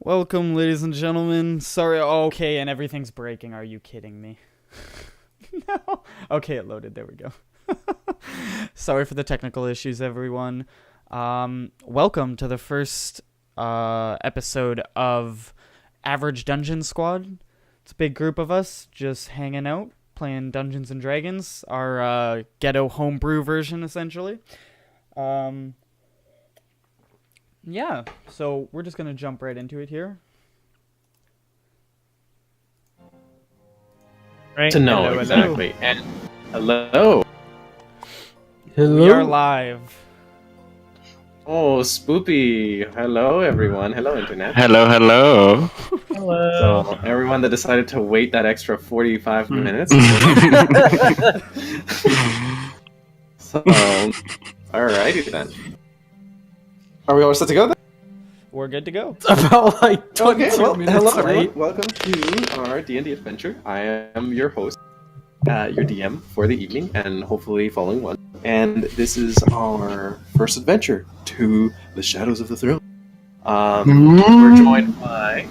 Welcome, ladies and gentlemen. Sorry, okay, and everything's breaking. Are you kidding me? No. Okay, it loaded. There we go. Sorry for the technical issues, everyone. Welcome to the first episode of Average Dungeon Squad. It's a big group of us just hanging out, playing Dungeons and Dragons, our ghetto homebrew version, essentially. Yeah, so we're just gonna jump right into it here. Right. To know Hello, exactly. hello. And hello. We are live. Oh, spoopy. Hello, everyone. Hello, internet. Hello, hello. So, everyone that decided to wait that extra 45 minutes. So, alrighty then. Are we all set to go then? We're good to go. About like 22 Okay, well, minutes hello everyone. late. Welcome to our D&D adventure. I am your host, your DM for the evening, and hopefully following one. And this is our first adventure to the Shadows of the Throne. We're joined by,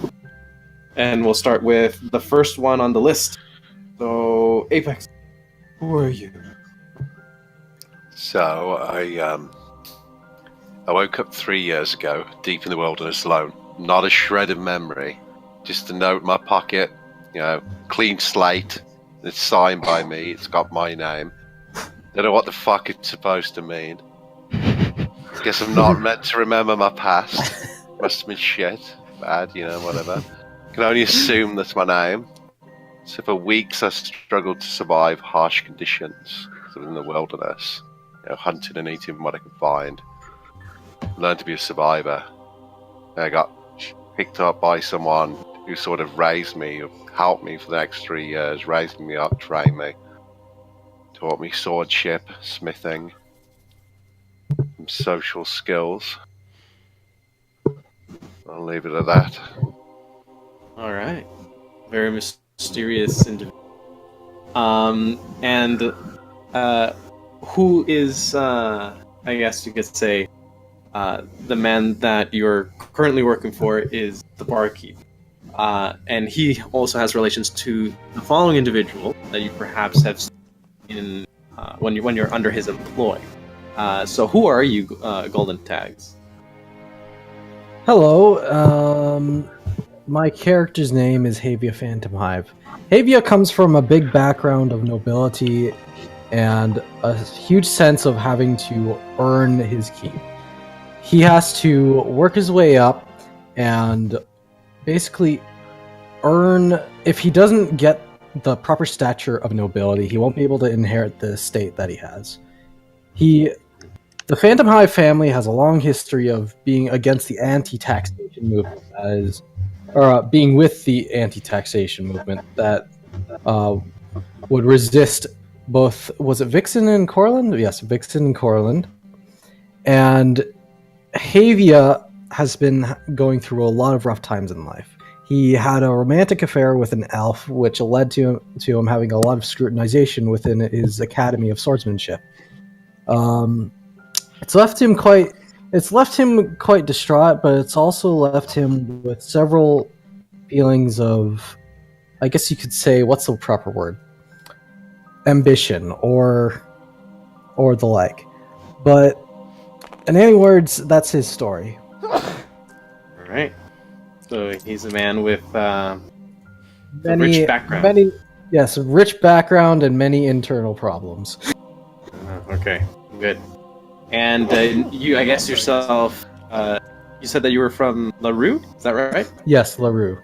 and we'll start with the first one on the list. So, Apex, who are you? So I woke up 3 years ago, deep in the wilderness alone. Not a shred of memory, just a note in my pocket. Clean slate. It's signed by me. It's got my name. Don't know what the fuck it's supposed to mean. Guess I'm not meant to remember my past. Must have been shit, bad, whatever. Can only assume that's my name. So for weeks I struggled to survive harsh conditions in the wilderness. Hunting and eating what I could find. Learned to be a survivor. I got picked up by someone who sort of raised me, helped me for the next 3 years, raised me up, trained me, taught me swordship, smithing, some social skills. I'll leave it at that. Alright. Very mysterious individual. Who is, I guess you could say, the man that you're currently working for is the barkeep. And he also has relations to the following individual that you perhaps have seen in, when you're under his employ. So who are you, Golden Tags? Hello, my character's name is Havia Phantom Hive. Havia comes from a big background of nobility and a huge sense of having to earn his keep. He has to work his way up and basically earn. If he doesn't get the proper stature of nobility, he won't be able to inherit the estate that he has. The Phantom Hive family has a long history of being against the anti-taxation movement, being with the anti-taxation movement that would resist both. Was it Vixen and Corland? Yes, Vixen and Corland. And Havia has been going through a lot of rough times in life. He had a romantic affair with an elf, which led to him having a lot of scrutinization within his academy of swordsmanship. It's left him quite distraught, but it's also left him with several feelings of, I guess you could say, what's the proper word? Ambition or the like. But in any words, that's his story. Alright. So he's a man with a rich background. A rich background and many internal problems. Okay, good. And I guess yourself, you said that you were from LaRue? Is that right? Yes, LaRue.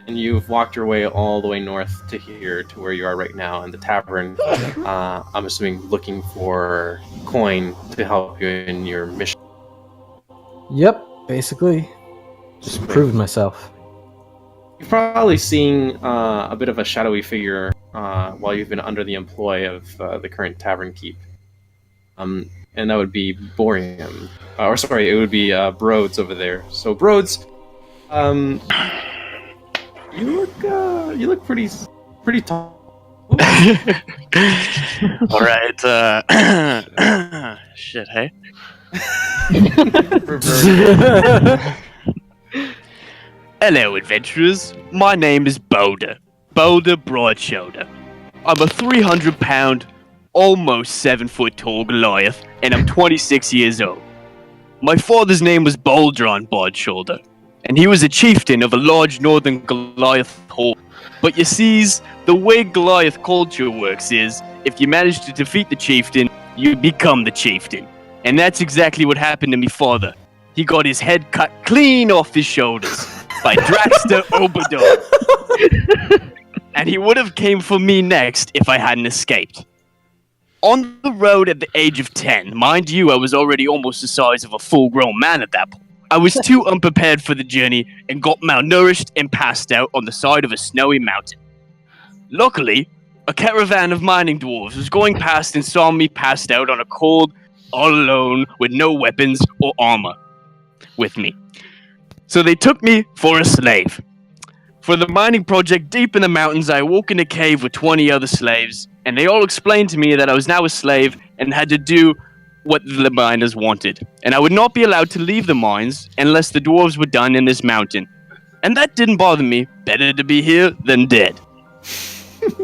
And you've walked your way all the way north to here, to where you are right now in the tavern. I'm assuming looking for coin to help you in your mission. Yep, basically. Just proved myself. You've probably seen a bit of a shadowy figure while you've been under the employ of the current tavern keep. And that would be Borium. It would be Broads over there. So Broads, you look pretty tall. All right. Shit, hey. Hello, adventurers. My name is Boulder. Boulder Broadshoulder. I'm a 300-pound, almost 7-foot tall Goliath, and I'm 26 years old. My father's name was Boldron Broadshoulder, and he was a chieftain of a large northern Goliath horde. But you sees, the way Goliath culture works is, if you manage to defeat the chieftain, you become the chieftain. And that's exactly what happened to me father. He got his head cut clean off his shoulders by Draxter Oberdor. And he would have came for me next if I hadn't escaped. On the road at the age of 10, mind you, I was already almost the size of a full-grown man at that point. I was too unprepared for the journey and got malnourished and passed out on the side of a snowy mountain. Luckily, a caravan of mining dwarves was going past and saw me passed out on a cold, all alone, with no weapons or armor with me. So they took me for a slave. For the mining project deep in the mountains, I awoke in a cave with 20 other slaves, and they all explained to me that I was now a slave and had to do what the miners wanted, and I would not be allowed to leave the mines unless the dwarves were done in this mountain. And that didn't bother me. Better to be here than dead.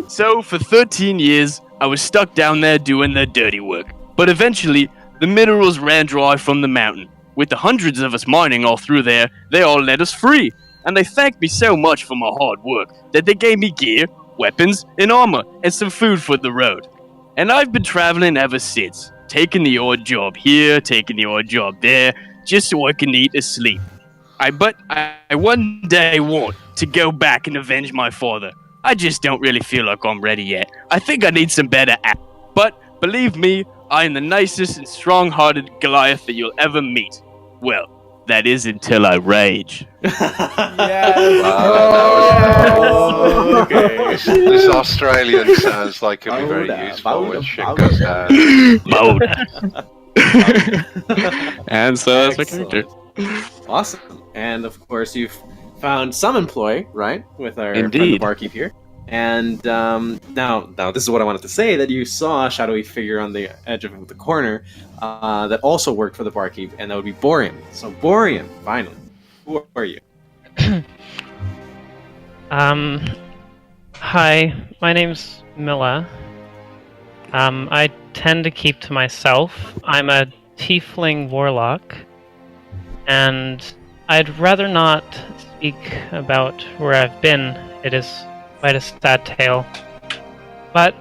So, for 13 years, I was stuck down there doing their dirty work. But eventually, the minerals ran dry from the mountain. With the hundreds of us mining all through there, they all let us free. And they thanked me so much for my hard work that they gave me gear, weapons, and armor, and some food for the road. And I've been traveling ever since, taking the odd job here, taking the odd job there, just so I can eat and sleep. But I one day want to go back and avenge my father. I just don't really feel like I'm ready yet. I think I need some better app. But believe me, I am the nicest and strong-hearted Goliath that you'll ever meet. Well, that is until I rage. Yes. Oh, okay. This Australian sounds like it'll be very useful when shit goes down. And so that's my character. Awesome. And of course, you've found some employ, right, with our friend the Indeed. barkeep here. And now this is what I wanted to say, that you saw a shadowy figure on the edge of the corner that also worked for the barkeep, and that would be Borean. So Borean, finally. Who are you? Hi, my name's Milla. I tend to keep to myself. I'm a tiefling warlock, and I'd rather not speak about where I've been. It is quite a sad tale. But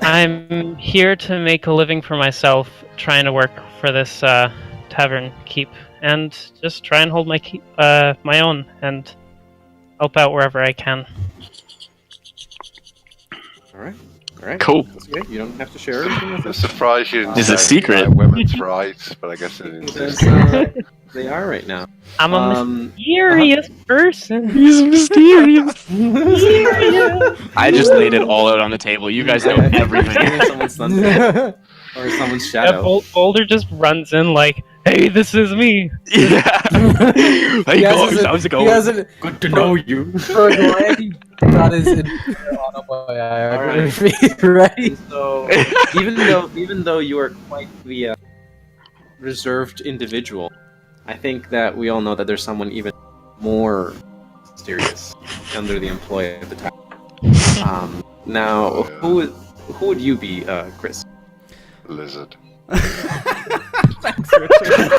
I'm here to make a living for myself, trying to work for this tavern keep, and just try and hold my own and help out wherever I can. All right. Cool. That's good. You don't have to share everything with I'm us. surprised you didn't It's a say, secret. women's rights, but I guess it didn't Because, exist. they are right now. I'm a Um, mysterious person. He's mysterious. Mysterious. I just laid it all out on the table. You guys know everything. Someone's sunset or someone's shadow. Boulder just runs in like, "Hey, this is me." Yeah. Hey guys, how's it He going? hasn't, Good to know you. for a Goliath, he got his autobiography, right? And so, even though you are quite the reserved individual, I think that we all know that there's someone even more mysterious under the employ of the time. Now, who would you be, Chris? Lizard. Thanks, Richard.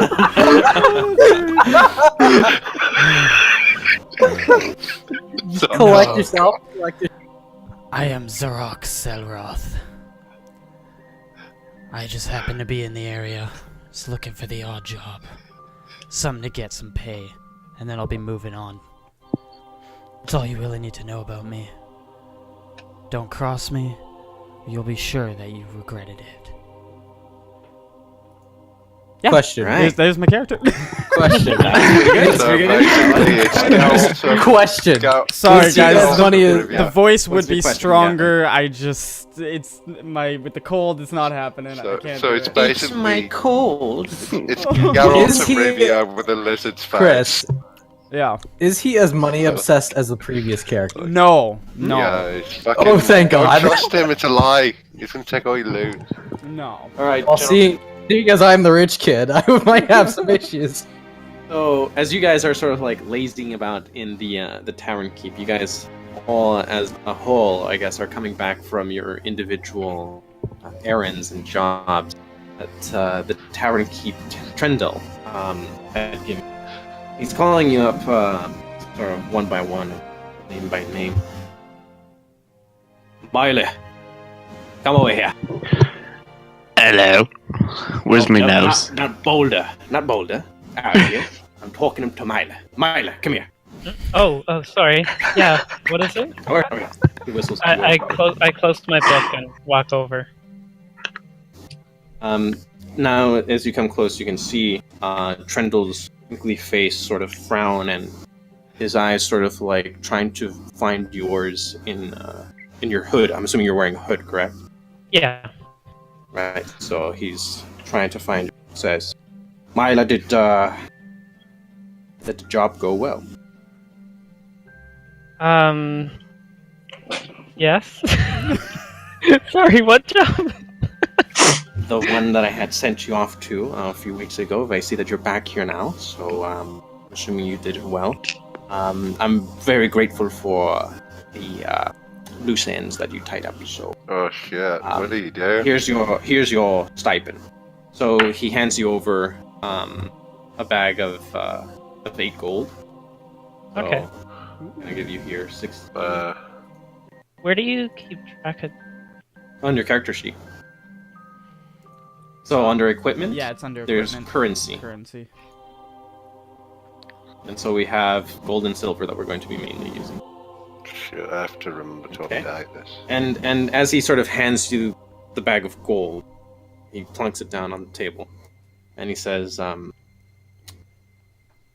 Collect yourself. I am Zarok Selroth. I just happen to be in the area, just looking for the odd job. Something to get some pay, and then I'll be moving on. That's all you really need to know about me. Don't cross me, or you'll be sure that you regretted it. Yeah. Question. Right. There's my character. Question. So basically, it's Question. Sorry, Let's see guys. as funny as- The voice would What's your be question? stronger. It's with the cold. It's not happening. I can't. So do it's it. basically cold. it's Geralt Is of he- Rivia with a lizard's face. Chris, Yeah. is he as money obsessed as the previous character? No. Yeah, it's fucking, Oh, thank don't God. trust him, it's a lie. He's gonna take all your loot. No. All right. Well, seeing as I'm the rich kid, I might have some issues. So as you guys are sort of like lazing about in the tavern keep, you guys all as a whole, I guess, are coming back from your individual errands and jobs at the tavern keep. Trendle had given. He's calling you up sort of one by one, name by name. Miley, come over here. Hello. Where's my nose? Not Boulder. Not Boulder. Out here. I'm talking to Miley. Miley, come here. Oh, sorry. Yeah, what is it? Okay. He whistles. I closed my book and walk over. Now, as you come close, you can see Trendle's wrinkly face sort of frown, and his eyes sort of like trying to find yours in your hood. I'm assuming you're wearing a hood, correct? Yeah. Right. So he's trying to find. Says, Myla, did the job go well? Yes. Sorry, what job? The one that I had sent you off to a few weeks ago. I see that you're back here now, so I'm assuming you did it well. I'm very grateful for the loose ends that you tied up. So. Oh shit! What do you do? Here's your stipend. So he hands you over a bag of 8 gold. So Okay. I'm gonna give you here 6 Where do you keep track of? on your character sheet. So under equipment, Yeah, it's under there's equipment. currency. Currency. And so we have gold and silver that we're going to be mainly using. Shit, I have to remember to Okay. update this. And as he sort of hands you the bag of gold, he plunks it down on the table, and he says,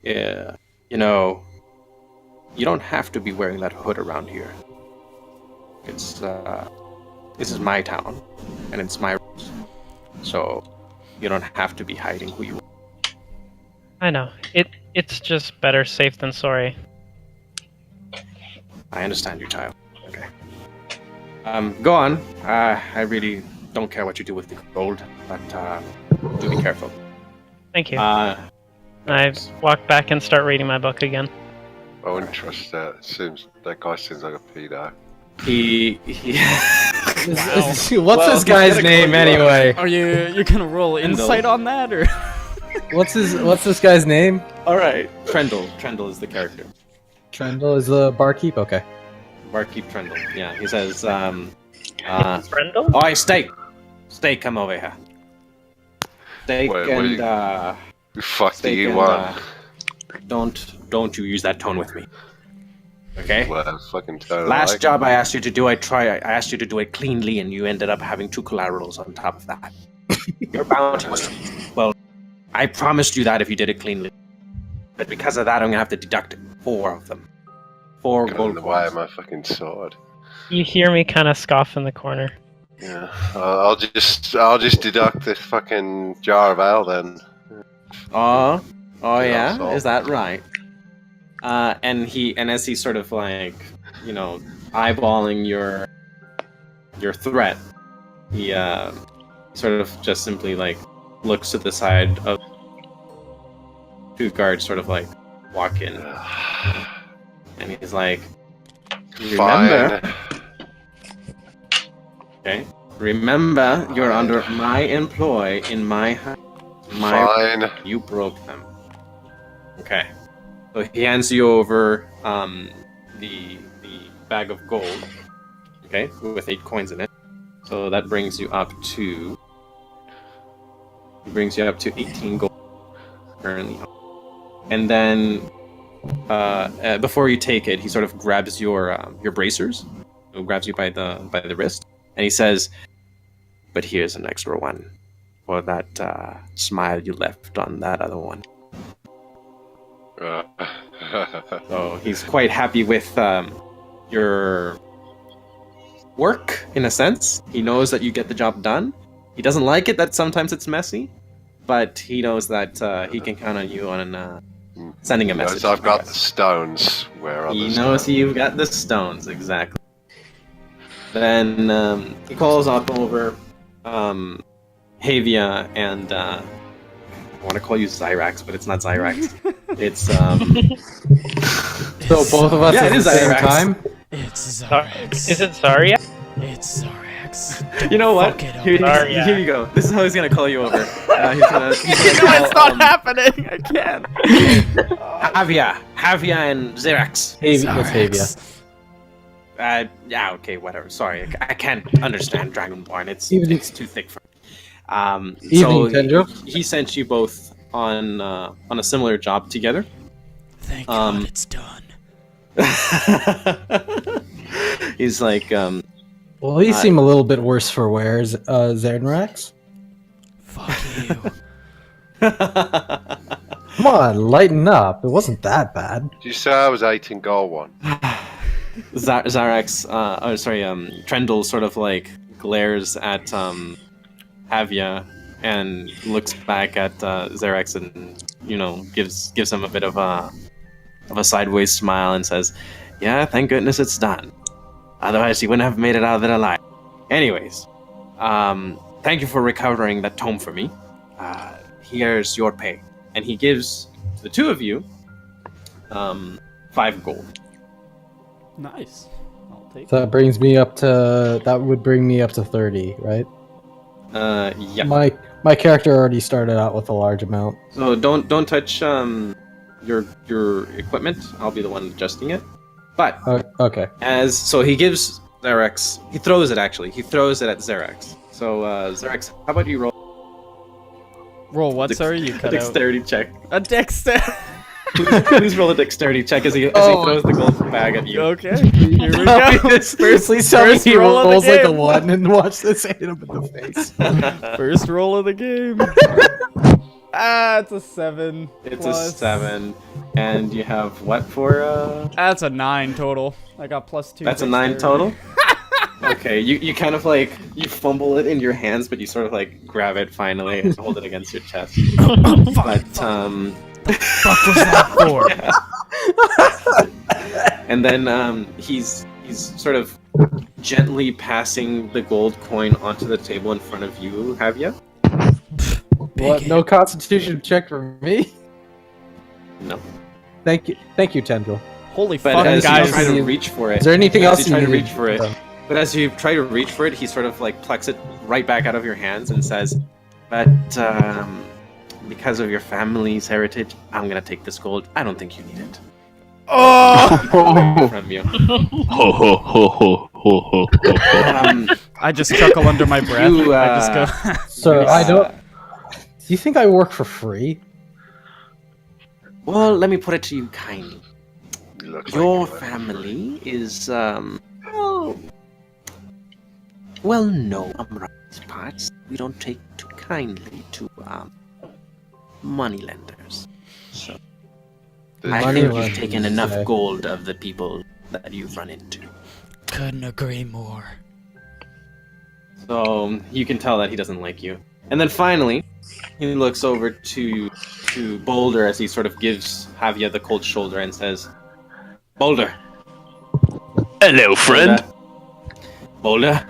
"Yeah, you know, you don't have to be wearing that hood around here. It's this is my town, and it's my rules, so you don't have to be hiding who you are." I know. It's just better safe than sorry. I understand you, child. Okay. Go on. I really don't care what you do with the gold, but do be careful. Thank you. Uh, I walk back and start reading my book again. I wouldn't trust that. That guy seems like a pedo. he What's this guy's name anyway? Are you gonna roll insight on that, or? What's this guy's name? All right, Trendle is the character. Trendle is the barkeep. Okay. Barkeep Trendle. Yeah, he says, Brendel? "Oi, Steak, come over here. Steak Wait, and Who fuck do Steak you and, want? don't you use that tone with me, okay? Well, fucking tone. Last job I asked you to do, I asked you to do it cleanly, and you ended up having 2 collaterals on top of that. Your bounty was, well, I promised you that if you did it cleanly, but because of that, I'm gonna have to deduct 4 of them. 4 Got in gold the way of coins. my fucking sword. You hear me kind of scoff in the corner. Yeah, I'll just deduct this fucking jar of ale then. Oh Yeah, yeah, so- is that right? And as he's sort of like, you know, eyeballing your threat, he sort of just simply like looks to the side of 2 guards, sort of like walk in, and he's like, "Remember, Fine. okay? Remember, you're under my employ in my house. Fine. You broke them. Okay. So he hands you over the bag of gold. Okay, with 8 coins in it. So that brings you up to 18 gold currently. And then before you take it, he sort of grabs your bracers. He grabs you by the wrist, and he says, "But here's an extra one for that smile you left on that other one." So he's quite happy with your work, in a sense. He knows that you get the job done. He doesn't like it that sometimes it's messy, but he knows that he can count on you on sending a message. I've I got the guess. stones where He others knows don't. you've got the stones, exactly. Then he calls up over Havia and I want to call you Zyrax, but it's not Zyrax. It's So both of us Yeah, at it the is same Irax. time. It's Zar- Zarax. Is it Zarya? It's Zarax. You know what? Fuck it up. Here you go. This is how he's gonna call you over. He's gonna It's not happening. I can't. Havia and Xerax. It's Havia. Yeah, okay, whatever. Sorry, I can't understand Dragonborn. It's Evening. too thick for me. Evening, Tendril. He sent you both on a similar job together. Thank God it's done. He's like, Well, you seem a little bit worse for wear, Xenrax. Fuck you. Come on, lighten up. It wasn't that bad. Did you say I was 18 goal one? Zarax, Trendle sort of like glares at Havia and looks back at Xerax and gives him a bit of a sideways smile and says, "Yeah, thank goodness it's done. Otherwise, he wouldn't have made it out of there alive." Anyways, thank you for recovering that tome for me. Here's your pay, and he gives to the two of you 5 gold. Nice. I'll take So that brings me up to. That would bring me up to 30, right? Yeah. My character already started out with a large amount. So don't touch your equipment. I'll be the one adjusting it. But Okay. so he gives Xerax. He throws it actually. He throws it at Xerax. So Xerax, how about you roll Roll what? Sorry, you a cut out. dexterity check? A dexterity. Please roll a dexterity check as he throws the gold bag at you. Okay. Here we go. Please tell me First he roll of the rolls like a game. 1 and watch this hit him in the face. First roll of the game. It's a 7. It's plus. a 7, and you have what for? That's a 9 total. I got +2. That's a 9 total. Okay, you kind of like you fumble it in your hands, but you sort of like grab it finally and hold it against your chest. But Fuck was that for? And then he's sort of gently passing the gold coin onto the table in front of you, Havia. What? No constitution check for me? No. Thank you, Tendril. Holy But fuck, as guys. you try to reach for it, Is there anything as else you try you to need? reach for it, but as you try to reach for it, he sort of like plucks it right back out of your hands and says, "But because of your family's heritage, I'm gonna take this gold. I don't think you need it." Oh! From you. Ho ho ho ho ho ho. I just chuckle under my breath. You, I just go. Sir, I don't. Do you think I work for free? Well, let me put it to you kindly. You look Your like family is well known around these parts. We don't take too kindly to moneylenders. So I Money think lenders, you've taken you enough say. gold of the people that you've run into. Couldn't agree more. So you can tell that he doesn't like you. And then finally, he looks over to Boulder as he sort of gives Havia the cold shoulder and says, "Boulder, Hello, friend. Boulder,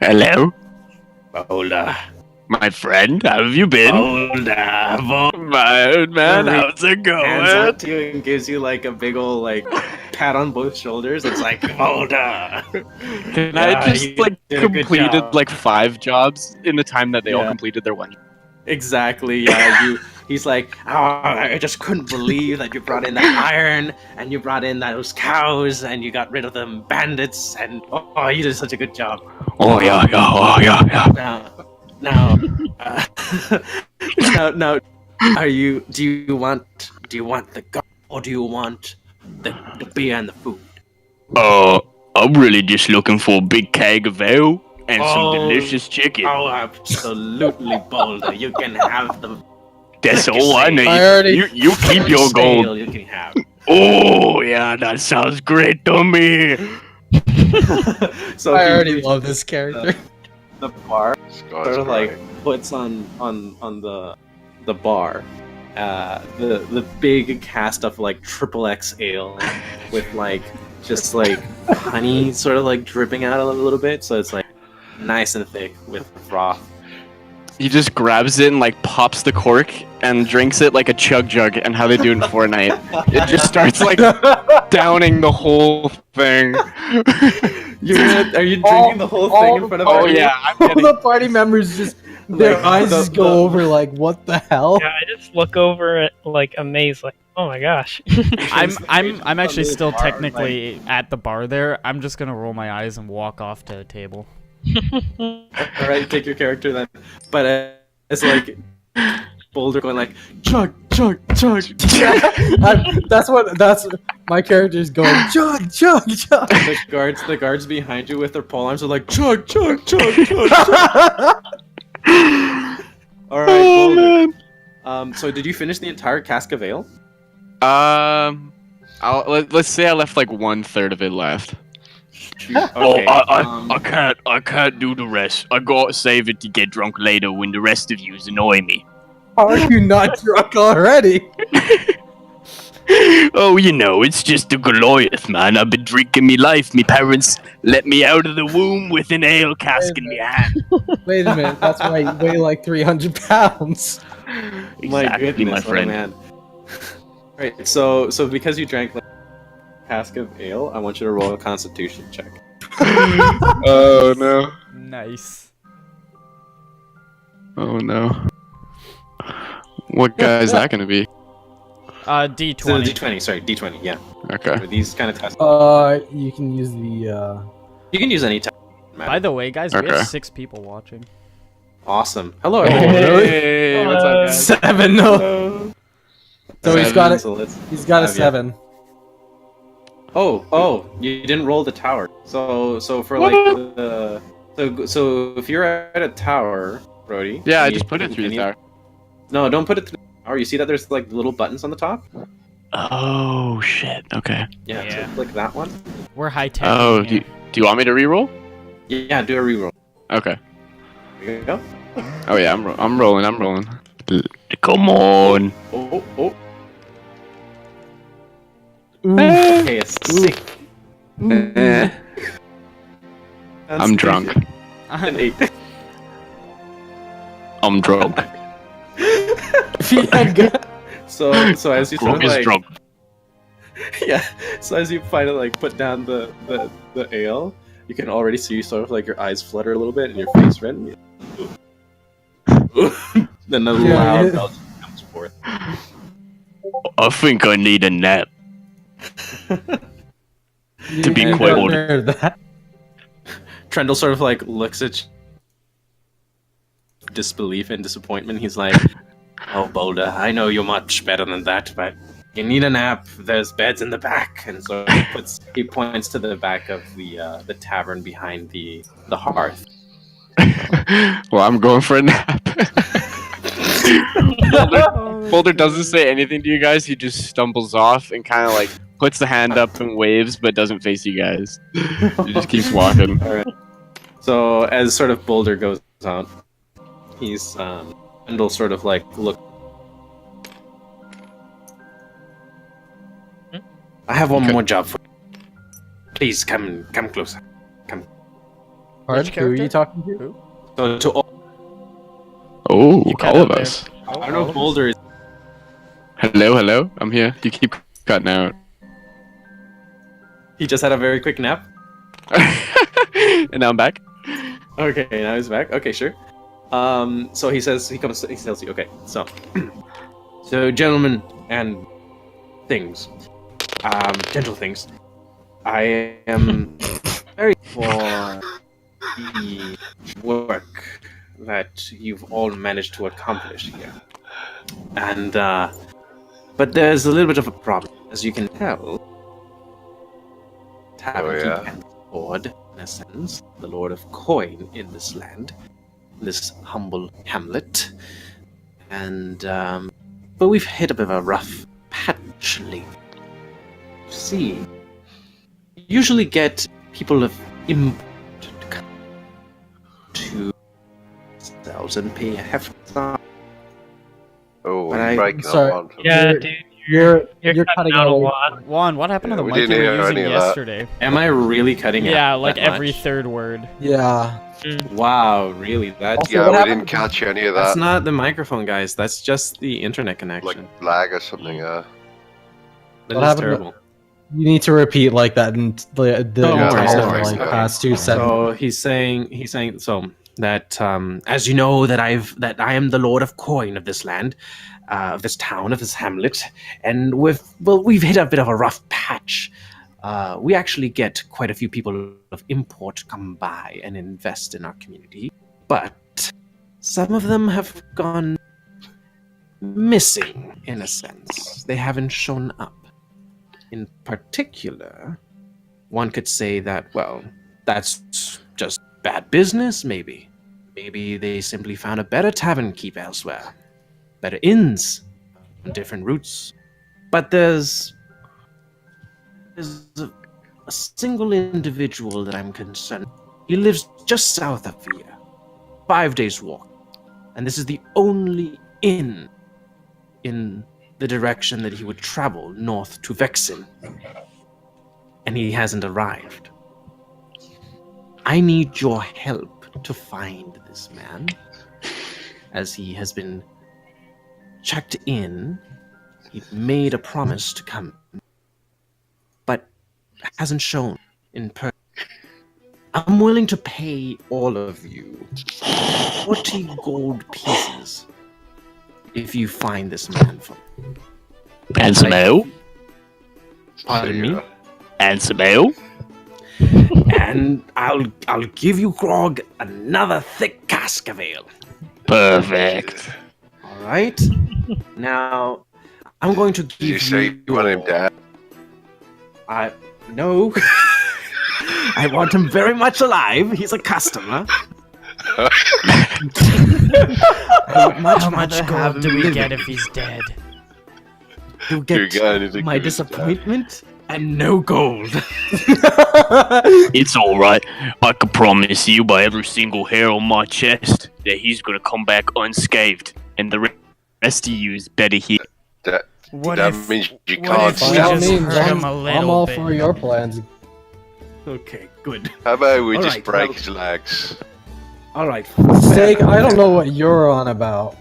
Hello, Boulder, my friend. How have you been? Boulder." My man, how's it Hands going? out to you and gives you like a big old like pat on both shoulders. It's like, Boulder. Can Yeah, I just you like did a good completed job. like 5 jobs in the time that they all Yeah. completed their one? Exactly. Yeah. He's like, "Oh, I just couldn't believe that you brought in that iron and you brought in those cows and you got rid of them bandits and oh, you did such a good job." Oh yeah, yeah. Now, now, do you want the gold or do you want the beer and the food? I'm really just looking for a big keg of ale and some Oh. delicious chicken. Oh, absolutely, Boulder. You can have the That's all I need. I already- You keep your sale gold. you can have. Oh yeah, that sounds great to me. So I he- already love this character. the bar This guy's sort of like great. puts on the bar the big cast of like XXX ale with like just like honey sort of like dripping out a little bit, so it's like nice and thick with froth. He just grabs it and like pops the cork and drinks it like a chug jug, and how they do in Fortnite. It just starts like downing the whole thing. Are you drinking the whole thing in front of Oh everyone? yeah, I'm All getting. the party members just their Like, eyes the- just go the- over like, what the hell? Yeah, I just look over it like amazed, like, oh my gosh. I'm actually the still bar, technically at the bar there. I'm just gonna roll my eyes and walk off to a table. Alright, take your character then. But it's like Boulder going like chug chug chug. That's my character's going chug chug chug. The guards behind you with their pole arms are like chug chug chug chug. chug. All right, Boulder. So did you finish the entire cask of ale? Let's say I left like 1/3 of it left. Okay, I can't do the rest. I gotta save it to get drunk later when the rest of yous annoy me. Are you not drunk already? Oh, you know, it's just a Goliath, man. I've been drinking me life. Me parents let me out of the womb with an ale cask in me hand. Wait a minute, that's right. You weigh like 300 pounds. my Exactly, goodness, my friend. Oh, man. Right, so because you drank like a cask of ale, I want you to roll a Constitution check. Oh no. Nice. Oh no. What guy is that gonna be? D20. So D20, sorry, D20, yeah. Okay. For these kind of tests, You can use the you can use any test. By the way, guys, we Okay. have 6 people watching. Awesome. Hello, Oh, everyone. hey, what's up, guys? 7. No. So he's got it. So let's He's got a have you. 7. Oh, you didn't roll the tower. So for like the so if you're at a tower, Brody. Yeah, I and just you- put it through and the you- tower. No, don't put it through the tower. You see that there's like little buttons on the top? Oh, shit. Okay. Yeah. Yeah. So click that one. We're high tech. Oh, in here. do you want me to reroll? Yeah, do a reroll. Okay. There you go. Oh yeah, I'm rolling. Come on. Oh. Ooh. Okay, it's 6. Eh, That's I'm drunk. An 8. I'm drunk. If he had got- So as you sort Drunk of is like drunk. yeah, so as you finally like put down the ale, you can already see sort of like your eyes flutter a little bit and your face redden. Then a Yeah, loud yeah. belch comes forth. I think I need a nap. To be You quite don't honest. hear that. Trendle sort of like looks at you, disbelief and disappointment. He's like, "Oh, Boulder, I know you're much better than that, but you need a nap. There's beds in the back." And so he points to the back of the tavern behind the hearth. Well, I'm going for a nap. Boulder doesn't say anything to you guys. He just stumbles off and kind of like puts the hand up and waves, but doesn't face you guys. He just keeps walking. All right. So as sort of Boulder goes out, he's Trendle sort of like look. I have one Okay. more job for you. Please come closer. Pardon? Which Who are you character? talking to? So to all, Oh, You cut all of out there. us. I don't know if Boulder is. Hello. I'm here. You keep cutting out. He just had a very quick nap. And now I'm back. Okay, now he's back. Okay, sure. So he says he tells you. Okay, so gentlemen and things, gentle things. I am very for the work that you've all managed to accomplish here, and but there's a little bit of a problem, as you can tell. Tavern yeah. and Lord, in a sense, the Lord of Coin in this land, this humble hamlet, and but we've hit a bit of a rough patch lately. See, usually get people of import to come to themselves and pay a hefty sum. Oh, But you're I- breaking sorry. up on. Yeah, You're- dude, You're you're cutting cutting out a out. lot. Juan, what happened Yeah, to the we mic you didn't were hear using any of that. yesterday? Am I really cutting out? Yeah, like that every much? third word. Yeah. Wow, really? That's Yeah, we didn't catch any of that's that. not the microphone, guys. That's just the internet Like connection. lag or something. That What is happened? terrible. You need to repeat like that and the Don't worry, entire don't worry. like past 2 seconds. So he's saying so that as you know that I am the Lord of Coin of this land, of this town, of this hamlet, and we've hit a bit of a rough patch. We actually get quite a few people of import come by and invest in our community, but some of them have gone missing in a sense. They haven't shown up. In particular, one could say that, well, that's just bad business, maybe. Maybe they simply found a better tavern keep elsewhere. Better inns on different routes. But there's a single individual that I'm concerned. He lives just south of here. 5 days walk. And this is the only inn in the direction that he would travel north to Vexen. And he hasn't arrived. I need your help to find this man, as he has been checked in. He made a promise to come, but hasn't shown in person. I'm willing to pay all of you 40 gold pieces if you find this man for me. And some ale. Pardon me? And some ale. And I'll give you, Grog, another thick cask of ale. Perfect. All right. Now, I'm going to give You say you want him dead? No. I want him very much alive. He's a customer. How much gold do we get if he's dead? You You're get going to my give him disappointment and no gold. It's alright. I can promise you by every single hair on my chest that he's gonna come back unscathed. And the rest of you is better here. That What that if? means you what can't if we By all sell. just means, hurt him a I'm little all bit? for your plans. Okay, good. How about we All just right, break well- his legs? All right. Steak, I don't know what you're on about,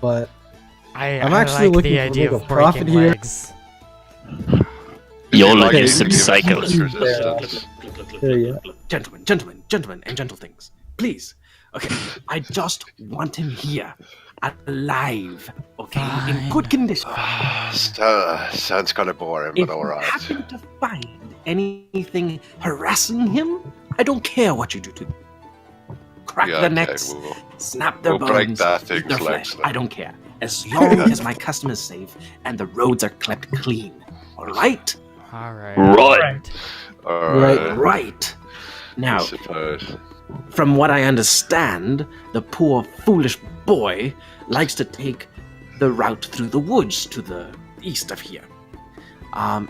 but I'm I actually like looking the to idea make of a profit breaking here. legs. You're Like looking you some give us psychos. resistance. there you go. Gentlemen, and gentle things. Please. Okay, I just want him here. Alive. Okay, in Fine. good condition. Sounds kind of boring, If but you alright. happen to find anything harassing him, I don't care what you do to them. Crack Yeah, their okay, necks, we'll- snap their we'll break bones, that eat thing's their legs flesh. then. I don't care. As long as my customer's safe and the roads are kept clean. All right? Alright. Right. Alright, Right. I Now, suppose. from what I understand, the poor foolish boy likes to take the route through the woods to the east of here.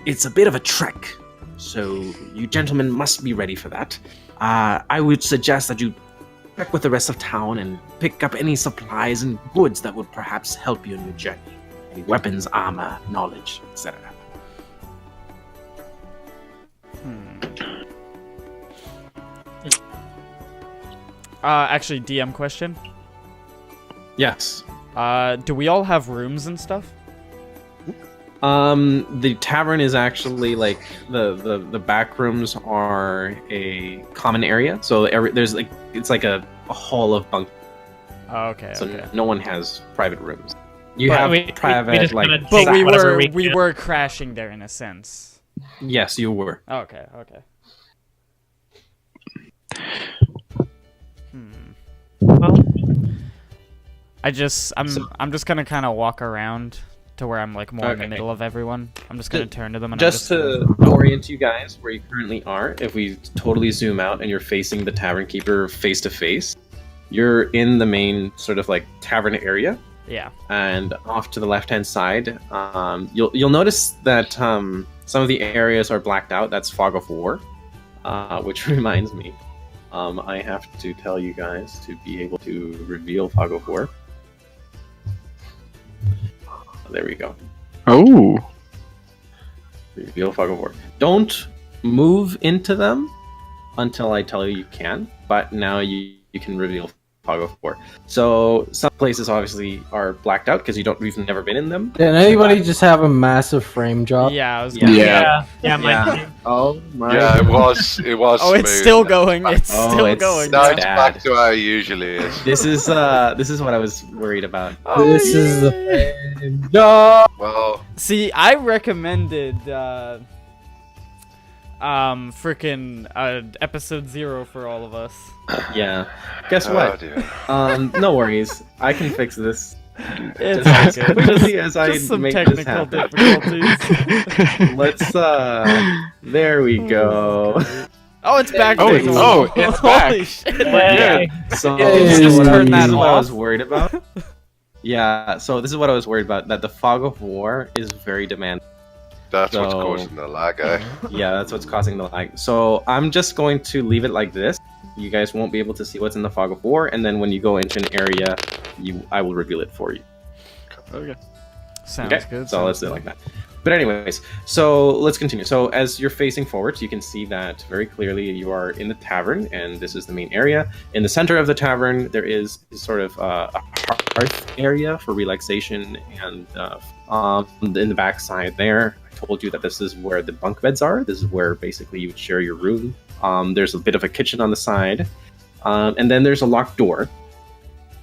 It's a bit of a trek, so you gentlemen must be ready for that. I would suggest that you check with the rest of town and pick up any supplies and goods that would perhaps help you in your journey. Any weapons, armor, knowledge, etc. Actually, DM question. Yes. Do we all have rooms and stuff? The tavern is actually like the back rooms are a common area, so there's like it's like a hall of bunk. Oh, okay. So Okay. no one has private rooms. You But have we private just like. kinda But take we whatever were we we can. were crashing there in a sense. Yes, you were. Okay. Okay. Well, I'm just gonna kind of walk around to where I'm like more in the Okay. middle of everyone. I'm just gonna turn to them and Just to orient you guys where you currently are, if we totally zoom out and you're facing the tavern keeper face to face, you're in the main sort of like tavern area. yeah. And off to the left-hand side, you'll notice that some of the areas are blacked out. That's Fog of War, which reminds me, I have to tell you guys to be able to reveal Fog of War. There we go. Oh. Reveal Fog of War. Don't move into them until I tell you you can. But now you you can reveal Fog of War. So some places obviously are blacked out because you've never been in them. Did anybody just have a massive frame drop? Yeah, I was Yeah. gonna. Yeah. Yeah, my Oh my. Yeah, it was. It was. Oh, it's smooth. still going. It's Oh, still it's going. No, so it's bad. back to how it usually is. This is what I was worried about. This is the frame drop. Well, See, I recommended freaking episode 0 for all of us. Yeah. Guess oh what? dear. No worries. I can fix this. It's Just all good. quickly as I Just some make this technical happen. difficulties. Let's there we go. Oh, it's back. Oh, to normal. oh, it's back. Holy shit. Yay. So Yeah, this just is what turn that this is what I off. was worried about. Yeah, so this is what I was worried about, that the Fog of War is very demanding. That's what's So- causing the lag, eh? Yeah, that's what's causing the lag. So I'm just going to leave it like this. You guys won't be able to see what's in the Fog of War, and then when you go into an area, I will reveal it for you. Okay. Sounds Okay, good. so let's do it like that. But anyways, so let's continue. So as you're facing forwards, you can see that very clearly you are in the tavern, and this is the main area. In the center of the tavern, there is sort of a hearth area for relaxation, and in the back side there, I told you that this is where the bunk beds are. This is where basically you would share your room. There's a bit of a kitchen on the side, and then there's a locked door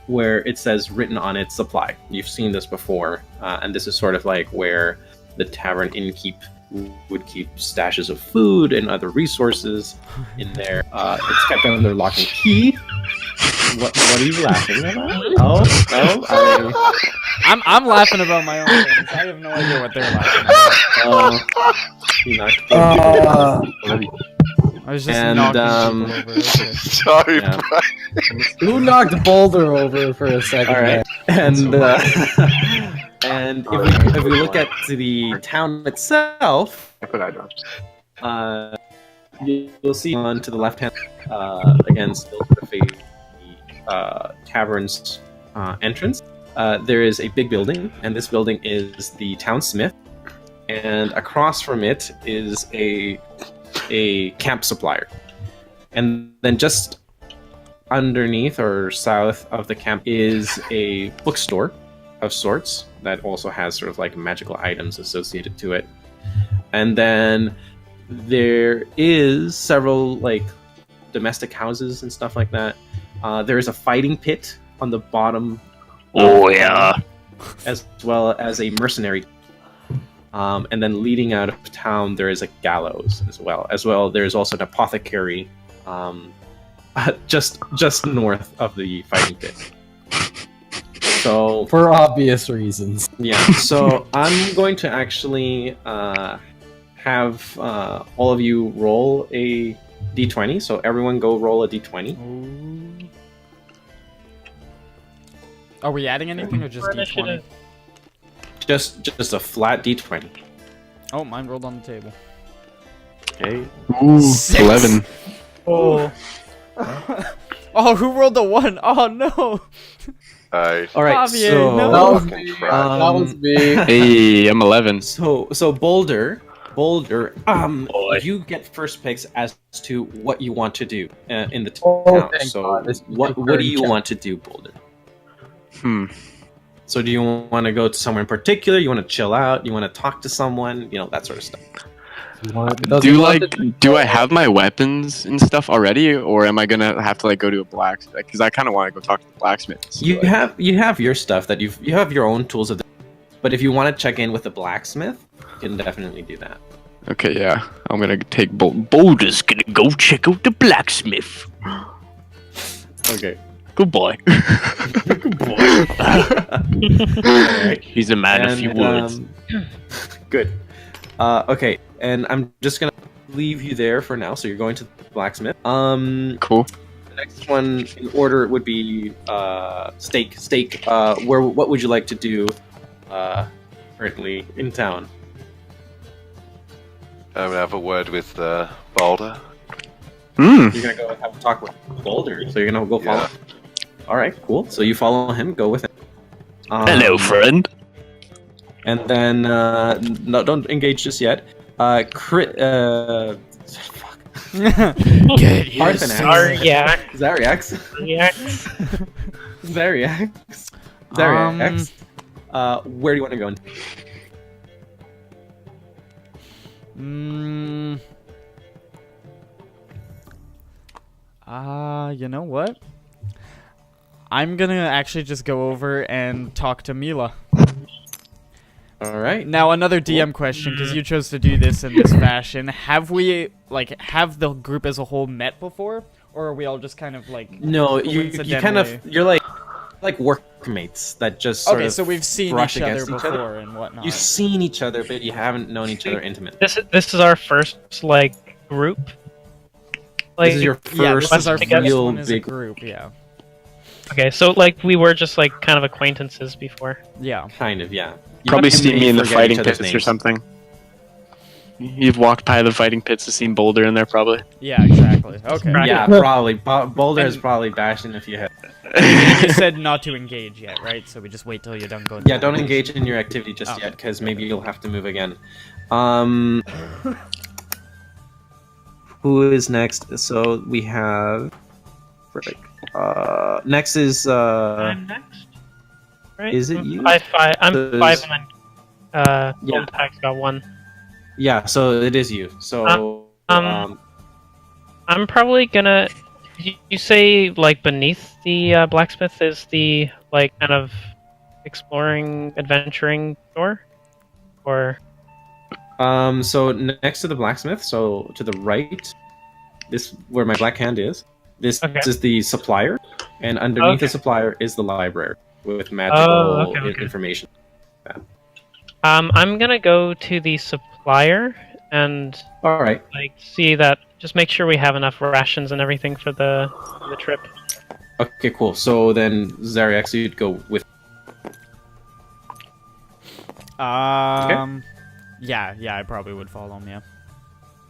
where it says written on it supply. You've seen this before, and this is sort of like where the tavern innkeep would keep stashes of food and other resources in there. It's kept under lock and key. What are you laughing about? I'm laughing about my own things. I have no idea what they're laughing about. You knocked I was just and, knocking people over. Okay. Sorry, Yeah. Who knocked Boulder over for a second? All right, there? and and if we look at the town itself, you'll see on to the left hand, again, still sort of facing the tavern's entrance. There is a big building, and this building is the town smith, and across from it is a camp supplier, and then just underneath or south of the camp is a bookstore of sorts that also has sort of like magical items associated to it. And then there is several like domestic houses and stuff like that. There is a fighting pit on the bottom. Oh yeah. As well as a mercenary. And then leading out of town, there is a gallows as well. There's also an apothecary just north of the fighting pit. So For obvious reasons. yeah, so I'm going to actually have all of you roll a d20. So everyone go roll a d20. Ooh. Are we adding anything or just For d20? initiative. Just a flat d20. Oh, mine rolled on the table. Okay. Ooh, Six. 11. Oh, Oh, who rolled the 1? Oh no! All right. Javier, so no. That was Fucking me. crap. That was me. Hey, I'm 11. So Boulder, Boy. you get first picks as to what you want to do in the Oh, town. thank So God, this what is do you very want to do, Boulder? Hmm. So do you want to go to somewhere in particular? You want to chill out? You want to talk to someone? You know, that sort of stuff. Do I have my weapons and stuff already, or am I gonna have to like go to a blacksmith? Because I kind of want to go talk to the blacksmith. and see, You like- have your stuff that you have your own tools of the, but if you want to check in with the blacksmith, you can definitely do that. Okay, yeah. I'm gonna take Boulder's gonna go check out the blacksmith. Okay. Goodbye. Alright. He's a man of few words. Good. Okay, and I'm just gonna leave you there for now. So you're going to the blacksmith. Cool. The next one in order would be steak. Steak. What would you like to do currently in town? I'm gonna have a word with Balder. Hmm. You're gonna go have a talk with Boulder. So you're gonna go follow. Yeah. All right, cool. So you follow him. Go with him. Hello, friend. And then no, don't engage just yet. Fuck. Get Parthenax. used Aryak. Zariax. Aryak. Zariax. Zariax. Where do you want to go? You know what? I'm gonna actually just go over and talk to Mila. All right. Now, another DM question, because you chose to do this in this fashion. Have we, have the group as a whole met before? Or are we all just kind of, No, you kind of, you're like workmates that just sort okay, of so we've seen brush each other against each before other. and whatnot. You've seen each other, but you haven't known each other intimately. This is our first group. This is your Yeah, first this is our first real one as a big group, yeah. Okay, so we were just kind of acquaintances before. Yeah. kind of, yeah. You Probably may seen me in the forget fighting each other's pits or names. something. You've walked by the fighting pits and seen Boulder in there, probably. Yeah, exactly. Okay. Right. Yeah, probably. Boulder has probably bashed in a few heads. And you said not to engage yet, right? So we just wait till you're done going. Yeah, don't engage in your activity just Okay. yet, because maybe you'll have to move again. Who is next? So we have. Frick. Next is. I'm next. Right? Is it you? I'm Does- 5 and then Yeah. Gold Pack's got 1. Yeah, so it is you. So. I'm probably gonna. You say beneath the blacksmith is the kind of exploring, adventuring door, or So next to the blacksmith, so to the right, this where my black hand is. This Okay. is the supplier, and underneath Okay. the supplier is the library with magical okay. information. I'm gonna go to the supplier and All right. see that. Just make sure we have enough rations and everything for the trip. Okay, cool. So then Zariax, you'd go with. Yeah, I probably would follow him, yeah.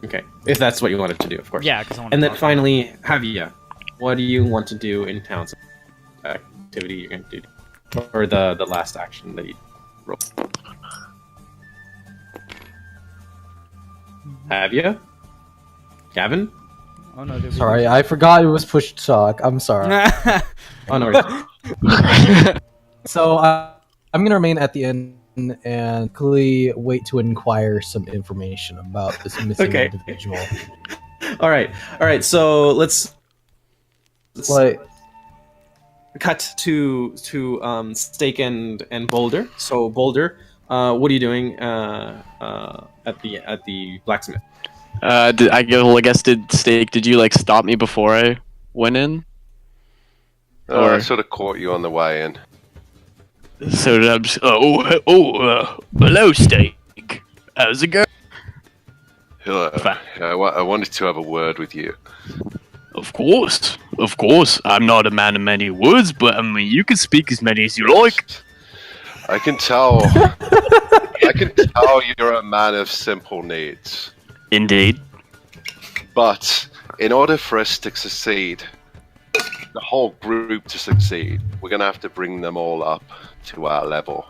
Okay, if that's what you wanted to do, of course. Yeah, because I want to And then finally, Javia, what do you want to do in town? Activity you're going to do, or the last action that you rolled? Javia, Gavin. Oh no, did we... Sorry, I forgot it was push to talk. I'm sorry. Oh no. worries. So I'm gonna remain at the inn and quickly wait to inquire some information about this missing Okay. individual. All right. So let's Like, cut to Steak and Boulder. So Boulder, what are you doing at the blacksmith? I guess did you stop me before I went in? I Or- sort of caught you on the way in. So hello, Steak. How's it going? Hello. Fine. I wanted to have a word with you. Of course. I'm not a man of many words, but I mean, you can speak as many as you like. I can tell. You're a man of simple needs. Indeed. But in order for us to succeed, the whole group to succeed, we're gonna have to bring them all up to our level.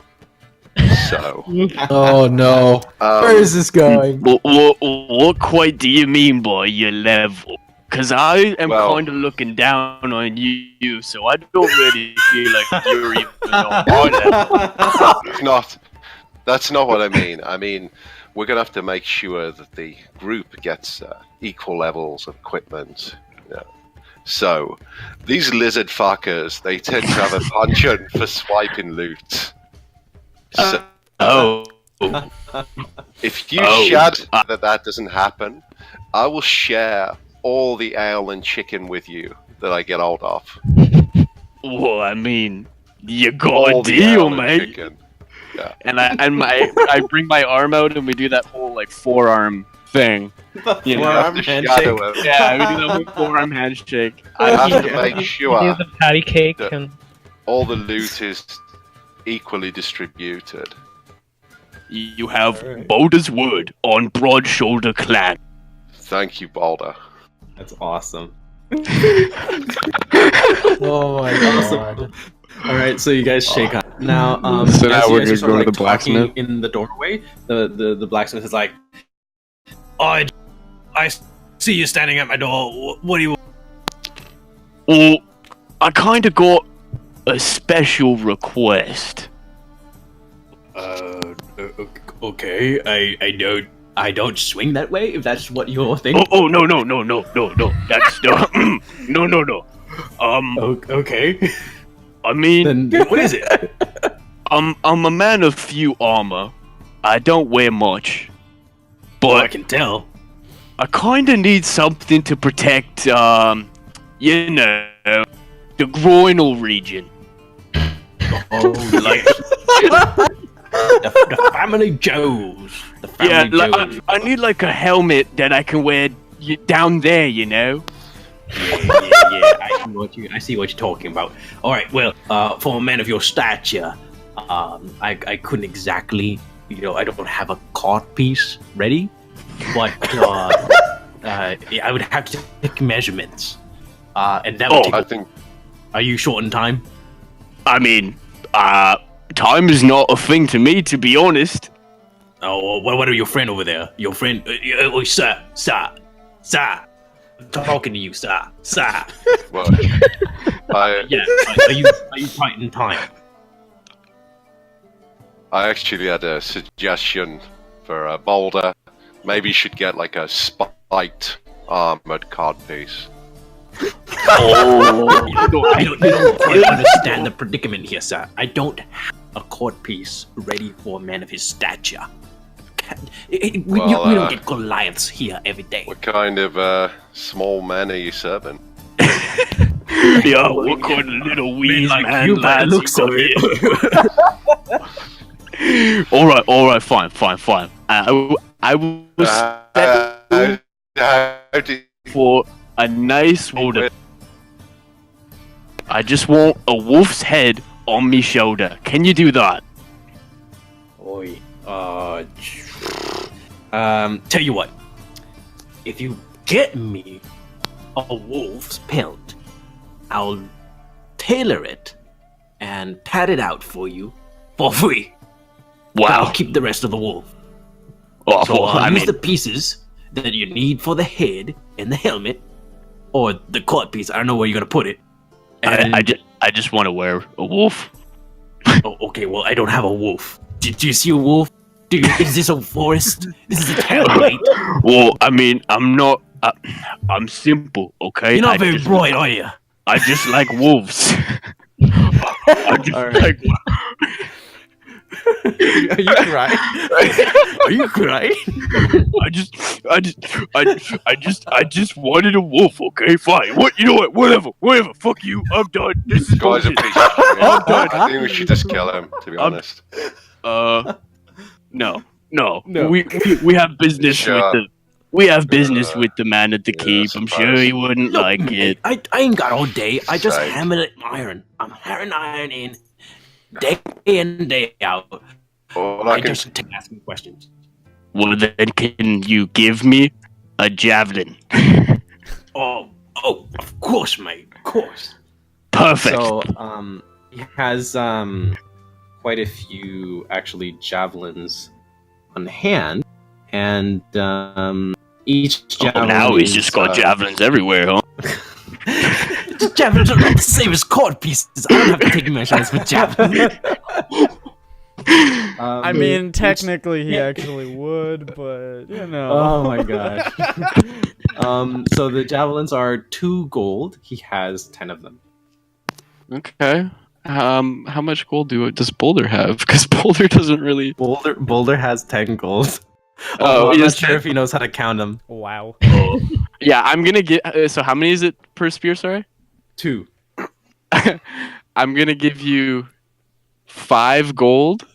So, oh no, where is this going? What quite do you mean by your level? Because I am Well- kind of looking down on you, so I don't really feel like you're even on my level. that's not what I mean. I mean, we're gonna have to make sure that the group gets equal levels of equipment. Yeah. So, these lizard fuckers, they tend to have a penchant for swiping loot. So, Oh. if you Oh. shad that doesn't happen, I will share all the ale and chicken with you that I get hold of. Well, I mean, you got All a the deal, ale and mate. chicken. And I bring my arm out and we do that whole forearm thing. You know? Forearm To handshake. shadow him. Yeah, we do that whole forearm handshake. I have to You make do sure the patty cake that- and all the loot is equally distributed. You have Alright. Boulder's word on Broad Shoulder Clan. Thank you, Balder. That's awesome. Oh my god. All right, so you guys shake on. Now, So now as you we're guys are gonna sort of, go to the talking blacksmith? in the doorway. The blacksmith is like, I see you standing at my door. What do you want? Well, I kind of got a special request. Okay. I don't swing that way. If that's what you're thinking. Oh no. That's no. Okay. I mean, Then what is it? I'm a man of few armor. I don't wear much, I but can tell. I kind of need something to protect, the groinal region. Oh, like the family Joes. The family Joes. I need like a helmet that I can wear down there, Yeah. I see what you're talking about. All right. Well, for a man of your stature, I couldn't exactly, I don't have a cart piece ready, but I would have to take measurements, and that would take. Are you short in time? I mean, time is not a thing to me, to be honest. Oh, what are your friend over there? Your friend, sir. I'm talking to you, sir. Well, Yeah. Are you tight in time? I actually had a suggestion for Boulder. Maybe you should get like a spiked armored card piece. I don't quite understand the predicament here, sir. I don't have a court piece ready for a man of his stature. We don't get Goliaths here every day. What kind of small men are you serving? Yeah, what kind of little wee man you by the lads looks you of got it. here? Alright, fine. I was for a nice shoulder. I just want a wolf's head on me shoulder. Can you do that? Oi. Tell you what. If you get me a wolf's pelt, I'll tailor it and pad it out for you for free. I'll Wow. keep the rest of the wolf. Oh, So well, I use mean, the pieces that you need for the head and the helmet, or the cart piece. I don't know where you're gonna put it. And, I just want to wear a wolf. oh, okay. Well, I don't have a wolf. Did you see a wolf? Is this a forest? This is a town, mate. Well, I mean, I'm not. I'm simple, okay? You're not I very just- bright, are you? I just like wolves. I just like. Are you crying? Are you crying? I just wanted a wolf. Okay, fine. What? You know what? Whatever. Fuck you. I'm done. This is Guy's a bullshit. piece of shit. I think we should just kill him, to be honest. No. No. We have business Sure. with the. We have business with the man at the yeah, keep. I'm sure he wouldn't Look, like mate, it. I ain't got all day. I just Sake. hammer it iron. I'm hammering iron in day in, day out. All I I can just take asking questions. Well, then can you give me a javelin? Oh, of course, mate. Of course. Perfect. So, he has quite a few actually javelins on hand, and each javelin. Now he's is, just got javelins everywhere, huh? The javelins are not the same as cord pieces. I don't have to take measurements with javelins. I mean, technically he actually would, but you know. Oh my gosh. So the javelins are 2 gold. He has 10 of them. Okay. How much gold does Boulder have? Because Boulder doesn't really. Boulder has 10 gold. Oh, I'm not yes, sure if he knows how to count them. Wow. Yeah, I'm gonna get. So how many is it per spear? Sorry. 2. I'm gonna give you 5 gold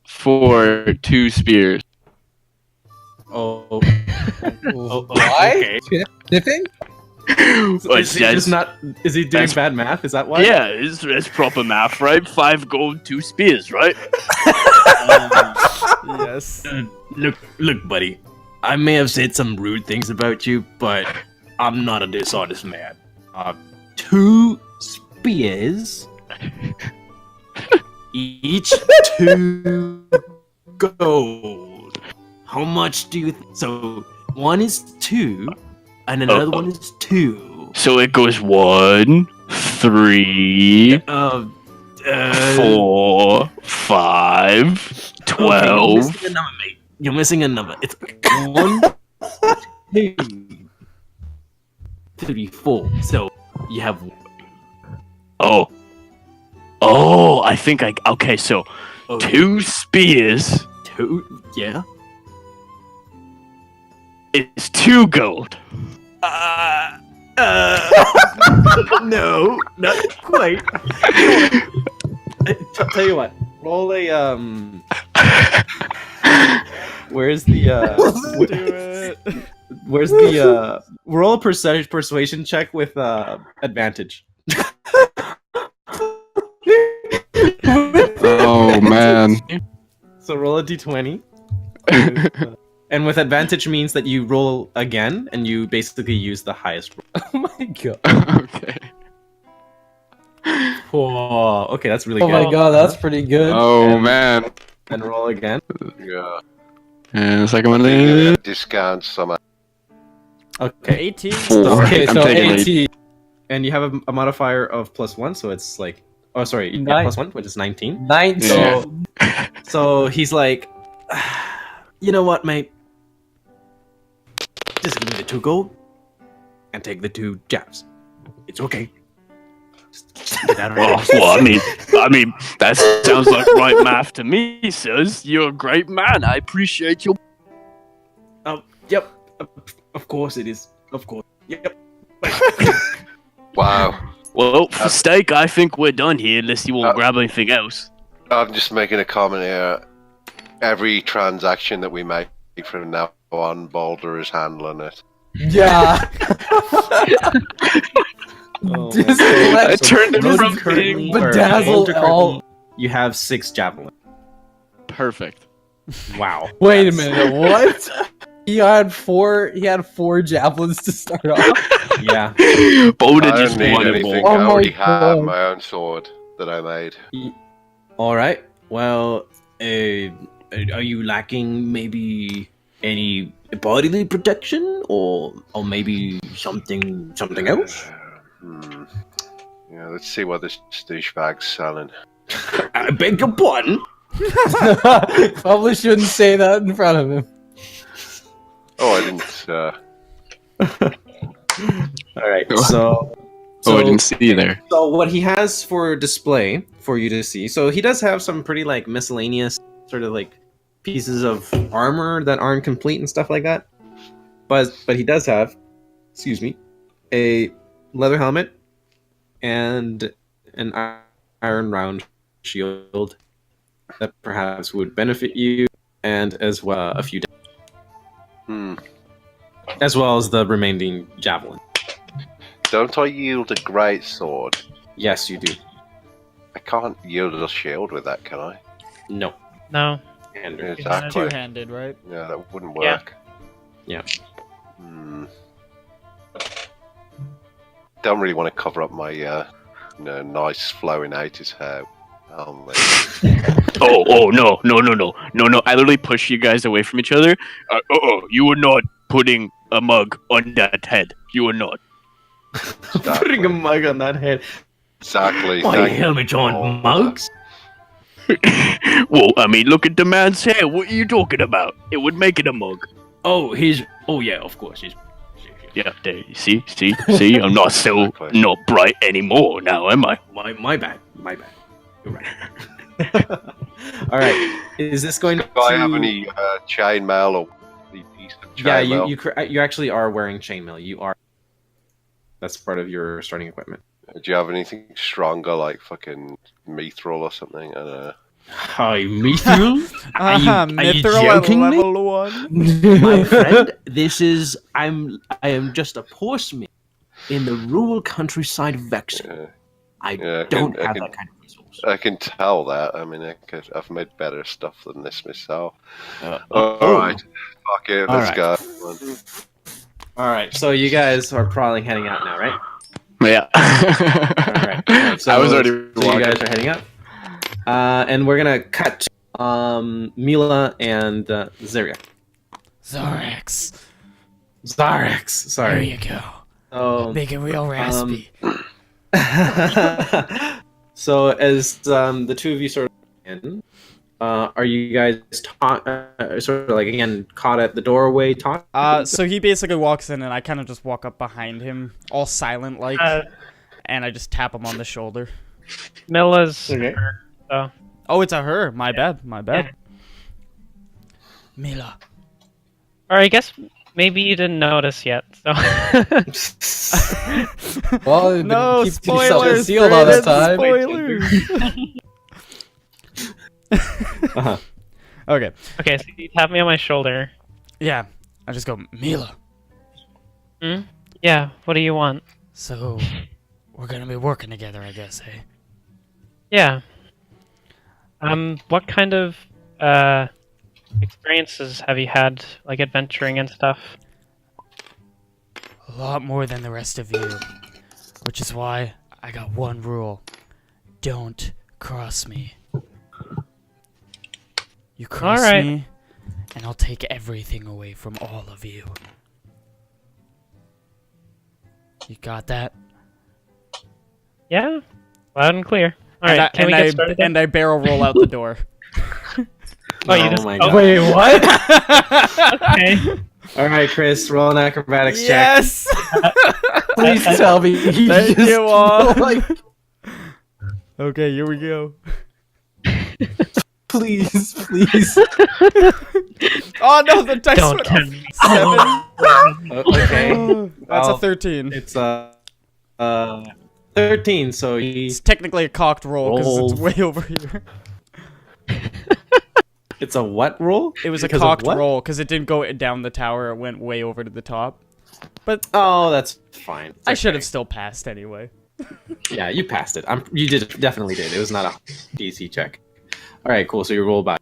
for 2 spears. Oh. Why? Okay. Sniffing? So is he just not? Is he doing That's- bad math? Is that why? Yeah, it's proper math, right? 5 gold, 2 spears, right? Yes. Look, buddy. I may have said some rude things about you, but I'm not a dishonest man. 2 spears, each 2 gold. How much do you? So one is 2, and another one is 2. So it goes 1, 3, 4, 5, 12. Okay, you're missing a number, mate. You're missing a number. It's 1, 2, 3, 4. So you have. Oh, I think I. Okay, so Okay. 2 spears 2. Yeah. is 2 gold. No, not quite. Tell you what. Roll a Where's the Where's the roll a persuasion check with advantage. Oh man. So roll a d20. And with advantage means that you roll again and you basically use the highest roll. Oh my god. Okay. Oh, okay, that's really Oh good. my god, that's pretty good. Oh man. And roll again. Yeah. And the second one Yeah, is discount some. Okay. 18. 4. Okay, I'm so taking 18. And you have a modifier of +1, so it's like, oh sorry, yeah, Nine. +1, which is 19. 19. Yeah. So he's like, you know what, mate? Just give me the 2 gold and take the 2 jabs. It's okay. Just get out of Well, here. well, I mean, that sounds like right math to me, sirs. You're a great man. I appreciate your. Yep. Of course it is. Of course. Yep. Wow. Well, for steak, I think we're done here, unless you won't grab anything else. I'm just making a comment here. Every transaction that we make from now on, Boulder is handling it. Yeah. Oh, Just man. let- I turned it Rosie from currently- being or bedazzled Boulder currently, all- You have 6 javelins. perfect. Wow. Wait a That's- minute, what? He had 4 javelins to start off. Yeah. Boulder I just don't need wanted anything. more. Oh I already my have God. my own sword that I made. All right. Well, are you lacking maybe any bodily protection, or maybe something else? Hmm. Yeah, let's see what this douchebag's selling. I beg your pardon. Probably shouldn't say that in front of him. Oh, I didn't. All right. So. Oh, I didn't see there. So what he has for display for you to see. So he does have some pretty like miscellaneous sort of like pieces of armor that aren't complete and stuff like that. But he does have, excuse me, a leather helmet and an iron round shield that perhaps would benefit you, and as well a few, Hmm. as well as the remaining javelin. Don't I yield a great sword? Yes, you do. I can't yield a shield with that, can I? No. No. And Exactly. Two-handed, right? Yeah, that wouldn't Yeah. work. Yeah. Hmm. Don't really want to cover up my, nice flowing 80s hair. Oh, man. Oh, no. I literally push you guys away from each other. You are not putting a mug on that head. You are not. putting a mug on that head. Exactly. My thank you. helmet on mugs? Well, I mean, look at the man's hair. What are you talking about? It would make it a mug. Oh, he's. Oh, yeah, of course. He's. Yeah, there. You see. I'm not so Exactly. not bright anymore now, am I? My bad. You're right. All right. Is this going to? Do I have any chainmail or any piece of Yeah, chainmail? you actually are wearing chainmail. You are. That's part of your starting equipment. Do you have anything stronger, like fucking mithril or something? I don't know. Hi, Mithril. Are you Mithril at joking me? level 1. My friend, I am just a poor smith in the rural countryside of Vexen. Yeah, I yeah, don't I have can- that kind of resource. I can tell that. I mean, I've made better stuff than this myself. Oh. All right, fuck it, All let's right. go. All right. So you guys are probably heading out now, right? Yeah. All right. So, I was already so you walking. guys are heading up, and we're gonna cut Mila and Zeria. Zorax. Zarex. There Sorry. you go. Oh. Make it real raspy. So as the two of you sort of in, are you guys sort of like again caught at the doorway talking? So he basically walks in, and I kind of just walk up behind him, all silent like, and I just tap him on the shoulder. Milla's Okay. her, so. Oh, it's a her. My bad. My bad. Mila. Or I guess maybe you didn't notice yet, so. Well, you've been No keeping yourself spoilers. concealed all this time. Spoilers. Uh-huh. Okay. Okay, so you tap me on my shoulder. Yeah. I just go Mila. Hmm? Yeah, what do you want? So, we're gonna be working together, I guess, eh? Yeah. What kind of, experiences have you had, like adventuring and stuff? A lot more than the rest of you. Which is why I got one rule. Don't cross me. You cross Alright. me, and I'll take everything away from all of you. You got that? Yeah? Loud and clear. And Alright, can we get started then? and I barrel roll out the door. Oh, you Oh just... my oh, God. Wait, what? okay. All right, Chris, roll an acrobatics check. Yes. Please tell me. He Thank just, you all. like, Okay, here we go. please, please. Oh no, the dice Don't went tell off. me. 7. Okay, That's Well, a 13. it's 13. So It's technically a cocked roll because it's Roll. way over here. it's a what roll? It was a Because of cocked what? roll because it didn't go down the tower. It went way over to the top. But Oh, that's fine. It's I should okay. have still passed anyway. Yeah, you passed it. You definitely did. It was not a DC check. All right, cool. So you roll back.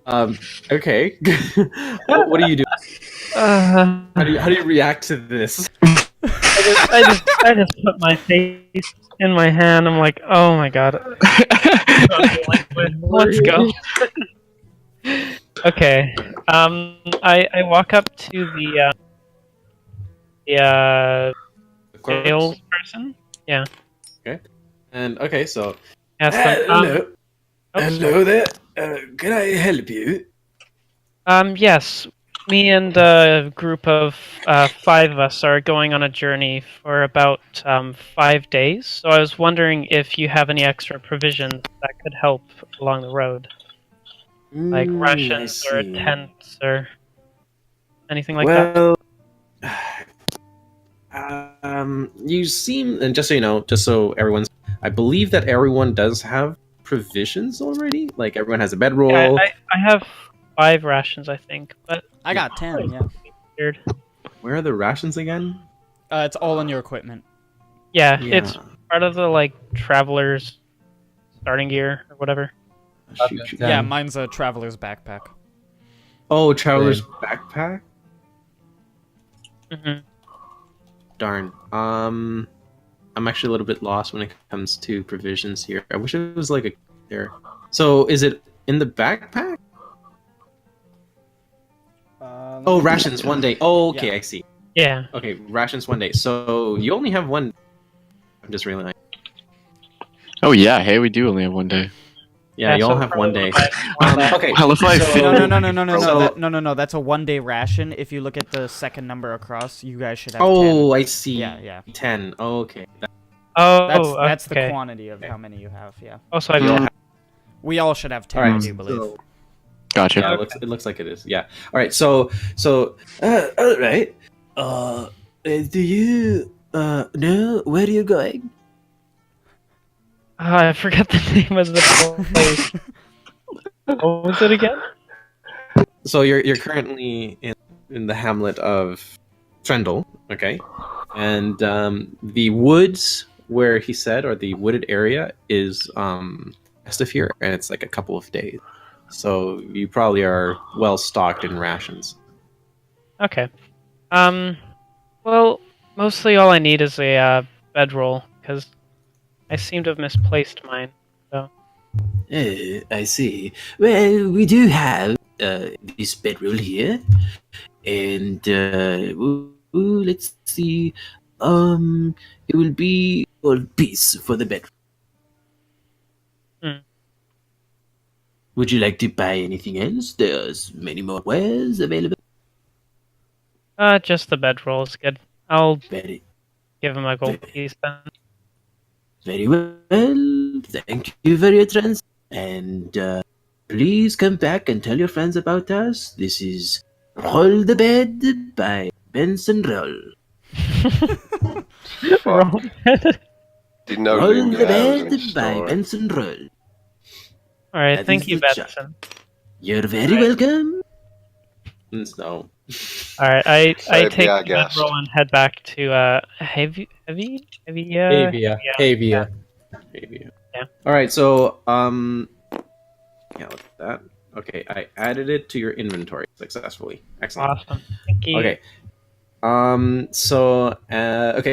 Okay. what do you do? Uh, How do you react to this? I just put my face in my hand. I'm like, oh my god. Let's go. Okay. I walk up to the salesperson. Yeah. And okay, so Ask them. hello there. Can I help you? Yes. Me and a group of 5 of us are going on a journey for about 5 days. So I was wondering if you have any extra provisions that could help along the road, like rations or tents or anything like that. Well, you seem, and just so you know, just so everyone's, I believe that everyone does have provisions already. Like everyone has a bedroll. Yeah, I have 5 rations, I think, but I got 10. Yeah. weird. Where are the rations again? It's all in your equipment. Yeah, it's part of the like traveler's starting gear or whatever. Shoot. Yeah, mine's a traveler's backpack. Oh, traveler's backpack. Hmm. Darn. I'm actually a little bit lost when it comes to provisions here. I wish it was like a there. So is it in the backpack? Oh, rations 1 day. Oh, okay, Yeah. I see. Yeah. Okay, rations 1 day. So you only have one. I'm just realizing. Oh yeah, hey, we do only have 1 day. Yeah, you so all have 1 day. probably Okay. Well, if I so- fail- No. That's a 1 day ration. If you look at the second number across, you guys should have 10. Oh, I see. Yeah. 10. Okay. Oh, That's okay. the quantity of how many you have. Yeah. Also, I You all don't have- We all should have 10, All right. I do believe. So, Gotcha. yeah, it looks like it is. Yeah. All right. So all right. Do you know where you're going? I forgot the name of the place. What was it again? So you're currently in the hamlet of Trendle, okay? And the woods where he said, or the wooded area, is west of here, and it's like a couple of days. So you probably are well stocked in rations. Okay. Well, mostly all I need is a bedroll because I seem to have misplaced mine. I see. Well, we do have this bedroll here, and let's see. It will be gold piece for the bedroom. Hmm. Would you like to buy anything else? There's many more wares available. Just the bedroll is good. I'll Very, give him a gold very, piece then. very well. Thank you for your trans. And please come back and tell your friends about us. This is Roll the Bed by Benson Roll. Fuck. Didn't know Roll Lumiere the was in Bed the by story. Benson Roll. Alright, That thank is you, the job. Benson. You're very welcome. So, Alright, I Save take the the guest. bedroll and head back to Heavy. Avia. maybe. Yeah. All right. So, yeah, look at that. Okay, I added it to your inventory successfully. Excellent. Awesome. Thank you. Okay. Okay.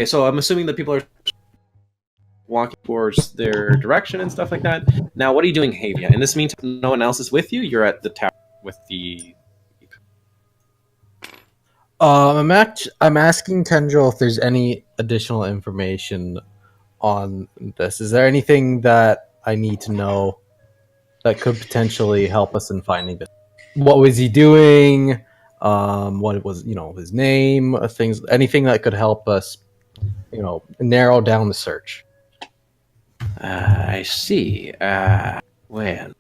So I'm assuming that people are walking towards their direction and stuff like that. Now, what are you doing, Havia? In this meantime, no one else is with you. You're at the tower with the. I'm asking Tendril if there's any additional information on this. Is there anything that I need to know that could potentially help us in finding this? What was he doing? What was his name? Things, anything that could help us, narrow down the search. I see. Well,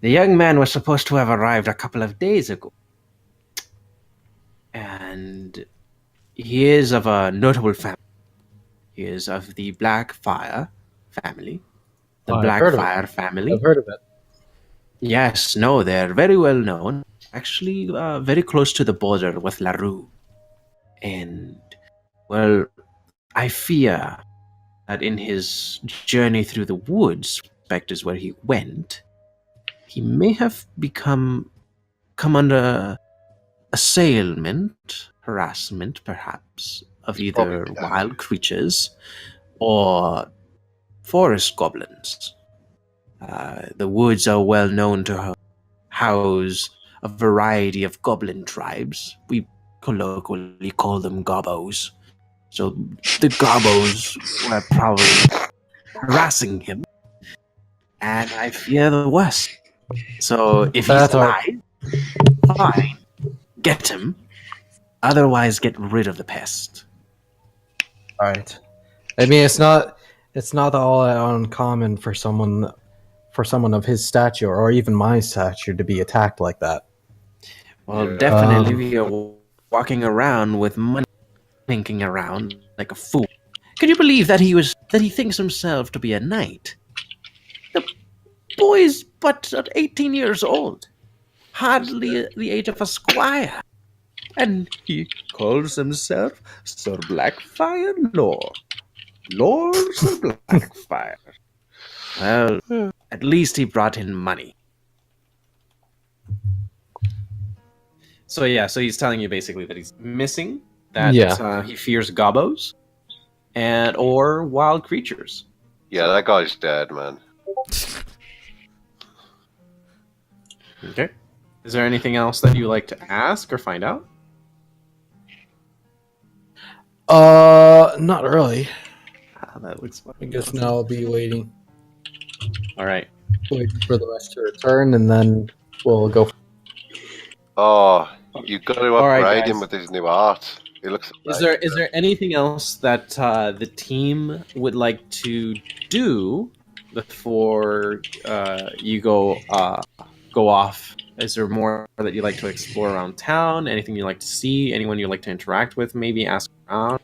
the young man was supposed to have arrived a couple of days ago. And he is of a notable family. He is of the Blackfire family. The I've heard of it. Blackfire family. I've heard of it. Yes, no, they're very well known. Actually, very close to the border with LaRue. And, well, I fear that in his journey through the woods, respect is where he went, he may have come under assailment, harassment, perhaps, of either Probably that. wild creatures or forest goblins. The woods are well known to house a variety of goblin tribes. We colloquially call them gobos. So the gobos were probably harassing him, and I fear the worst. So if he's That's all alive, fine, get him. Otherwise, get rid of the pest. All right. I mean, it's not all that uncommon for someone of his stature or even my stature to be attacked like that. Well, Yeah. definitely we are walking around with money, thinking around like a fool. Can you believe that he thinks himself to be a knight? The boy's but 18 years old, hardly the age of a squire, and he calls himself Sir Blackfire Lord. Lord Sir Blackfire. Well, at least he brought in money. So yeah, so he's telling you basically that he's missing. That Yeah. he fears gobos, and or wild creatures. Yeah, that guy's dead, man. Okay. Is there anything else that you like to ask or find out? Not really. That looks fun. I guess now I'll be waiting All right. for the rest to return, and then we'll go. Oh, you got to All right, upgrade guys. him with his new art. He looks. Is there anything else that the team would like to do before you go off? Is there more that you like to explore around town? Anything you like to see? Anyone you like to interact with? Maybe ask around.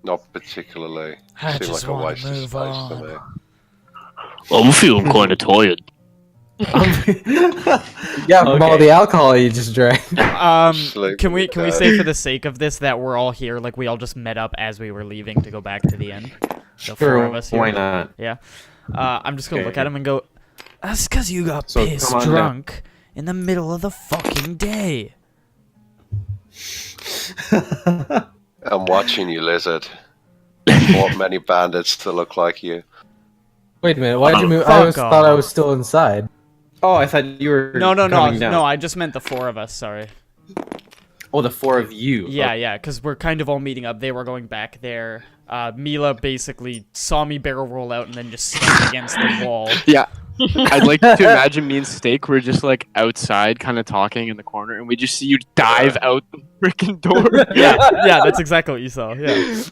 Not particularly. I Seems just like a wanna waste of move space on. to me. I'm feeling kind of tired. Yeah, from all Okay. the alcohol you just drank. Sleep Can we with that. say for the sake of this that we're all here, like we all just met up as we were leaving to go back to the inn? The four Sure, of us here. why not? Yeah. I'm just gonna Okay. look at him and go, "That's because you got So, pissed come on drunk in the middle of the fucking day." I'm watching you, lizard. Bought many bandits to look like you. Wait a minute, why'd you move? I Fuck thought I off. was still inside. Oh, I thought you were No, coming down. no, I just meant the 4 of us, sorry. Oh, the 4 of you. Yeah, yeah, because we're kind of all meeting up. They were going back there. Mila basically saw me barrel roll out and then just stuck against the wall. Yeah. I'd like to imagine me and Steak were just like outside kind of talking in the corner and we just see you dive out the freaking door. Yeah, that's exactly what you saw, yeah.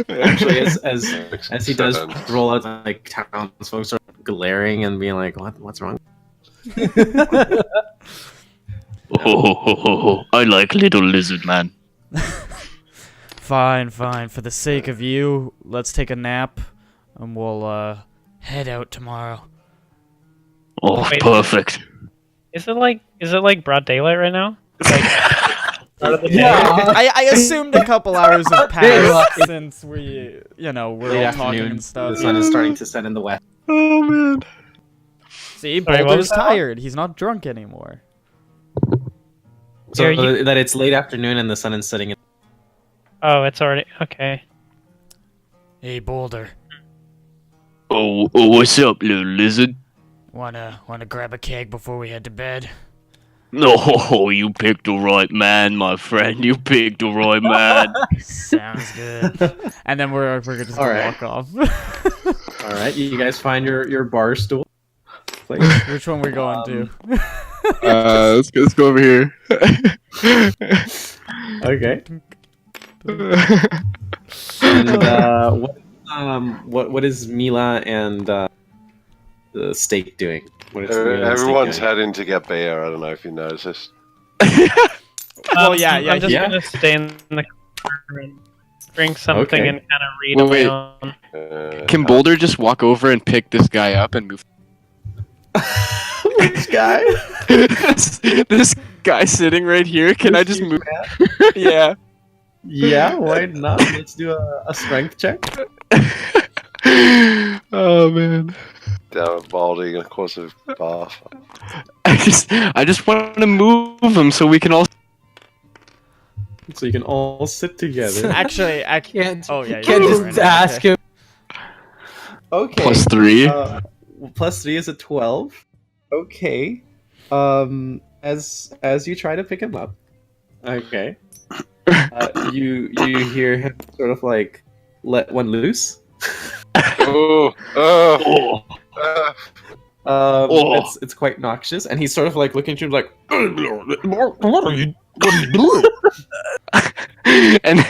Actually, as he does roll out, like townsfolk are glaring and being like, "What's wrong?" Oh, I like little lizard man. Fine, fine. For the sake of you, let's take a nap and we'll, Head out tomorrow. Oh, Wait. perfect. Is it like broad daylight right now? Like, start of the day? I assumed a couple hours have passed since we, we're Late all talking afternoon, and stuff. the sun is starting to set in the west. Oh man. See, Sorry, what Boulder's was that? tired. He's not drunk anymore. So Here, that it's late afternoon and the sun is setting. Oh, it's already okay. Hey, Boulder. Oh, what's up, little lizard? Wanna grab a keg before we head to bed? Oh, you picked the right man, my friend. You picked the right man. Sounds good. And then we're just gonna Alright. walk off. All right, you guys find your bar stool. Place. Which one we going to? Let's go over here. Okay. And what is Mila and the steak doing? What is Mila and Steak Everyone's doing? heading to get beer. I don't know if you noticed this. Well, yeah. I'm just yeah. gonna stay in the corner and drink something Okay. and kind of read Wait. on my own. Can Boulder just walk over and pick this guy up and move? Which guy? this guy sitting right here. Can I just move? Yeah. Yeah, why not? Let's do a strength check. Oh man. Damn, Baldy, of course, of bath. I just want to move him so we can all. So you can all sit together. Actually, I Can't. Oh yeah. Can't you're just right, ask okay. him. Okay. +3. +3 is a 12. Okay. As you try to pick him up. Okay. You hear him sort of like let one loose. Oh. It's quite noxious, and he's sort of like looking at you like, what are you doing? And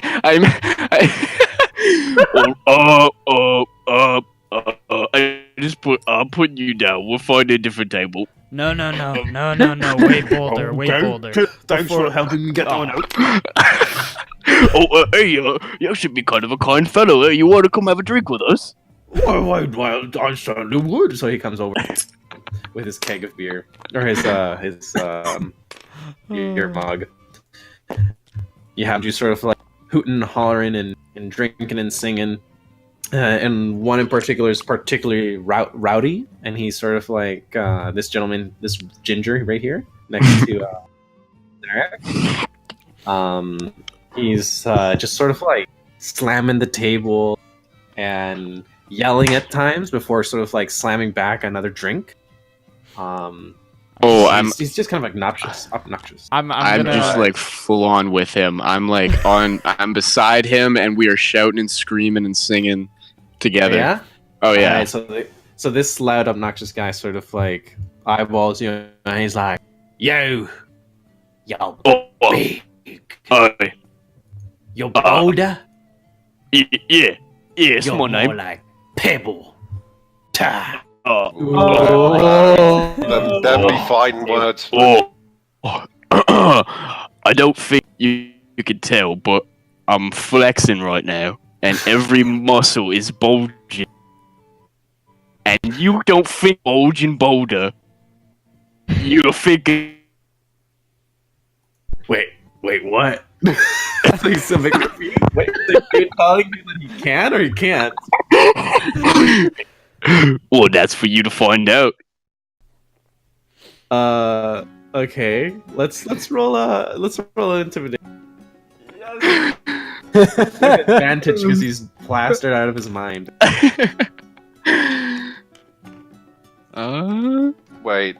I'm putting you down. We'll find a different table. No. Wait, Boulder. Wait, Boulder. Thanks for helping me get that one out. Hey, you should be kind of a kind fellow. You want to come have a drink with us? Well, I certainly would. So he comes over with his keg of beer, or his beer mug. You have you sort of like hooting and hollering and drinking and singing. And one in particular is particularly rowdy, and he's sort of like this gentleman, this ginger right here, next to Derek. He's just sort of like slamming the table and yelling at times before sort of like slamming back another drink. He's just kind of obnoxious. I'm I'm gonna just like full on with him. I'm like I'm beside him, and we are shouting and screaming and singing together. Yeah. Oh yeah. Alright, so this loud, obnoxious guy sort of like eyeballs you, and he's like, "Yo, big, yo Boulder, Yeah, it's you're my name. more like Pebble." Ta. That'd be fighting words. I don't think you can tell, but I'm flexing right now, and every muscle is bulging. And you don't think bulging Boulder. You're thinking. Wait, what? He's a bit confused. Wait, you're telling me that he can or he can't? Well, that's for you to find out. Okay. Let's roll an intimidation. Advantage because he's plastered out of his mind. Wait.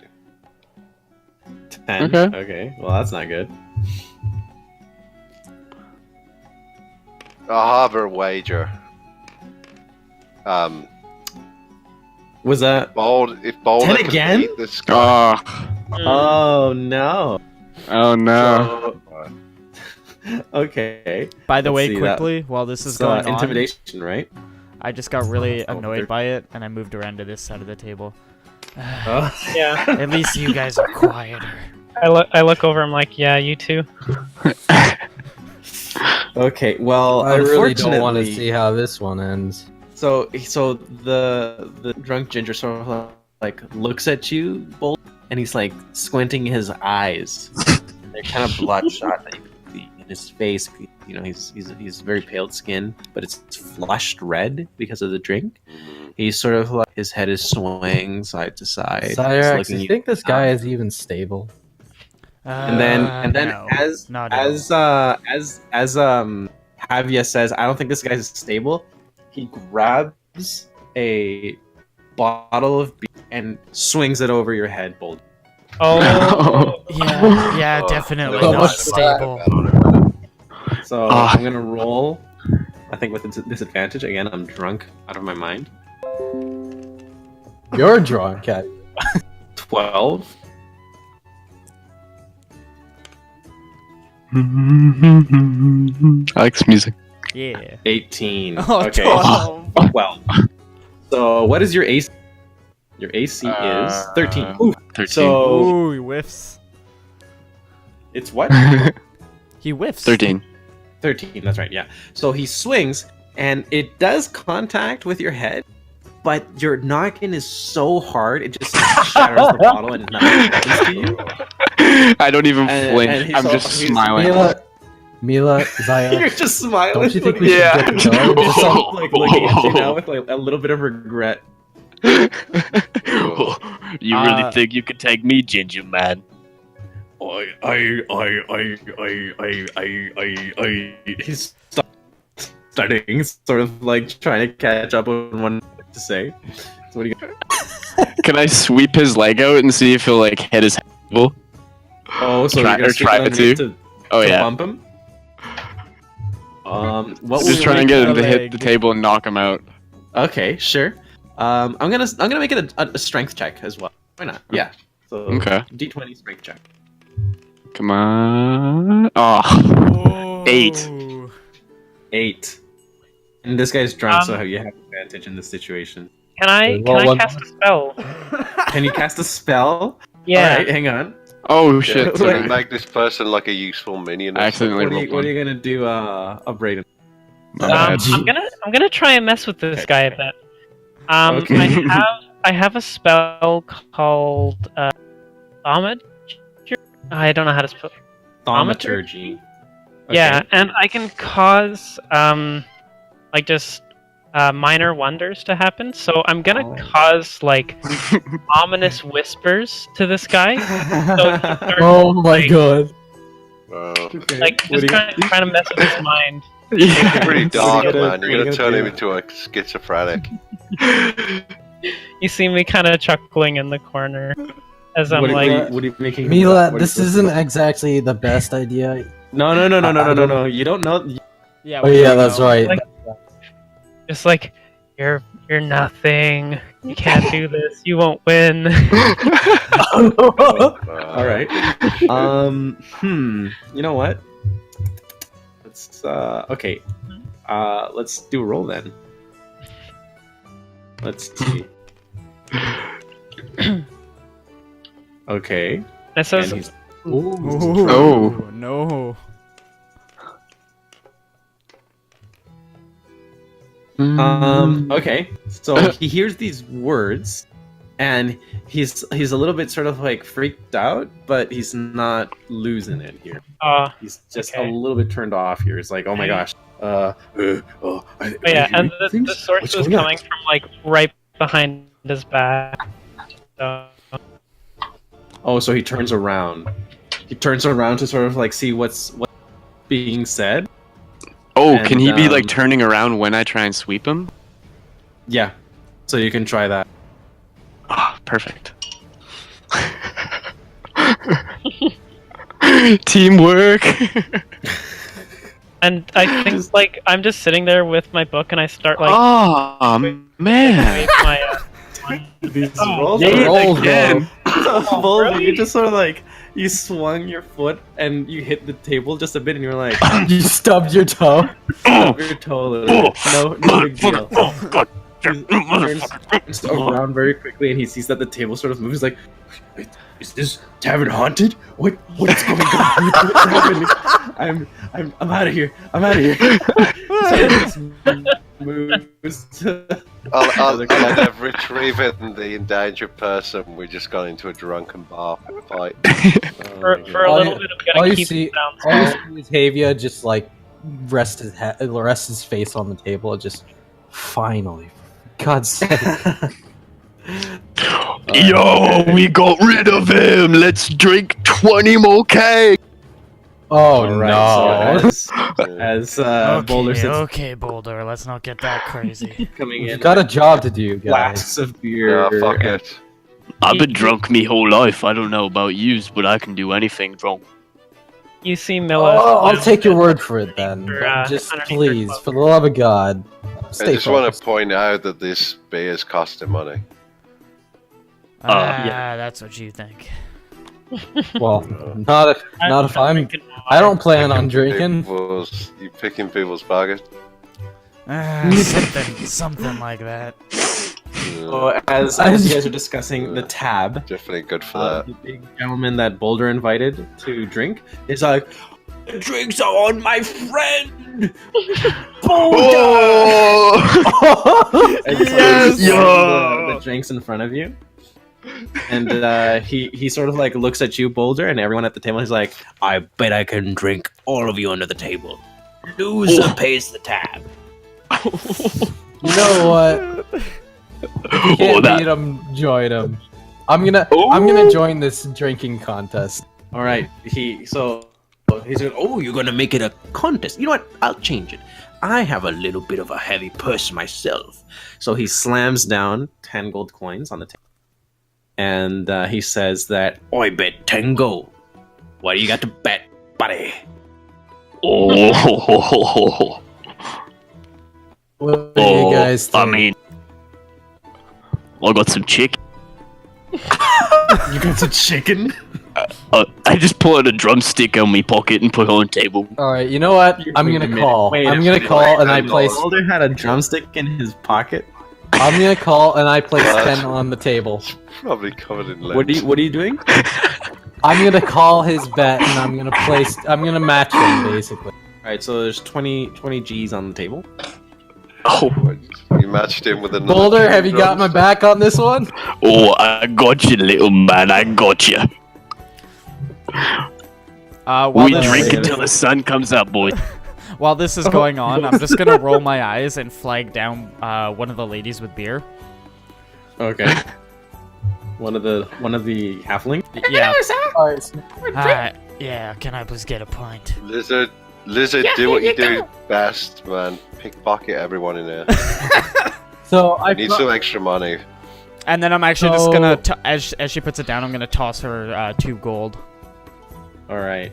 10. Okay. Okay. Well, that's not good. I'll have a wager. Was that? If Boulder 10 can again? beat this guy, Oh no. Oh no. Okay. By the Let's way, see that. quickly, while this is It's, going on, intimidation, right? I just got really Oh, annoyed they're- by it, and I moved around to this side of the table. Oh. Yeah. At least you guys are quieter. I look over. I'm like, yeah, you too. Okay. Well, I really don't want to unfortunately- see how this one ends. So the drunk ginger sort of like looks at you, Bolt, and he's like squinting his eyes. They're kind of bloodshot that you can see in his face. You know, he's very pale skin, but it's flushed red because of the drink. He's sort of like his head is swaying side to side. He's Cyrax, looking you you think this guy down. is even stable? And then No, as not at Havia says, I don't think this guy's stable. He grabs a bottle of beer and swings it over your head, Bolt. Oh. Yeah, definitely So not much stable. So I'm gonna roll. I think with disadvantage again. I'm drunk out of my mind. You're drunk, cat. 12. Alex music. Yeah. 18. Oh, Okay. 12. 12. So what is your AC? Your AC is 13. Ooh. 13. So Ooh, he whiffs. it's what? He whiffs. 13. 13. That's right. Yeah. So he swings, and it does contact with your head, but your noggin is so hard it just shatters the bottle and nothing happens to you. I don't even And flinch. he's I'm all- just he's- smiling. Mila, You're Zaya, just smiling. don't you think we should Yeah. get going? Just all, like looking at you now with like a little bit of regret. You really Uh, think you could take me, Ginger Man? He's starting sort of like trying to catch up on what to say. So what do you? Can I sweep his leg out and see if he'll like hit his head? Oh, so Try- you're gonna or stick try it on to. me to Oh yeah. bump him? What Just will try and make get a him to hit leg? the table and knock him out. Okay, sure. I'm gonna make it a strength check as well. Why not? Yeah. So Okay. D20 strength check. Come on. Oh. 8. Ooh. 8. And this guy's drunk, so Um, you have advantage in this situation. Can I cast a spell? Can you cast a spell? Yeah. Alright, hang on. Oh shit. Wait. Sorry. make this person like a useful minion. I or accidentally What are, rolled you, what are one. you gonna do, Braden? My bad. I'm gonna try and mess with this guy a bit. Okay. I have a spell called Thaumaturgy. I don't know how to spell. Thaumaturgy. Okay. Yeah, and I can cause like just minor wonders to happen. So I'm gonna Oh. cause like ominous whispers to this guy. So he starts, Oh my god. Wow. Okay. like What just do you- trying to mess with his mind. Yeah. Pretty dark, gonna- man. what are You're you gonna gonna turn him do? into a schizophrenic. You see me kind of chuckling in the corner as I'm what, like, what are you making? Mila, what this is- isn't exactly the best idea. No. You don't know. Yeah. Oh we yeah, don't that's know. right. Like- just like you're nothing. You can't do this. You won't win. All right. You know what? Let's. Okay. Let's do a roll then. Let's see. Okay. It says And he's Ooh, Oh. no. Okay. So he hears these words, and he's a little bit sort of like freaked out, but he's not losing it here. He's just Okay. a little bit turned off here. It's like, oh my gosh. oh yeah, and the source is coming from like right behind his back. So, Oh, so he turns around. He turns around to sort of like see what's being said. Oh, And, can he be like turning around when I try and sweep him? Yeah. So you can try that. Ah, perfect. Teamwork. And I think like I'm just sitting there with my book, and I start like Oh man. my. These Oh, rolls yeah, are rolls, again. really? You just sort of like you swung your foot and you hit the table just a bit, and you were like, You stubbed your toe. stub your toe a little bit. No big deal. Oh god. He turns around very quickly, and he sees that the table sort of moves. He's like, "Is this tavern haunted? What's going on? What's happening? I'm out of here. I'm out of here." So he just moves to I'll let have retrieving the endangered person. We just got into a drunken bar fight. For a All little you- bit of all getting you keep see- down. All you see is Havia just like rest his face on the table, and just finally, for God's sake. Yo, we got rid of him. Let's drink 20 more kegs. Oh Alright, no! so as Boulder Okay, sits okay, Boulder. Let's not get that crazy. coming You've in, got a job to do, guys. flasks of beer. Yeah, fuck it. I've been drunk me whole life. I don't know about yous, but I can do anything drunk. You see Milla. Oh, I'll take your word for it then. For, But just underneath her please, cloak. for the love of God, I stay just want focused. to point out that this beer is costing money. That's what you think. Well, not if I'm. I don't plan on drinking. You picking people's pocket? Something like that. So as you guys are discussing the tab, Definitely good for the big gentleman that Boulder invited to drink is like, "The drinks are on my friend, Boulder." And so Yes! he's pouring Yo! the drinks in front of you, and he sort of like looks at you, Boulder, and everyone at the table. He's like, "I bet I can drink all of you under the table. Loser pays the tab." You know what? If you can't beat him, join him. I'm gonna join this drinking contest. All right, he's like, "Oh, you're gonna make it a contest? You know what? I'll change it. I have a little bit of a heavy purse myself." So he slams down 10 gold coins on the table, and he says that, "I bet 10 gold. What do you got to bet, buddy?" Oh. What do you guys think? I mean, I got some chicken. You got some chicken? I just pull out a drumstick out of my pocket and put it on the table. All right, you know what? I'm gonna call. I'm gonna call, and I place. Boulder had a drumstick in his pocket. I'm gonna call, and I place 10 on the table. Probably covered in What are you doing? I'm gonna call his bet, and I'm gonna match him basically. All right, so there's 20 G's on the table. Oh. You matched him with another. Boulder, have you got my back on this one? Oh, I got you, little man. I got you. While We this, drink until the sun comes up, boys. while this is going on, I'm just gonna roll my eyes and flag down one of the ladies with beer. Okay. One of the halfling. Yeah. Alright, Yeah, can I please get a pint? Lizard, do what you do best, man. Pickpocket everyone in here. so I Need some extra money. And then I'm actually just gonna, as she puts it down, I'm gonna toss her 2 gold. All right.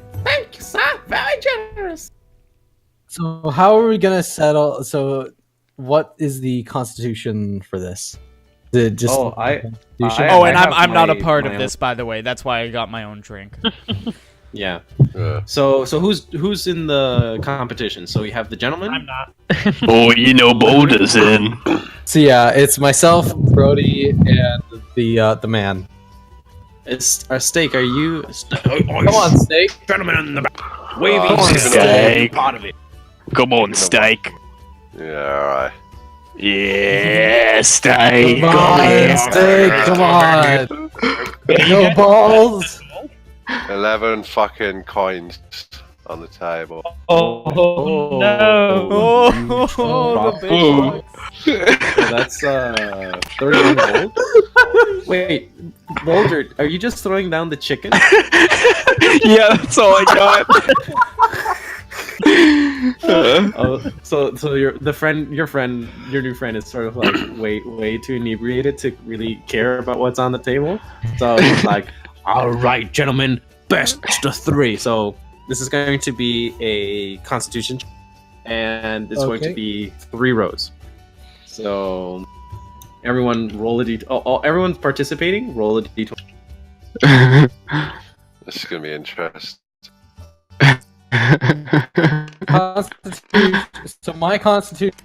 So how are we gonna settle? So what is the constitution for this? Is it just Oh, Constitution? Oh, and have I'm not a my- part my of this, by the way. That's why I got my own drink. Yeah. Yeah. So who's in the competition? So we have the gentleman. I'm not. Oh, you know Boulder's in. So yeah, it's myself, Brody, and the man. It's Steak. Are you? Come on, Snake. Gentlemen in the back. Waving Come on, Steak. part of it. Come on, steak. Yeah, alright. Yeah, steak. Come on, Snake. Come on. No balls. 11 fucking coins on the table. Oh, no. Oh, the big one. So that's 31 gold. Wait, Boulder, are you just throwing down the chicken? Yeah, that's all I got. Oh, so your new friend is sort of like way too inebriated to really care about what's on the table. So he's like, "All right, gentlemen, best of 3." So this is going to be a Constitution, and it's going to Okay. be 3 rows. So everyone roll a d. Everyone's participating. Roll a d20. This is gonna be interesting. Constitution. So my constitution.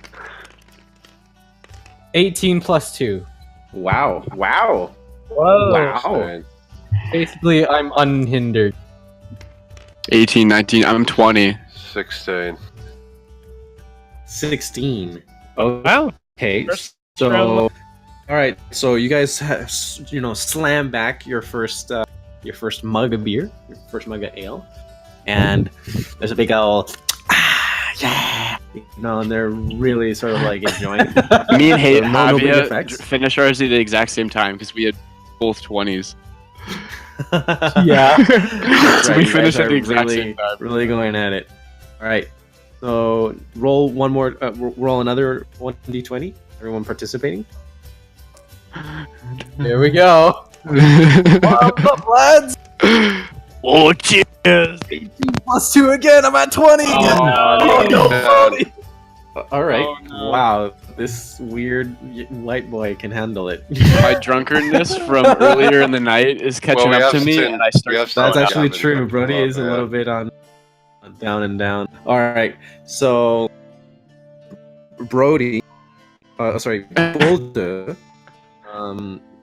18 plus 2. Wow! Whoa. Wow! Basically, I'm unhindered. 18, 19. I'm 20. 16. 16. Wow. Okay, First so round. all right, so you guys have, slam back your first mug of beer, your first mug of ale, and there's a big old yeah, and they're really sort of like enjoying it. Me and So no big Havia effects. finished ours at the exact same time because we had both 20s. Yeah. That's So right, we you guys finished at are the exact really, same time. really going at it. All right, so roll one more, roll another 1d20. Everyone participating. There we go. What's up, lads? Oh, cheers! 18 plus 2 again. I'm at 20 again. All right. Oh, no. Wow, this weird white boy can handle it. My drunkenness from earlier in the night is catching Well, we up to have me, seen- and I we start. have That's started actually having true. fun. Brody is a Yeah. little bit on down and down. All right, so Brody, Boulder,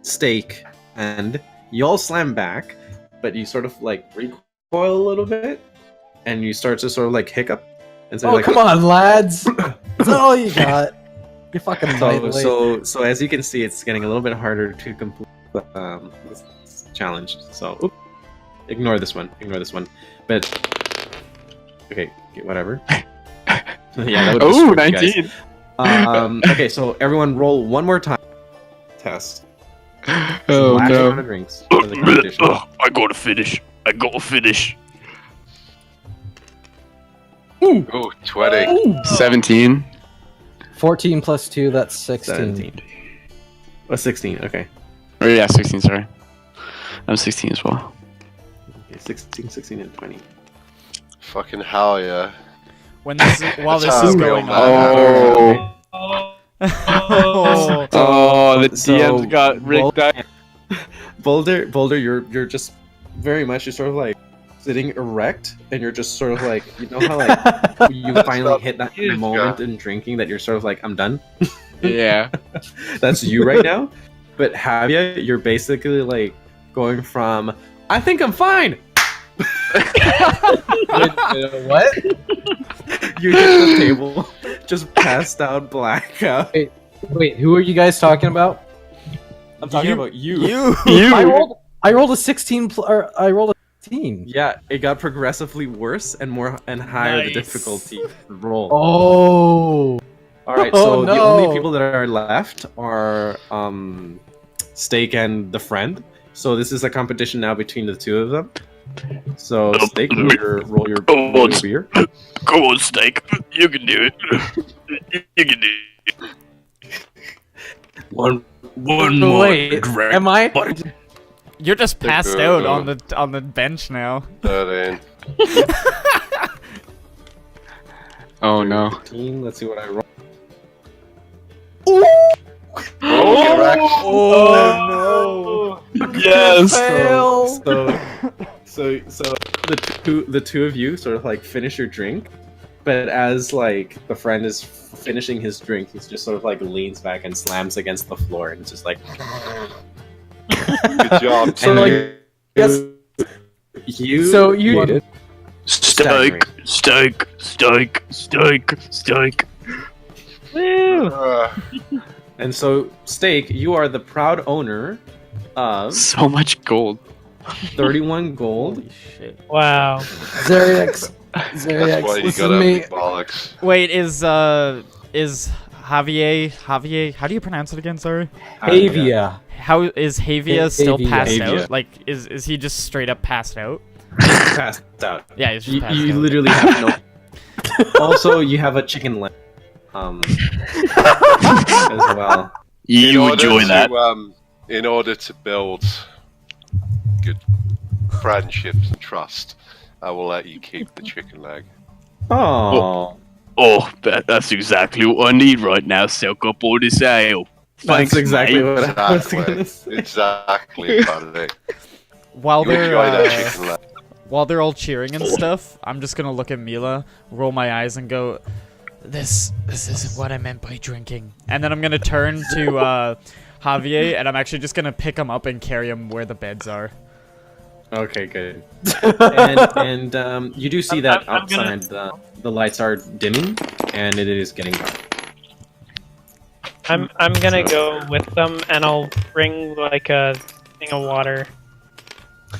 Steak, and you all slam back, but you sort of like recoil a little bit, and you start to sort of like hiccup. And so Oh, you're like, come on, lads. That's all you got. You're fucking lightweight. So as you can see, it's getting a little bit harder to complete this challenge. So ignore this one. But okay, whatever. Yeah, that would Oh, destroy you guys. 19. Okay, so everyone roll one more time. Test. Oh Last no. round of drinks for the competition. I gotta finish. Ooh, 20. 17. 14 plus 2, that's 16. 17. Oh, 16. Okay. Or yeah, 16. Sorry, I'm 16 as well. Okay, 16, and 20. Fucking hell yeah. When this is, while That's this is how real going man on. Oh. Oh. Oh, the So, DM's got rigged up. Boulder, you're just very much you're sort of like sitting erect, and you're just sort of like, you know how like you finally hit that Huge moment in drinking that you're sort of like, I'm done. Yeah. That's you right now. But Havia, you're basically like going from I think I'm fine. What? You hit the table, just passed out, blackout. Wait, who are you guys talking about? I'm talking about you. I rolled a 16 or I rolled a 16. Yeah, it got progressively worse and higher the Nice. difficulty roll. Oh. All right, Oh, so the no. only people that are left are Steak and the friend. So this is a competition now between the two of them. So Steak, roll your beer. Go on, Steak. You can do it. You can do it. One more Wait, drink. am I? You're just passed out on the bench now. 13. Oh no. 15, let's see what I roll. Oh, correct. Oh no! Yes. So the two of you sort of like finish your drink, but as like the friend is finishing his drink, he's just sort of like leans back and slams against the floor, and it's just like. Good job. So And like, yes. you. So you. Steak. Woo! And so, Steak, you are the proud owner of So much gold. 31 gold. Holy shit! Wow. Zeriax, That's why you listen gotta to me. have bollocks. Wait, is Javier? How do you pronounce it again? Sorry. Avia. How is Havia still Havia. passed Havia. out? Like, is he just straight up passed out? Passed out. Yeah, he's just You, passed you out. literally have no. Also, you have a chicken leg. As well. You enjoy that. In order to build good friendships and trust, I will let you keep the chicken leg. Oh, Oh, that's exactly what I need right now. Soak up all this ale. Thanks, that's exactly mate. what I was gonna say. Exactly, buddy. While You enjoy that they're chicken leg. while they're all cheering and stuff, I'm just gonna look at Mila, roll my eyes, and go, This isn't what I meant by drinking. and then I'm gonna turn to Javier, and I'm actually just gonna pick him up and carry him where the beds are. Okay, good. and you do see that I'm gonna- outside the lights are dimming, and it is getting dark. I'm gonna go with them, and I'll bring like a thing of water.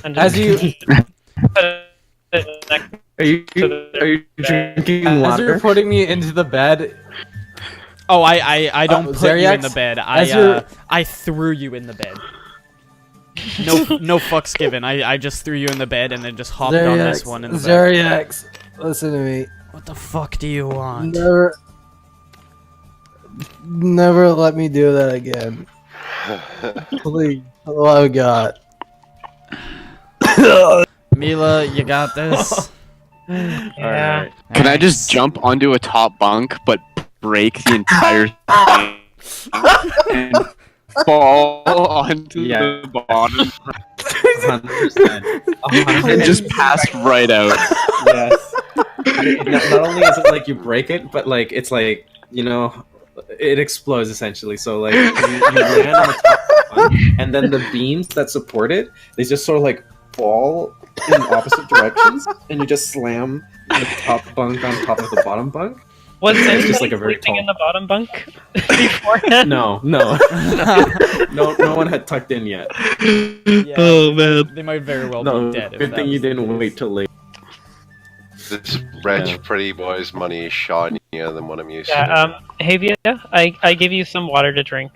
And As you put it next Are you to the drinking as you're water? putting me into the bed, Oh, I don't put you in Zeriax, the bed. as you're- I threw you in the bed. No fucks given. I just threw you in the bed and then just hopped on this one in the bed. Zeriax, listen to me. What the fuck do you want? Never let me do that again. Please. Oh God. Mila, you got this. Yeah. Alright. Can I just jump onto a top bunk but break the entire thing and fall onto Yeah. the bottom 100%. and just pass right out? Yes. Not only is it like you break it, but like it's like, you know, it explodes essentially. So like you land on the top one, and then the beams that support it, they just sort of like fall in opposite directions, and you just slam the top bunk on top of the bottom bunk. Was It's anybody just like a very sleeping tall- in the bottom bunk beforehand? No, no one had tucked in yet. Yeah, Oh, man. they might very well No, be dead. if good that thing you was the didn't case. wait till late. This rich Yeah. pretty boy's money is shinier than what I'm used to. Yeah. Havia, I give you some water to drink.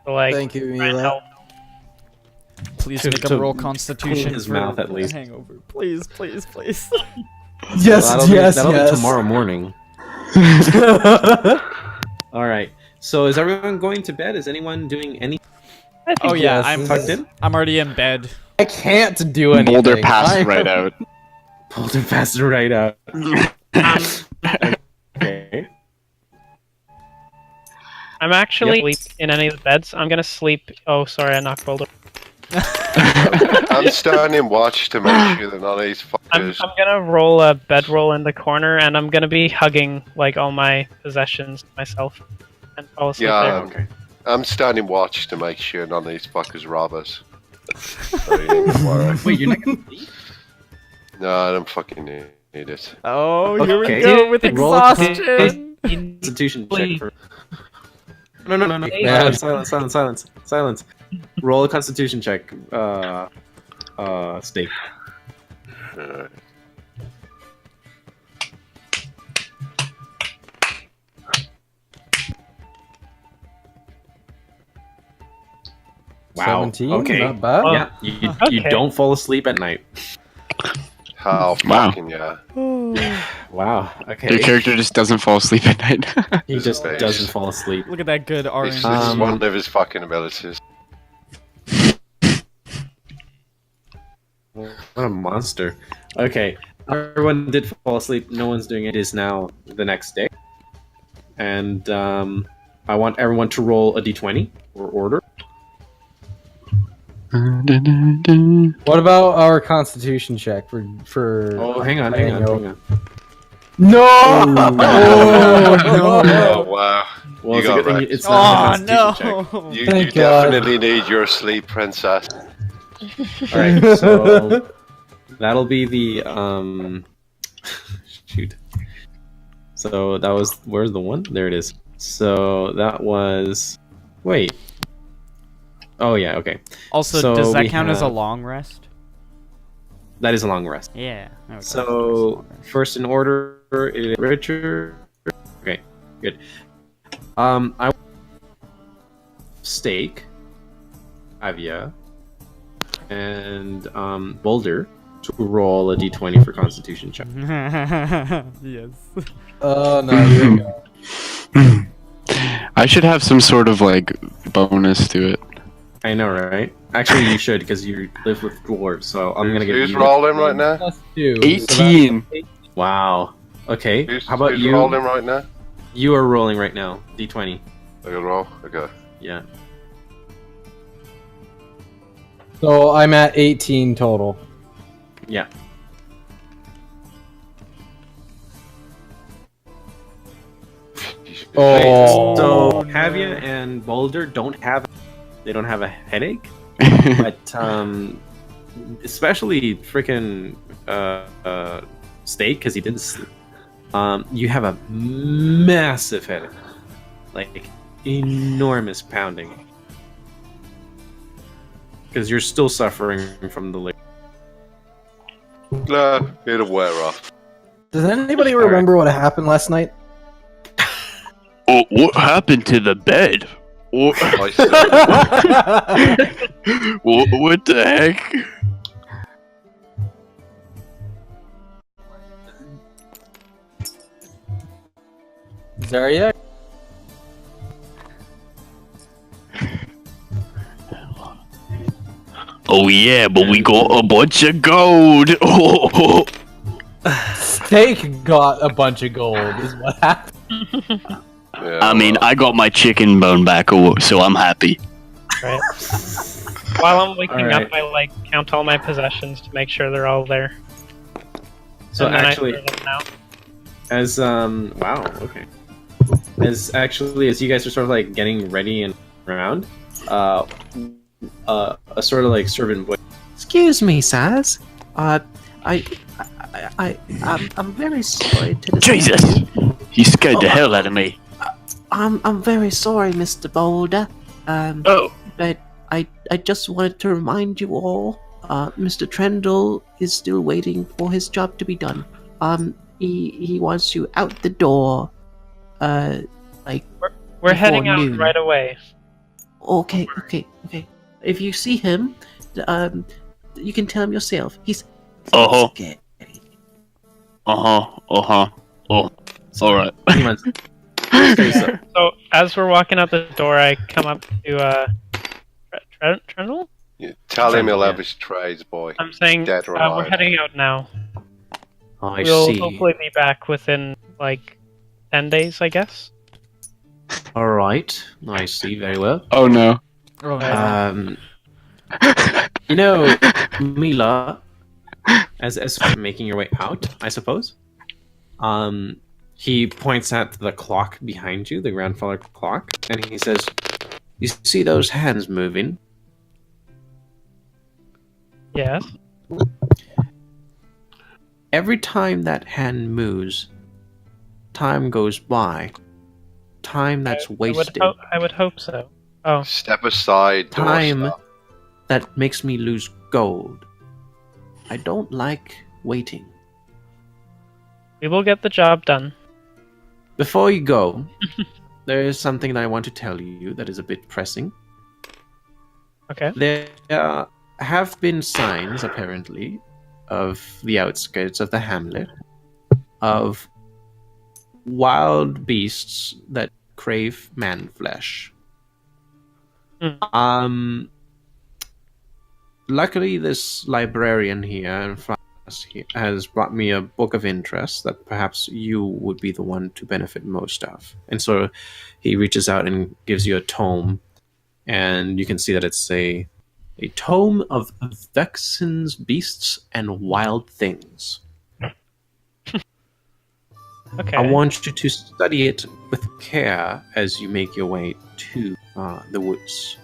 So, like, Thank you, try and Mila. help. Please To- make to him roll clean Constitution his for mouth at a least. hangover. Please, please, please. Yes, that'll be tomorrow morning. All right. So is everyone going to bed? Is anyone doing any I think Oh yeah, Yes, I'm tucked in? I'm already in bed. I can't do anything. Boulder passed I- right out. Pulled it faster right out. Okay. I'm actually sleep in any of the beds. I'm gonna sleep. Oh, sorry, I knocked Boulder. I'm standing watch to make sure that none of these I'm fuckers. gonna roll a bedroll in the corner, and I'm gonna be hugging like all my possessions myself, and fall asleep Yeah, there. Okay. I'm standing watch to make sure none of these fuckers rob us. So you don't worry. Wait, you're not gonna leave? No, I don't fucking need it. Oh, here we Okay. go with Roll a exhaustion. Constitution check Please. for. No. Yeah. Silence. Roll a Constitution check. Steak. Alright. Wow. 17? Okay. Not bad. Oh. Yeah. You Okay. don't fall asleep at night. How Wow. fucking yeah. Wow. Your Okay. character just doesn't fall asleep at night. He just Face. doesn't fall asleep. Look at that good It's orange. just one of his fucking abilities. What a monster. Okay. Everyone did fall asleep. No one's doing it. It is now the next day. And I want everyone to roll a d20 or order. What about our Constitution check for? Oh, hang on. No! Oh wow. Well, You it's a got good thing right. it's not a Oh no! Constitution check. You Thank God. definitely need your sleep, princess. Alright, so that'll be the shoot. So that was where's the one? There it is. So that was wait. Oh yeah, okay. Also, So does that we count as a have- long rest? That is a long rest. Yeah. Okay. So first in order is Richard. Okay, good. I steak, Avia, and Boulder, to roll a d20 for Constitution check. Yes. Oh no, here we go. I should have some sort of like bonus to it. I know, right? Actually, you should because you live with dwarves. So I'm gonna give Who's you. rolling right now? +2. 18. Wow. Okay. How about who's you? rolling right now? You are rolling right now. D20. I gotta roll. Okay. Yeah. So I'm at 18 total. Yeah. Oh. So Havia and Boulder don't have a headache, but especially freaking Steak because he didn't sleep. You have a massive headache, like enormous pounding, because you're still suffering from the liquor. No, it'll wear off. Does anybody remember what happened last night? Oh, what happened to the bed? What, I said, what the heck? Zarya? Oh yeah, but we got a bunch of gold. Oh. Steak got a bunch of gold, is what happened. yeah, I mean, I got my chicken bone back, so I'm happy. Right. While I'm waking Alright. up, I like count all my possessions to make sure they're all there. So And then actually, I throw them out. as wow, okay. As you guys are sort of like getting ready and around, a sort of like servant voice. Excuse me, sirs. I'm very sorry to disturb Jesus! you. You scared the hell out of me. I'm very sorry, Mr. Boulder. Oh, But I just wanted to remind you all, Mr. Trendle is still waiting for his job to be done. He wants you out the door. We're heading out noon. right away. Okay. If you see him, you can tell him yourself. He's Uh-huh. scared. Oh, alright. So as we're walking out the door, I come up to Trendle. yeah, tell him he'll Yeah. have his trades, boy. I'm saying Dead or we're alive. heading out now. I We'll see. hopefully be back within like 10 days, I guess. All right, I see very well. Oh no. Oh, no. You know, Mila, as making your way out, I suppose. He points at the clock behind you, the grandfather clock, and he says, "You see those hands moving? Yes. Every time that hand moves, time goes by. Time that's wasted. I would hope so. Oh, Step aside, Time doorstop. that makes me lose gold. I don't like waiting." we will get the job done. Before you go, there is something that I want to tell you that is a bit pressing. Okay. There have been signs, apparently, of the outskirts of the hamlet of wild beasts that crave man flesh. Luckily, this librarian here in front of us has brought me a book of interest that perhaps you would be the one to benefit most of. And so he reaches out and gives you a tome, and you can see that it's a tome of Vexen's beasts and wild things. Okay. I want you to study it with care as you make your way to the woods.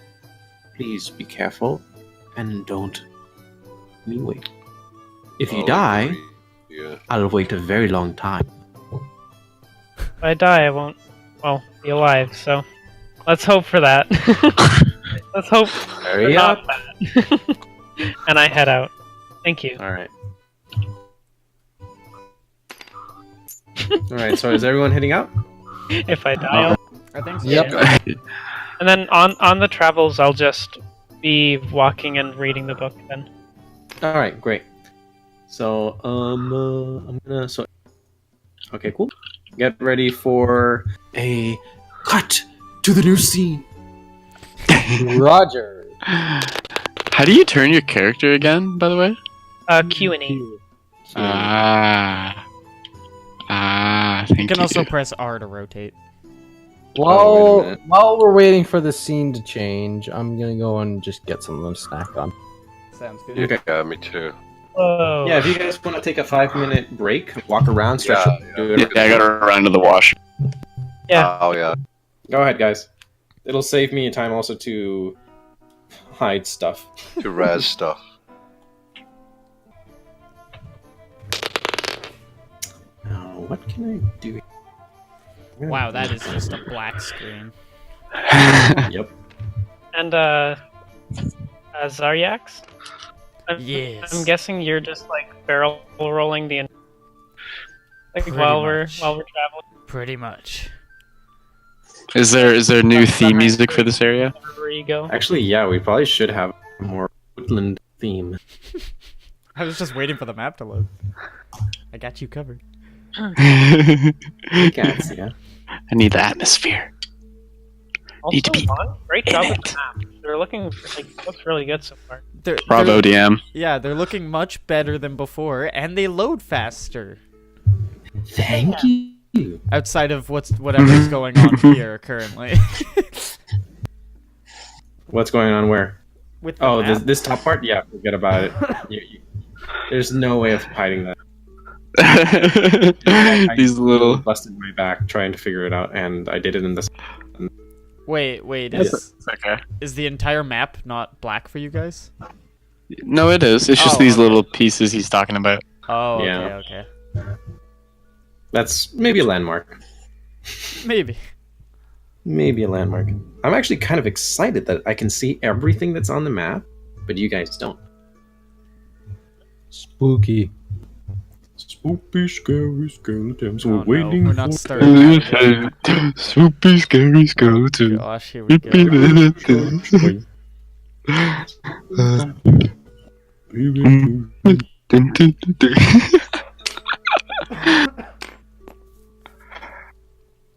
Please be careful and don't let me wait. If you Oh, die, agree. Yeah. I'll wait a very long time. If I die, I won't, well, be alive, so let's hope for that. Let's hope Hurry for up! not that. And I head out. Thank you. Alright. Alright, so is everyone heading out? If I die, I'll... I think so. Yep. And then on the travels, I'll just be walking and reading the book then. Alright, great. So I'm gonna okay, cool. Get ready for a cut to the new scene. Roger. How do you turn your character again, by the way? Q and E. Thank You can also you. press R to rotate. Oh, wait a minute. While we're waiting for the scene to change, I'm gonna go and just get something to snack on. Sounds good. Okay. Yeah, me too. Whoa. Yeah, if you guys want to take a 5-minute break, walk around, stretch, do Yeah, it. I gotta run to the wash. Yeah. Oh yeah. Go ahead, guys. It'll save me time also to hide stuff. To res stuff. Now, what can I do? Wow, that is just a black screen. Yep. And Zaryax? Yes. I'm guessing you're just like barrel rolling the like Pretty while much. we're traveling. Pretty much. Is there new theme music for this area? Wherever you go. Actually, yeah, we probably should have a more woodland theme. I was just waiting for the map to load. I got you covered. Cats, yeah. I need the atmosphere. Need to Also, be Juan, great job in with the map. They're looking like looks really good so far. Bravo, DM. Yeah, they're looking much better than before, and they load faster. Thank you. Outside of whatever's going on here currently. What's going on where? With the Oh, map. this top part? Yeah, forget about it. There's no way of hiding that. I These little. busted my back trying to figure it out, and I did it in this. Wait, It's okay. is the entire map not black for you guys? No, it is. It's just Oh, these okay. little pieces he's talking about. Oh, Yeah. okay. That's maybe a landmark. Maybe. Maybe a landmark. I'm actually kind of excited that I can see everything that's on the map, but you guys don't. Spooky. Spooky, scary skeletons. Oh, no, we're not starting. Super scary skeleton. Gosh, here we go.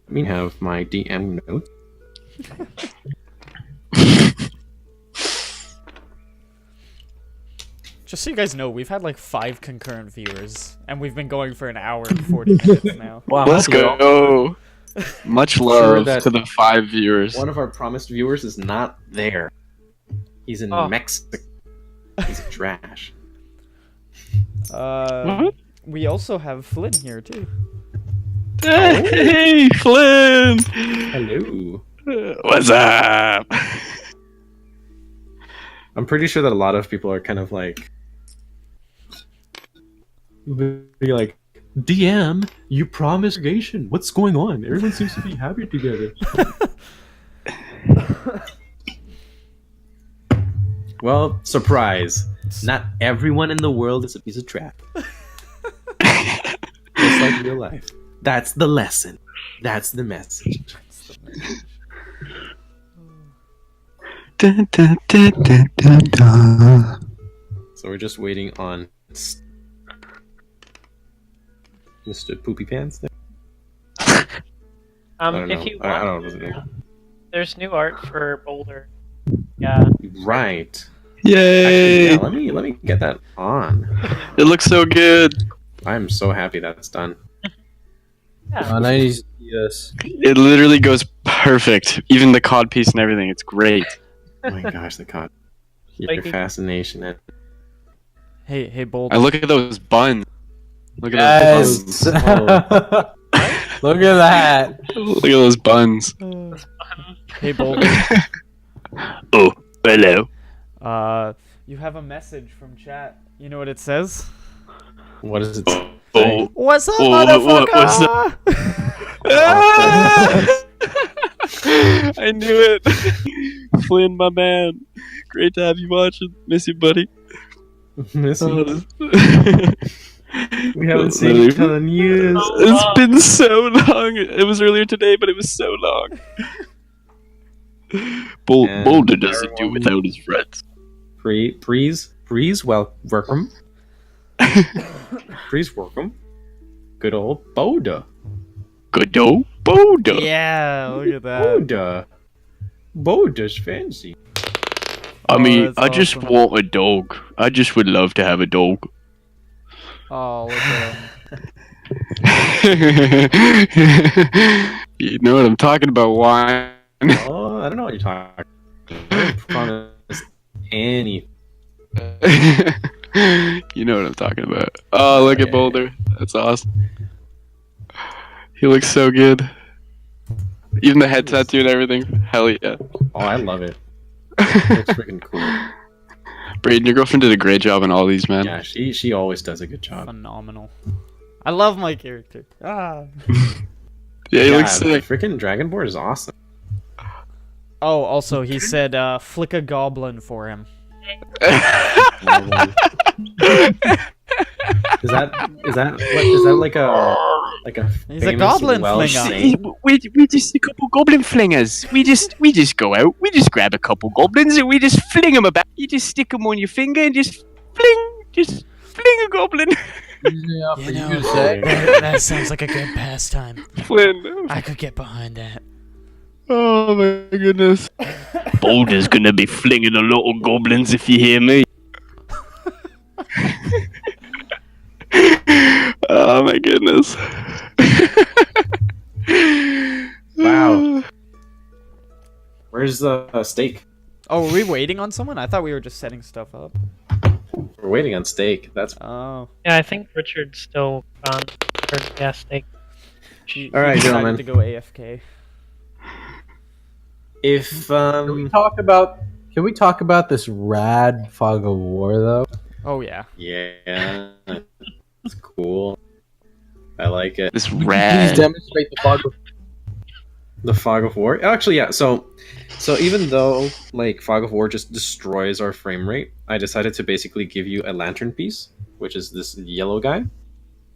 Let me have my DM note. Just so you guys know, we've had like 5 concurrent viewers, and we've been going for an hour and 40 minutes now. Wow, Let's go. Much love that- to the 5 viewers. One of our promised viewers is not there. He's in Oh. Mexico. He's trash. We also have Flynn here too. Hey, Flynn! Hello. What's up? I'm pretty sure that a lot of people are kind of like, they're like, DM, you promised irrigation. What's going on? Everyone seems to be happy together. Well, surprise. Not everyone in the world is a piece of crap. Just like real life. That's the lesson. That's the message. Dun, dun, dun, dun, dun, dun. So we're just waiting on Mr. Poopy Pants there. I don't If know. you I want, don't know what's his name. there's new art for Boulder. Yeah. Right. Yay! Actually, yeah, let me get that on. It looks so good. I'm so happy that's done. Yeah. Nice. Yes. It literally goes perfect. Even the cod piece and everything. It's great. Oh my gosh, the cod. Your Spiky. fascination. Hey, Bold. I look at those buns. Look at Yes. those buns. Look at that. those. Look at those buns. Hey, Bold. Oh, hello. You have a message from chat. You know what it says? What does it say? Oh. What's up, What's motherfucker? I knew it. Flynn, my man. Great to have you watching. Miss you, buddy. Missy. We haven't seen each other in years. It's been so long. It was earlier today, but it was so long. And Boulder doesn't do everyone- without his friends. Breeze, welcome. Please welcome. Good old Boda. Good old Boda. Yeah, look at that. Boda. Boda's fancy. I mean, that's I just awesome. want a dog. I just would love to have a dog. Oh, look at him. You know what I'm talking about, wine. Oh, I don't know what you're talking. I don't promise any. You know what I'm talking about. Oh, look at Boulder. That's awesome. He looks so good. Even the head tattoo and everything. Hell yeah. Oh, I love it. It looks freaking cool. Braden, your girlfriend did a great job on all these, man. Yeah, she always does a good job. Phenomenal. I love my character. Ah. Yeah, he Yeah, looks the sick. freaking Dragonborn is awesome. Oh, also, he said, flick a goblin for him. Is that like a He's a famous goblin Welsh flinger. saying? We're just a couple goblin flingers. We just go out. We just grab a couple goblins and we just fling them about. You just stick them on your finger and just fling a goblin. You know, that sounds like a good pastime. Flynn. I could get behind that. Oh my goodness. Boulder's gonna be flinging a lot of goblins if you hear me. Oh my goodness. Wow. Where's the steak? Oh, were we waiting on someone? I thought we were just setting stuff up. We're waiting on steak. That's Oh. Yeah, I think Richard's still gone. Or, yeah, steak. all right, He decided gentlemen. to go AFK. If Can we talk about this rad fog of war though? Oh, yeah. yeah, it's cool. I like it. This Please rad. demonstrate the fog of The fog of war. Actually, yeah. So even though like fog of war just destroys our frame rate, I decided to basically give you a lantern piece, which is this yellow guy.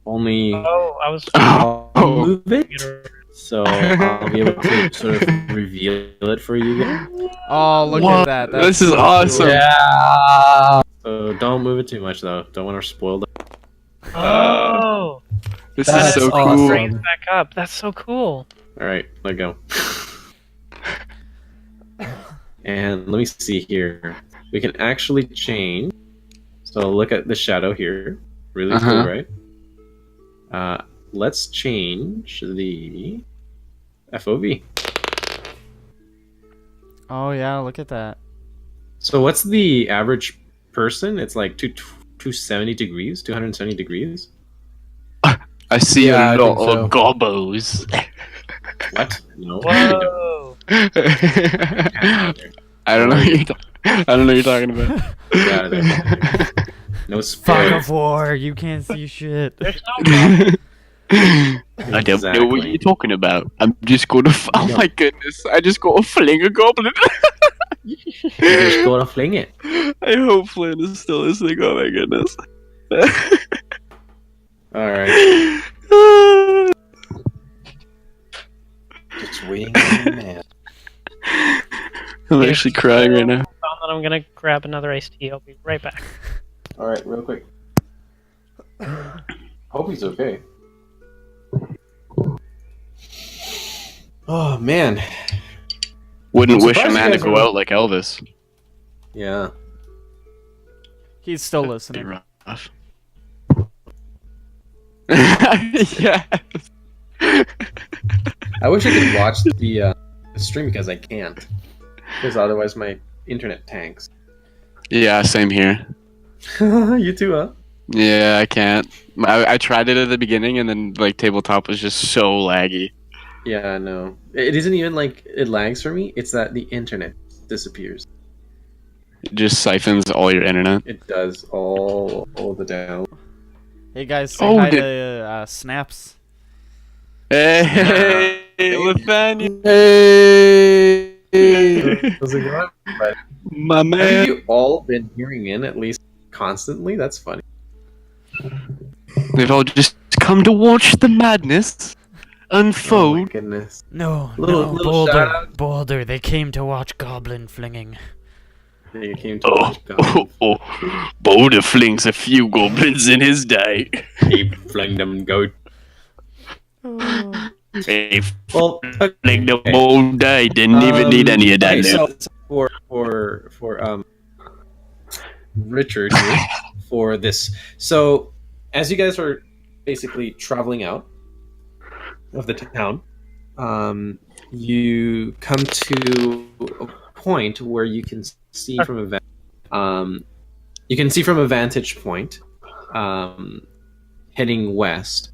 Only Oh, I was. I'll move it, so I'll be able to sort of reveal it for you guys. Oh, look What? at that. That's This is so awesome. cool. Yeah. So don't move it too much though. Don't want to spoil it. Oh, This That's is so awesome. cool. brings back up. That's so cool. All right, let go. And let me see here. We can actually change. So look at the shadow here. Really cool, right? Let's change the FOV. Oh, yeah, look at that. So what's the average person? It's like 270 degrees, 270 degrees. I see Yeah, I a lot think so. of gobos. What? No. I don't. Whoa. I don't know what you're I don't know what you're talking about. Get out of there. No Fog spoilers. of war. You can't see shit. There's no I don't know what you're talking about. I'm just gonna. Oh my goodness! I just got to fling a goblin. You just gotta fling it. I hope Flynn is still listening. Oh my goodness. All right. Just waiting on the man. I'm actually crying right now. Found that I'm gonna grab another iced tea. I'll be right back. All right, real quick. Hope he's okay. Oh man. Wouldn't I'm wish a surprised man you to guys go are- out like Elvis. Yeah. He's still Be listening. rough. Yeah. I wish I could watch the stream because I can't. Because otherwise my internet tanks. Yeah, same here. You too, huh? Yeah, I can't. I tried it at the beginning, and then like tabletop was just so laggy. Yeah, no. It isn't even like it lags for me. It's that the internet disappears. It just siphons all your internet. It does all the down. Hey, guys, say Oh, hi did- to Snaps. Hey, Nathaniel. Hey. How's it going? My Have man. you all been hearing in at least constantly? That's funny. They've all just come to watch the madness Oh my unfold. goodness. No, Little no, shout Boulder, out. Boulder, they came to watch goblin flinging. They came to watch goblins. Boulder flings a few goblins in his day. He flung them goat. He Well, fling them all day. Didn't even need any of that. okay, loot. so for Richard here, for this. So as you guys are basically traveling out of the town, you come to a point where you can see from a vantage point, heading west,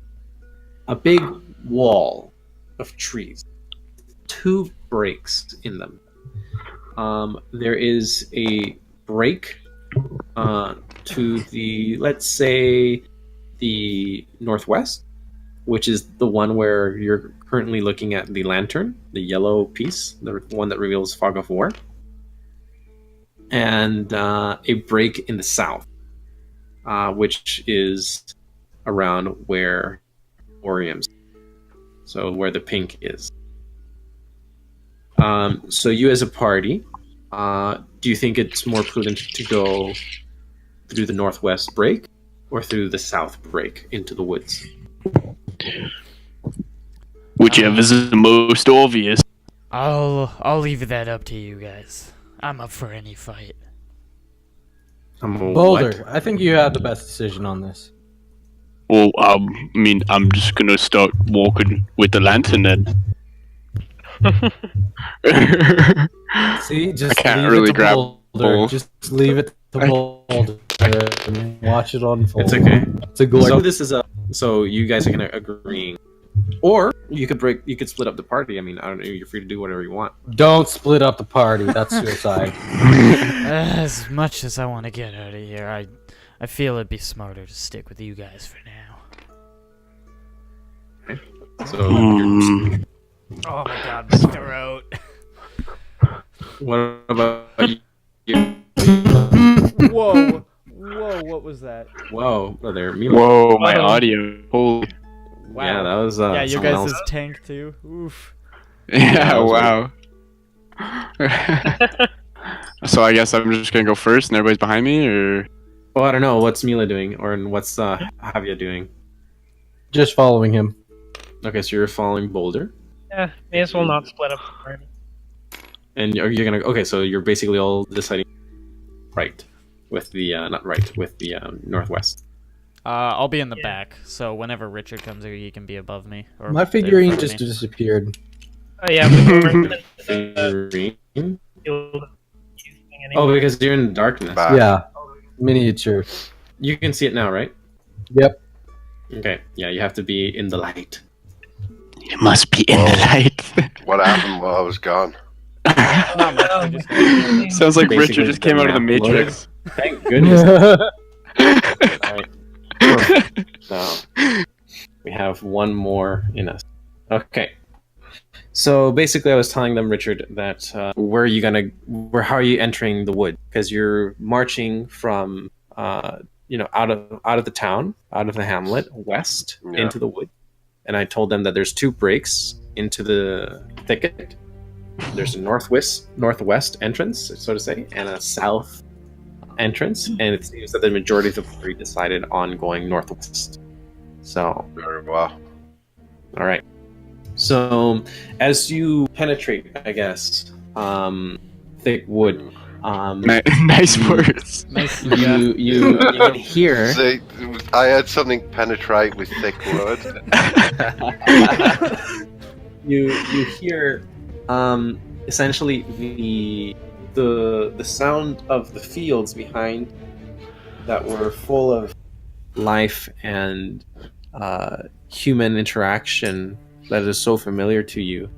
a big wall of trees, 2 breaks in them. There is a break to the, let's say, the northwest, which is the one where you're currently looking at the lantern, the yellow piece, the one that reveals fog of war, and a break in the south, which is around where Orium's, so where the pink is. So you as a party, do you think it's more prudent to go through the northwest break or through the south break into the woods? Whichever's the most obvious. I'll leave that up to you guys. I'm up for any fight. Boulder, I think you had the best decision on this. Well, I mean, I'm just gonna start walking with the lantern then. See, just I can't leave really it to grab Boulder. both. Just leave it to Boulder and watch it unfold. It's okay. It's a good. So this is so you guys are gonna agreeing, or you could split up the party. I mean, I don't know. You're free to do whatever you want. Don't split up the party. That's suicide. As much as I want to get out of here, I feel it'd be smarter to stick with you guys for now. So Oh my god, my throat. what about you? Whoa, what was that? Whoa, there, Mila. Whoa, my audio. Holy. Wow. Yeah, that was yeah, you someone guys' else. tank too. Oof. Yeah, that was wow. So I guess I'm just gonna go first and everybody's behind me, or? Well, I don't know. What's Mila doing, or what's Javia doing? Just following him. Okay, so you're following Boulder, Yeah, may as well not split up the party. and you're gonna. Okay, so you're basically all deciding right with the not right with the northwest. I'll be in the Yeah. back, so whenever Richard comes here, he can be above me. Or My there figurine in front just of me. disappeared. Oh yeah, we were in the Figurine? field using Oh, anyway. because you're in darkness. Bad. Yeah, miniature. You can see it now, right? Yep. Okay. Yeah, you have to be in the light. You must be in the light. What happened while I was gone? Not much, I just- Sounds like Basically, Richard just came out of the map Matrix. Thank goodness. Alright. So we have one more in us. Okay. So basically, I was telling them, Richard, that how are you entering the wood? Because you're marching from, out of the town, out of the hamlet, west Yeah. into the wood. And I told them that there's 2 breaks into the thicket. There's a northwest entrance, so to say, and a south entrance. And it seems that the majority of the party decided on going northwest. So, Very well. all right. So, as you penetrate, I guess, thick wood, Nice words. Nice. you can hear. See, I had something penetrate with thick wood. you hear essentially the sound of the fields behind that were full of life and human interaction that is so familiar to you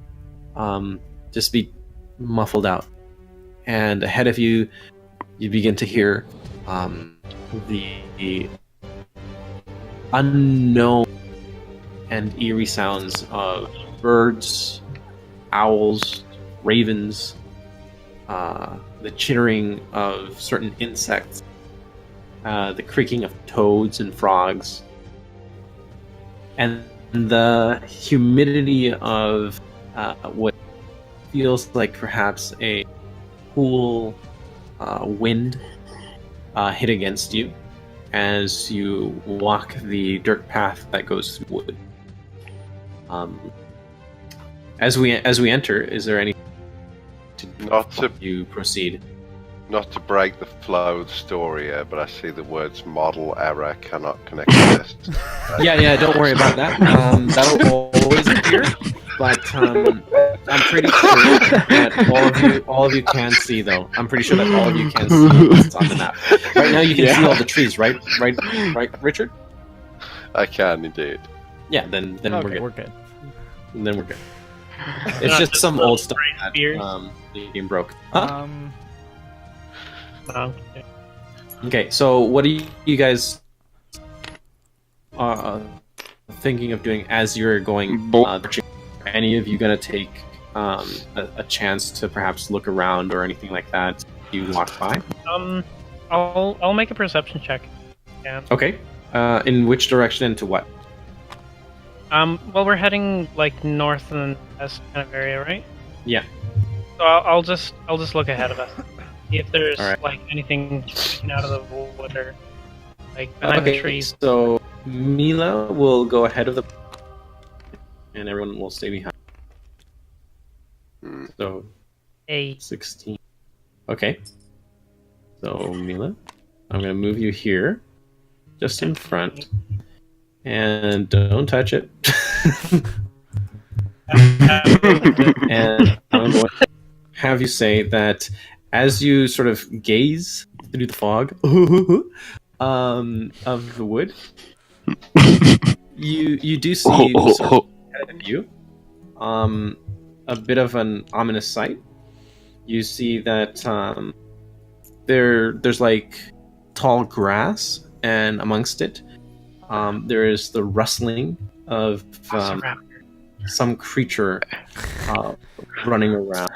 just be muffled out, and ahead of you begin to hear the unknown and eerie sounds of birds, owls, ravens, the chittering of certain insects, the creaking of toads and frogs, and the humidity of what feels like perhaps a cool wind hit against you as you walk the dirt path that goes through wood. As we enter, is there any Not to you proceed? Not to break the flow of the story here, but I see the words model error cannot connect to this. Yeah, don't worry about that. That'll always appear, but I'm pretty sure that all of you can see, though. I'm pretty sure that all of you can see what's on the map. Right now, you can see all the trees, right, Richard? I can indeed. Yeah, then Okay, we're good. we're good. Then we're good. It's just some old stuff that spears. the game broke. Huh? Okay. Okay, so what are you guys thinking of doing as you're going? Are any of you gonna take a chance to perhaps look around or anything like that? You walk by. I'll make a perception check. Yeah. Okay. In which direction and to what? Well, we're heading like north and west kind of area, right? Yeah. So I'll just look ahead of us. See if there's All right. like anything sticking out of the wood or like behind the trees. So Mila will go ahead of the, and everyone will stay behind. So 16. Okay. So Mila, I'm gonna move you here, just in front, and don't touch it. And I'm going to have you say that as you sort of gaze through the fog of the wood, you do see sort of ahead of you a bit of an ominous sight. You see that there's like tall grass, and amongst it there is the rustling of some creature running around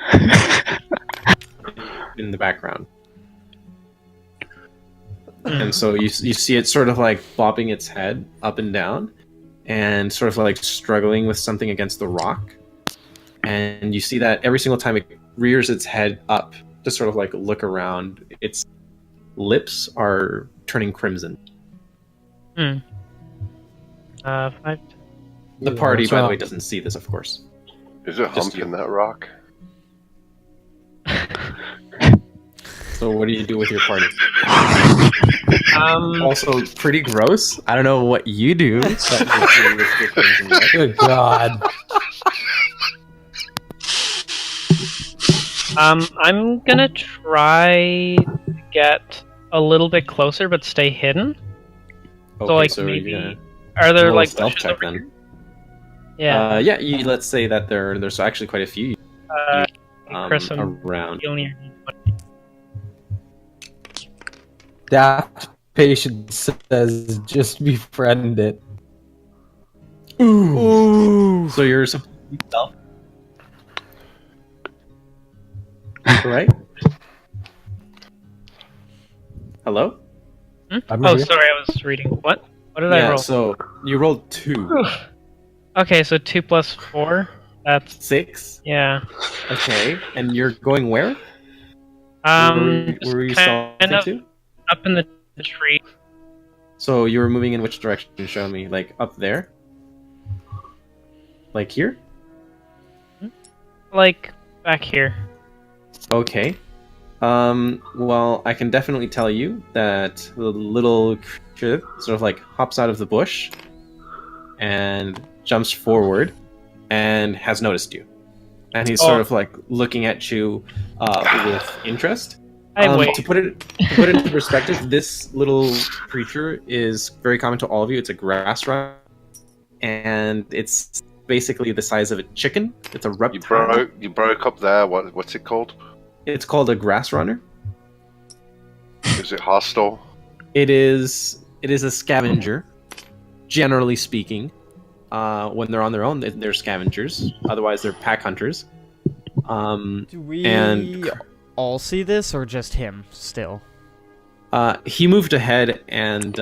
in the background. And so you see it sort of like bobbing its head up and down and sort of like struggling with something against the rock. And you see that every single time it rears its head up to sort of like look around, its lips are turning crimson. 5. The party, what's by the wrong? way, doesn't see this, of course. Is it Just humping you. that rock? So what do you do with your party? Also, pretty gross. I don't know what you do. But makes you with your crimson lips. Good God. I'm gonna try to get a little bit closer, but stay hidden. Okay, like, so maybe- you're gonna Are there roll a like stealth bushes check over then. here? Yeah. Yeah. Let's say that there's actually quite a few Chris, I'm around. feeling your Daft Patience says just befriend it. Ooh. So you're supposed to be stealth, right? Hello? I'm Oh, here. sorry, I was reading. What? What did I Yeah. roll? So you rolled 2. Okay, so 2 plus 4. That's 6. yeah. Okay. And you're going where? Where were you kind stealthing of to? up in the tree. So you were moving in which direction? Show me. Like up there? Like here? Like back here. Okay. Well, I can definitely tell you that the little creature sort of like hops out of the bush and jumps forward and has noticed you. And he's sort of like looking at you with interest. To put it into perspective, this little creature is very common to all of you. It's a grass runner, and it's basically the size of a chicken. It's a reptile. You broke up there. What's it called? It's called a grass runner. Is it hostile? It is a scavenger, generally speaking. When they're on their own, they're scavengers. Otherwise, they're pack hunters. Do we and all see this, or just him still? he moved ahead, and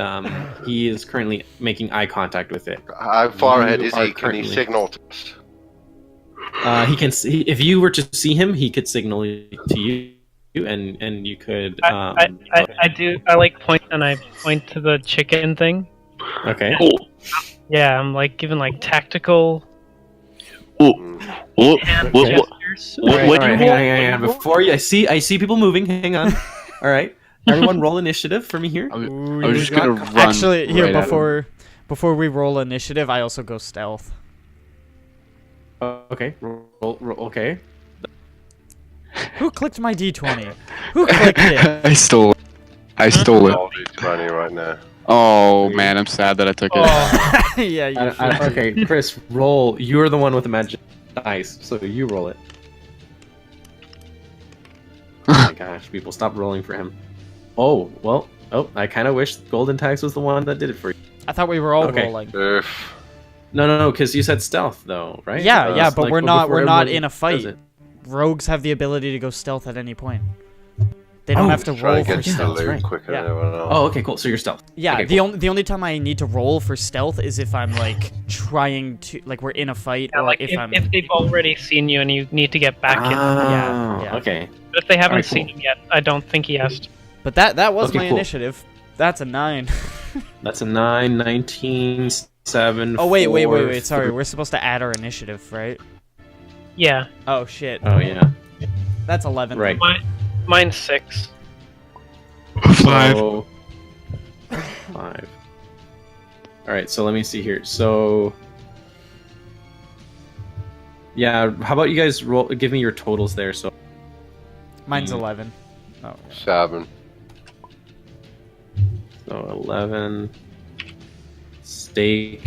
he is currently making eye contact with it. How far You ahead is are he? Can he currently- signal to us? He can see, if you were to see him, he could signal to you. and you could. I do. I like point and I point to the chicken thing. Okay. Yeah, I'm like giving like tactical What? hand What? gestures. What? All What? right, hang on. Before you, I see people moving. Hang on. All right, everyone, roll initiative for me here. I Ooh, was you just got- gonna run. Actually, here right at him. before we roll initiative, I also go stealth. Okay. Roll. Okay. Who clicked my d20? Who clicked it? I stole it. I stole it. All D20 right now. Oh man, I'm sad that I took it. Oh, Yeah, you should. Okay, Chris, roll. You're the one with the magic dice, so you roll it. Oh my gosh, people, stop rolling for him. Oh, well. Oh, I kind of wish Golden Tags was the one that did it for you. I thought we were all Okay. rolling. Oof. No, because you said stealth, though, right? Yeah, yeah, so, but like, we're not before not everyone in a does fight. it. Rogues have the ability to go stealth at any point. They don't Oh, have to Try roll and for get to the stealth. loot right. quicker Yeah. than everyone else. Oh, okay, cool. So you're stealth. Yeah, Okay, the cool. only time I need to roll for stealth is if I'm like trying to we're in a fight yeah, or like if I'm if they've already seen you and you need to get back in. Yeah, yeah. Okay. But if they haven't Alright, seen cool. him yet, I don't think he has to. But that was Okay, my cool. initiative. That's a 9. That's a 9, 19, 7. Oh wait, 4, sorry. 3. We're supposed to add our initiative, right? Yeah, Oh shit. Oh, yeah. That's 11. Right. mine's 6. 5. So, 5. Alright, so let me see here. So. Yeah, how about you guys roll? Give me your totals there. So. Mine's Mm. 11. Oh. 7. So 11. Steak.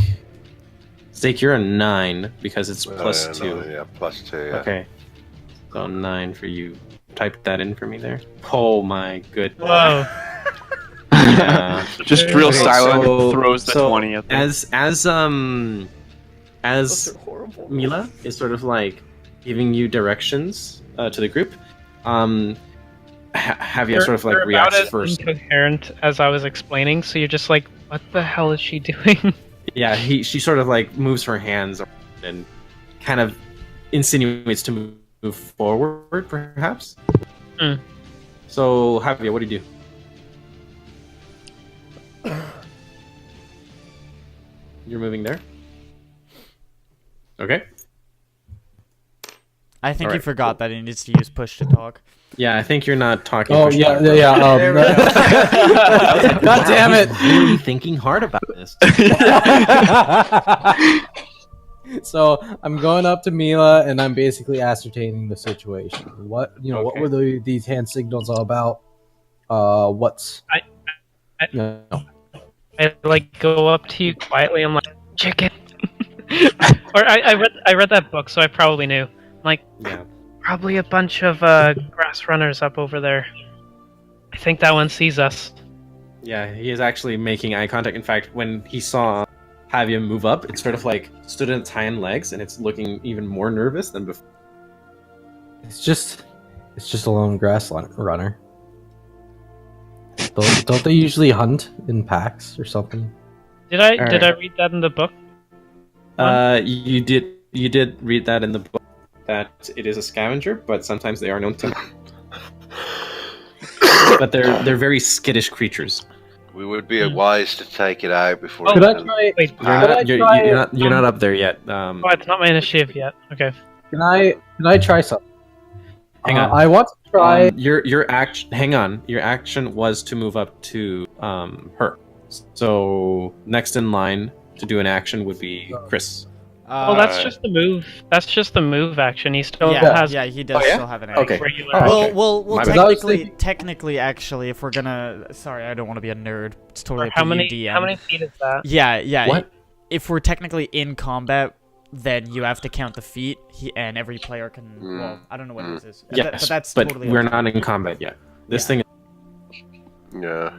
Steak, you're a 9 because it's plus 2. No, yeah, plus 2. Yeah. Okay. So 9 for you. Type that in for me there. Oh my good. Whoa. Yeah. Just real Okay, silent. so- Throws the so 20 at them. As Mila is sort of like giving you directions to the group, have you sort of like You're react about as first? incoherent as I was explaining, so you're just like, what the hell is she doing? Yeah, she sort of like moves her hands and kind of insinuates to move forward, perhaps. Hmm. So, Javier, what do you do? You're moving there. Okay. I think he Alright, forgot that he needs to use push to talk. Yeah, I think you're not talking. Oh push yeah, button. yeah. There we go. God damn it! Really thinking hard about this. So I'm going up to Mila and I'm basically ascertaining the situation. What what Okay. were these hand signals all about? What's I- no. I like go up to you quietly. I'm like, chicken. Or I read that book, so I probably knew. I'm like, Yeah. probably a bunch of grass runners up over there. I think that one sees us. Yeah, he is actually making eye contact. In fact, when he saw Javier move up, it sort of like stood on its hind legs, and it's looking even more nervous than before. It's just a lone grass runner. Don't they usually hunt in packs or something? Did I Alright. read that in the book? You did read that in the book that it is a scavenger, but sometimes they are known to. But they're very skittish creatures. We would be wise to take it out before. Could it I can- try? Wait, You're not, you're not up there yet. oh, it's not my initiative yet. Okay. Can I try something? Hang on. I want to try. Your action. Hang on. Your action was to move up to her. So next in line to do an action would be Chris. Well, that's just the move. That's just the move action. He still has yeah, he does Oh, yeah? still have an action. Okay. regular. Alright. Well, Okay. well, My bad. technically, actually, if we're gonna, sorry, I don't want to be a nerd. It's totally up How to many? you, DM. How many feet is that? Yeah. What? If we're technically in combat, then you have to count the feet. And every player can. Well, I don't know what this is. Yes, but that's but totally. we're up to not you. in combat yet. This Yeah. thing, Yeah.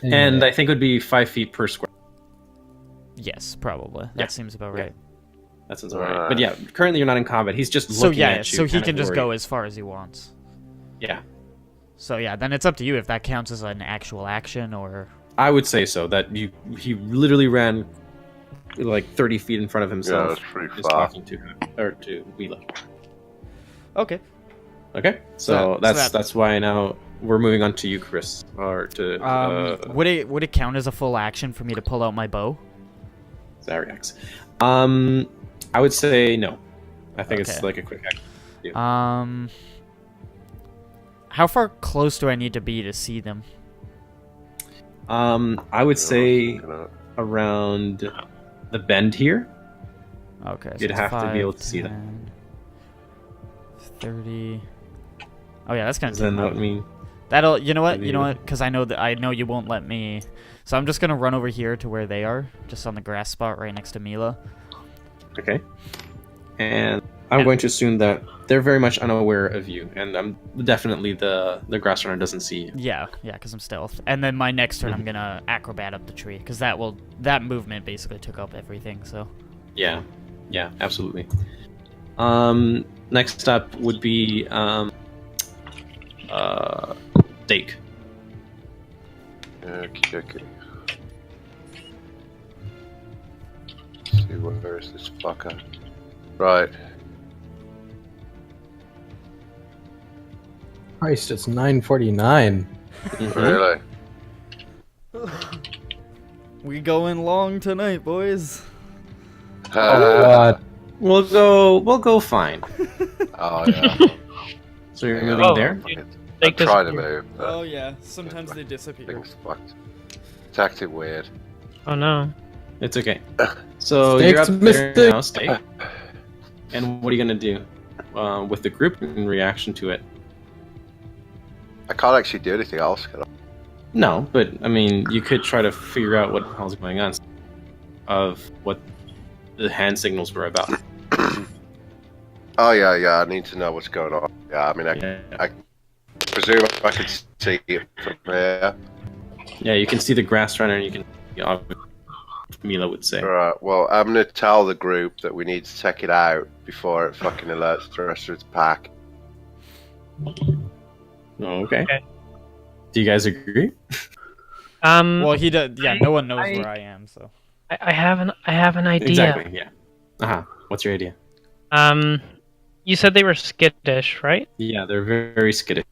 and I think it would be 5 feet per square. Yes, probably. Yeah. That seems about Yeah. right. That sounds alright. But yeah, currently you're not in combat. He's just So looking yeah, at you. so he kinda can just worried. go as far as he wants. Yeah, So yeah, then it's up to you if that counts as an actual action or. I would say so. That he literally ran like 30 feet in front of Yeah, himself, that's pretty just far. talking to her or to Wheela. Okay. Okay, so that's why now we're moving on to you, Chris, or to would it count as a full action for me to pull out my bow? Zariax. I would say no. I think it's Okay. like a quick action. How far close do I need to be to see them? I would say around the bend here. Okay, so You'd it's have to be 5, able to see them. 10, 30. Oh yeah, that's gonna Does take that my- not mean? That'll. You know what? Maybe You know you- what? Because I know you won't let me. So I'm just gonna run over here to where they are, just on the grass spot right next to Mila. Okay. And I'm going to assume that they're very much unaware of you, and definitely the grass runner doesn't see you. Yeah, because I'm stealth. And then my next turn, I'm gonna acrobat up the tree, because that movement basically took up everything. So. Yeah, absolutely. Next up would be Dake. Okay. See where is this fucker? Right. Christ, it's 9:49. Really? We going long tonight, boys. We'll go fine. Oh yeah. So you're Yeah. moving Oh, there? you- I'm Take this- trying to move. But Oh yeah, sometimes they disappear. things fucked. It's acting weird. Oh no. It's okay. So Steak's you're up there mistake. now, Steak. And what are you gonna do with the group in reaction to it? I can't actually do anything else, can I? No, but I mean, you could try to figure out what the hell's going on, of what the hand signals were about. Oh yeah. I need to know what's going on. Yeah, I mean, I presume I could see it from here. Yeah, you can see the grass runner, and you can. Mila would say. Right. Well, I'm gonna tell the group that we need to check it out before it fucking alerts the rest of its pack. Oh, okay. Okay. Do you guys agree? Well, he does. Yeah, no one knows I- where I am, so. I have an idea. Exactly. Yeah. What's your idea? You said they were skittish, right? Yeah, they're very, very skittish.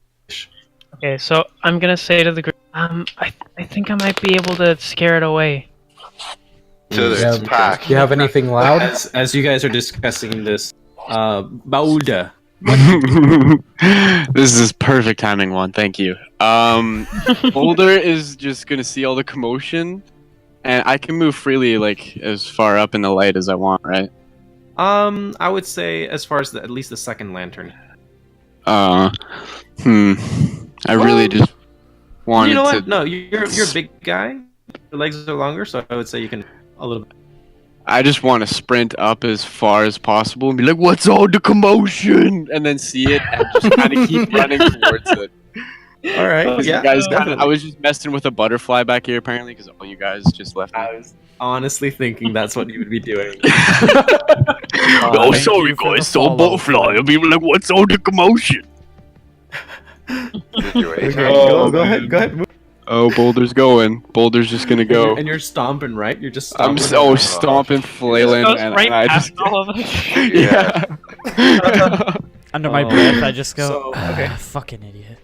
Okay, so I'm gonna say to the group, I think I might be able to scare it away. To its Yeah. pack. Do you have anything loud? As you guys are discussing this, Baulda. This is perfect timing one, thank you. Boulder is just gonna see all the commotion, and I can move freely, like, as far up in the light as I want, right? I would say as far as at least the second lantern. I really just wanted You know to... what? No, you're a big guy. Your legs are longer, so I would say you can a little bit. I just want to sprint up as far as possible and be like, "What's all the commotion?" and then see it and just kind of keep running towards it. All right. You guys I was just messing with a butterfly back here apparently because all you guys just left me. I was honestly thinking that's what you would be doing. Oh, Thank sorry you for the guys, saw a follow. butterfly. I'll be like, what's all the commotion? Did you eat Okay, it? go ahead. Move. Oh, Boulder's going. Boulder's just gonna go. And you're stomping, right? You're just I'm stomping. so stomping, flailing, Goes and right I past just all of us. yeah. Under my Oh, breath, I just go, so, okay. fucking idiot.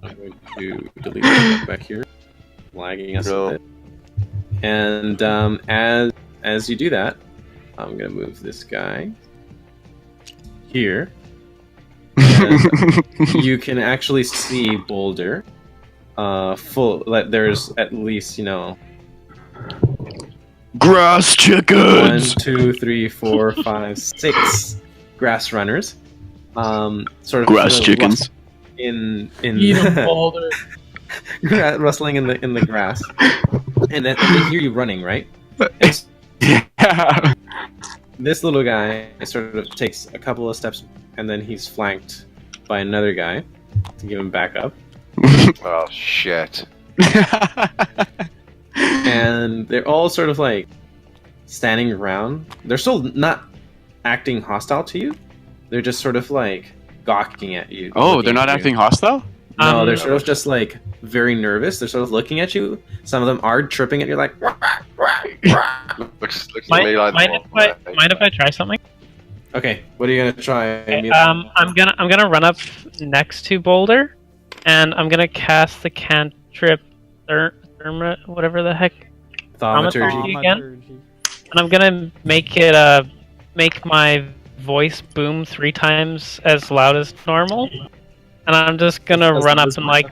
I'm going to delete that back here, lagging us Cool. a bit. And as you do that, I'm gonna move this guy here. And you can actually see Boulder. Full. Like there's at least Grass 1, chickens. 2, 3, 4, 5, 6 grass runners. Sort of Grass chickens. in Boulder. rustling in the grass, and then they hear you running, right? And Yeah. this little guy sort of takes a couple of steps, and then he's flanked by another guy to give him back up. Oh shit. And they're all sort of like standing around. They're still not acting hostile to you. They're just sort of like gawking at you. Oh, looking they're not at you. acting hostile? No, they're sort of just like very nervous. They're sort of looking at you. Some of them are tripping at you, like. Looks to Mind, me like mind if I try something? Okay, what are you gonna try? Okay, I'm gonna run up next to Boulder, and I'm gonna cast the cantrip whatever the heck, Thaumaturgy. again, and I'm gonna make it make my voice boom 3 times as loud as normal, and I'm just gonna run up and like,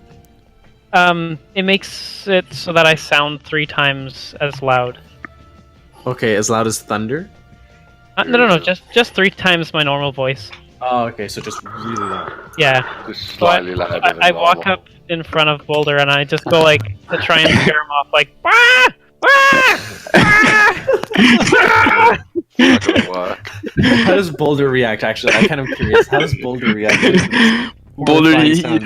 it makes it so that I sound 3 times as loud. Okay, as loud as thunder. No, just 3 times my normal voice. Oh, okay, so just really loud. Yeah. Just So slightly louder than I walk normal. up in front of Boulder and I just go like to try and scare him off, like, "Wah! Wah! Wah!" Not gonna work. How does Boulder react? Actually, I'm kind of curious. How does Boulder react? Boulder, Horrifying he sound.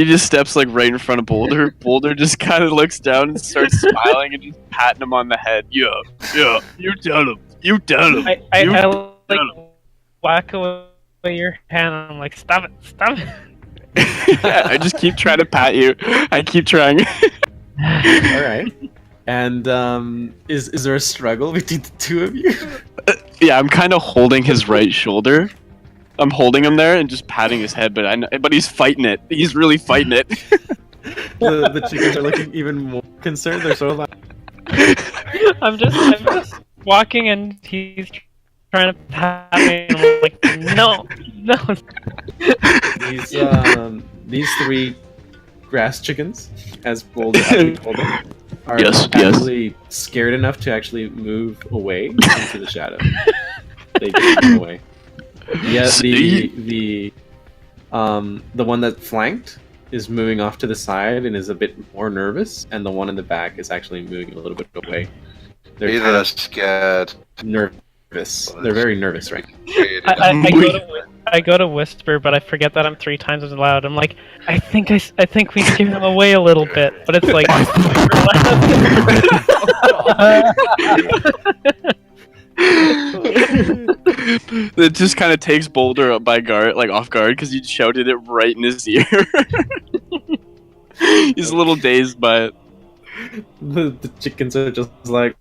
just steps like right in front of Boulder. Boulder just kind of looks down and starts smiling and just patting him on the head. Yeah, you tell him. You tell him. I like whack away your hand and I'm like, stop it. I just keep trying to pat you. I keep trying. All right. And is there a struggle between the two of you? Yeah, I'm kind of holding his right shoulder. I'm holding him there and just patting his head, but he's fighting it. He's really fighting it. The chickens are looking even more concerned. They're so loud. I'm just walking and he's trying to pat me and I'm like, no. These 3 grass chickens, as Boulder actually called them, are Yes. actually scared enough to actually move away into the shadow. They just move away. Yeah, the one that flanked is moving off to the side and is a bit more nervous, and the one in the back is actually moving a little bit away. They're Either kind they're of scared. nervous. They're very nervous, right? I go to whisper, but I forget that I'm 3 times as loud. I'm like, I think we scared him away a little bit, but it's like It just kind of takes Boulder up by off guard, because you shouted it right in his ear. He's a little dazed by it. The chickens are just like.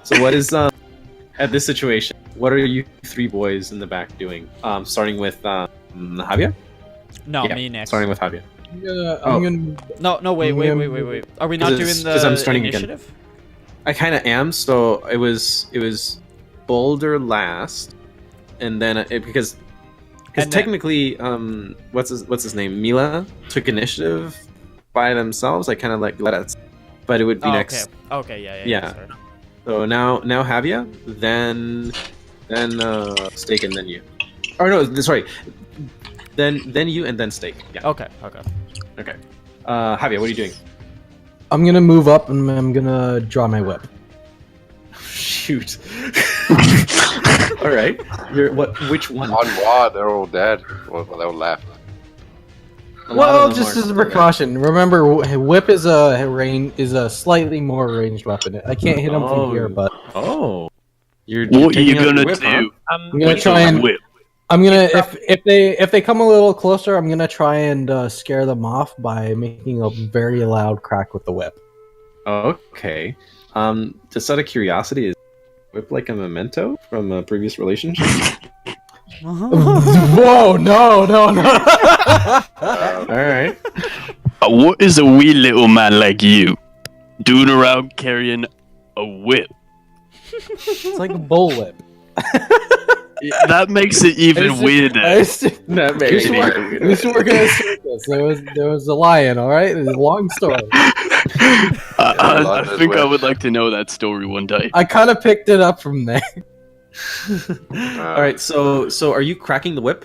So what is at this situation? What are you 3 boys in the back doing? Starting with Javier. No, Yeah, me next. Starting with Javier. I'm gonna. No, wait. Are we not doing the Because I'm starting again. initiative? I kind of am. So it was Boulder last, and then because And then- technically, what's his name? Mila took initiative by themselves. I kind of like let it, but it would be Oh, next. Okay, yeah. Yeah. Sorry. So now Javier, then Steak, and then you. Or no, sorry. Then you and then Steak. Yeah. Okay. Okay. Javier, what are you doing? I'm gonna move up and I'm gonna draw my whip. Shoot. All right. Which one? On what? They're all dead. Well, they all left. A lot Well, of them just are as a still there. precaution. Remember, whip is a slightly more ranged weapon. I can't hit them Oh. from here, but Oh. You're What are taking you out your gonna whip, huh? do? I'm gonna try and Whip. I'm gonna if they come a little closer, I'm gonna try and scare them off by making a very loud crack with the whip. Okay. Just out of curiosity, is whip like a memento from a previous relationship? Whoa! No! All right. What is a wee little man like you doing around carrying a whip? It's like a bullwhip. That makes it even weirder. I used to That I makes used it to work- even I weirder. used to work in a circus. There was a lion. All right, it's a long story. I think I would like to know that story one day. I kind of picked it up from there. All right. So are you cracking the whip?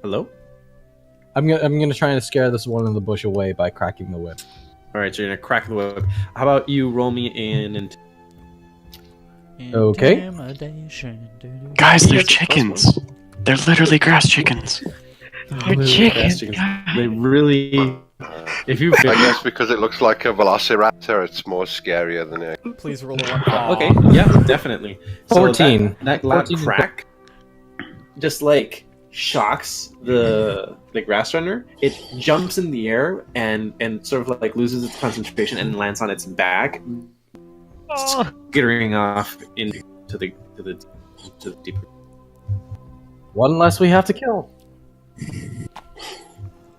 Hello. I'm gonna try and scare this one in the bush away by cracking the whip. All right. So you're gonna crack the whip. How about you roll me in? Okay. Intimidation. Guys, they're chickens. They're literally grass chickens. They're chickens. They really. If you. I guess because it looks like a velociraptor, it's more scarier than it. Please roll a 1. Okay, yeah, definitely. So 14. that loud 14. crack just like shocks the grass runner. It jumps in the air and sort of like loses its concentration and lands on its back, skittering off into the deeper. One less we have to kill.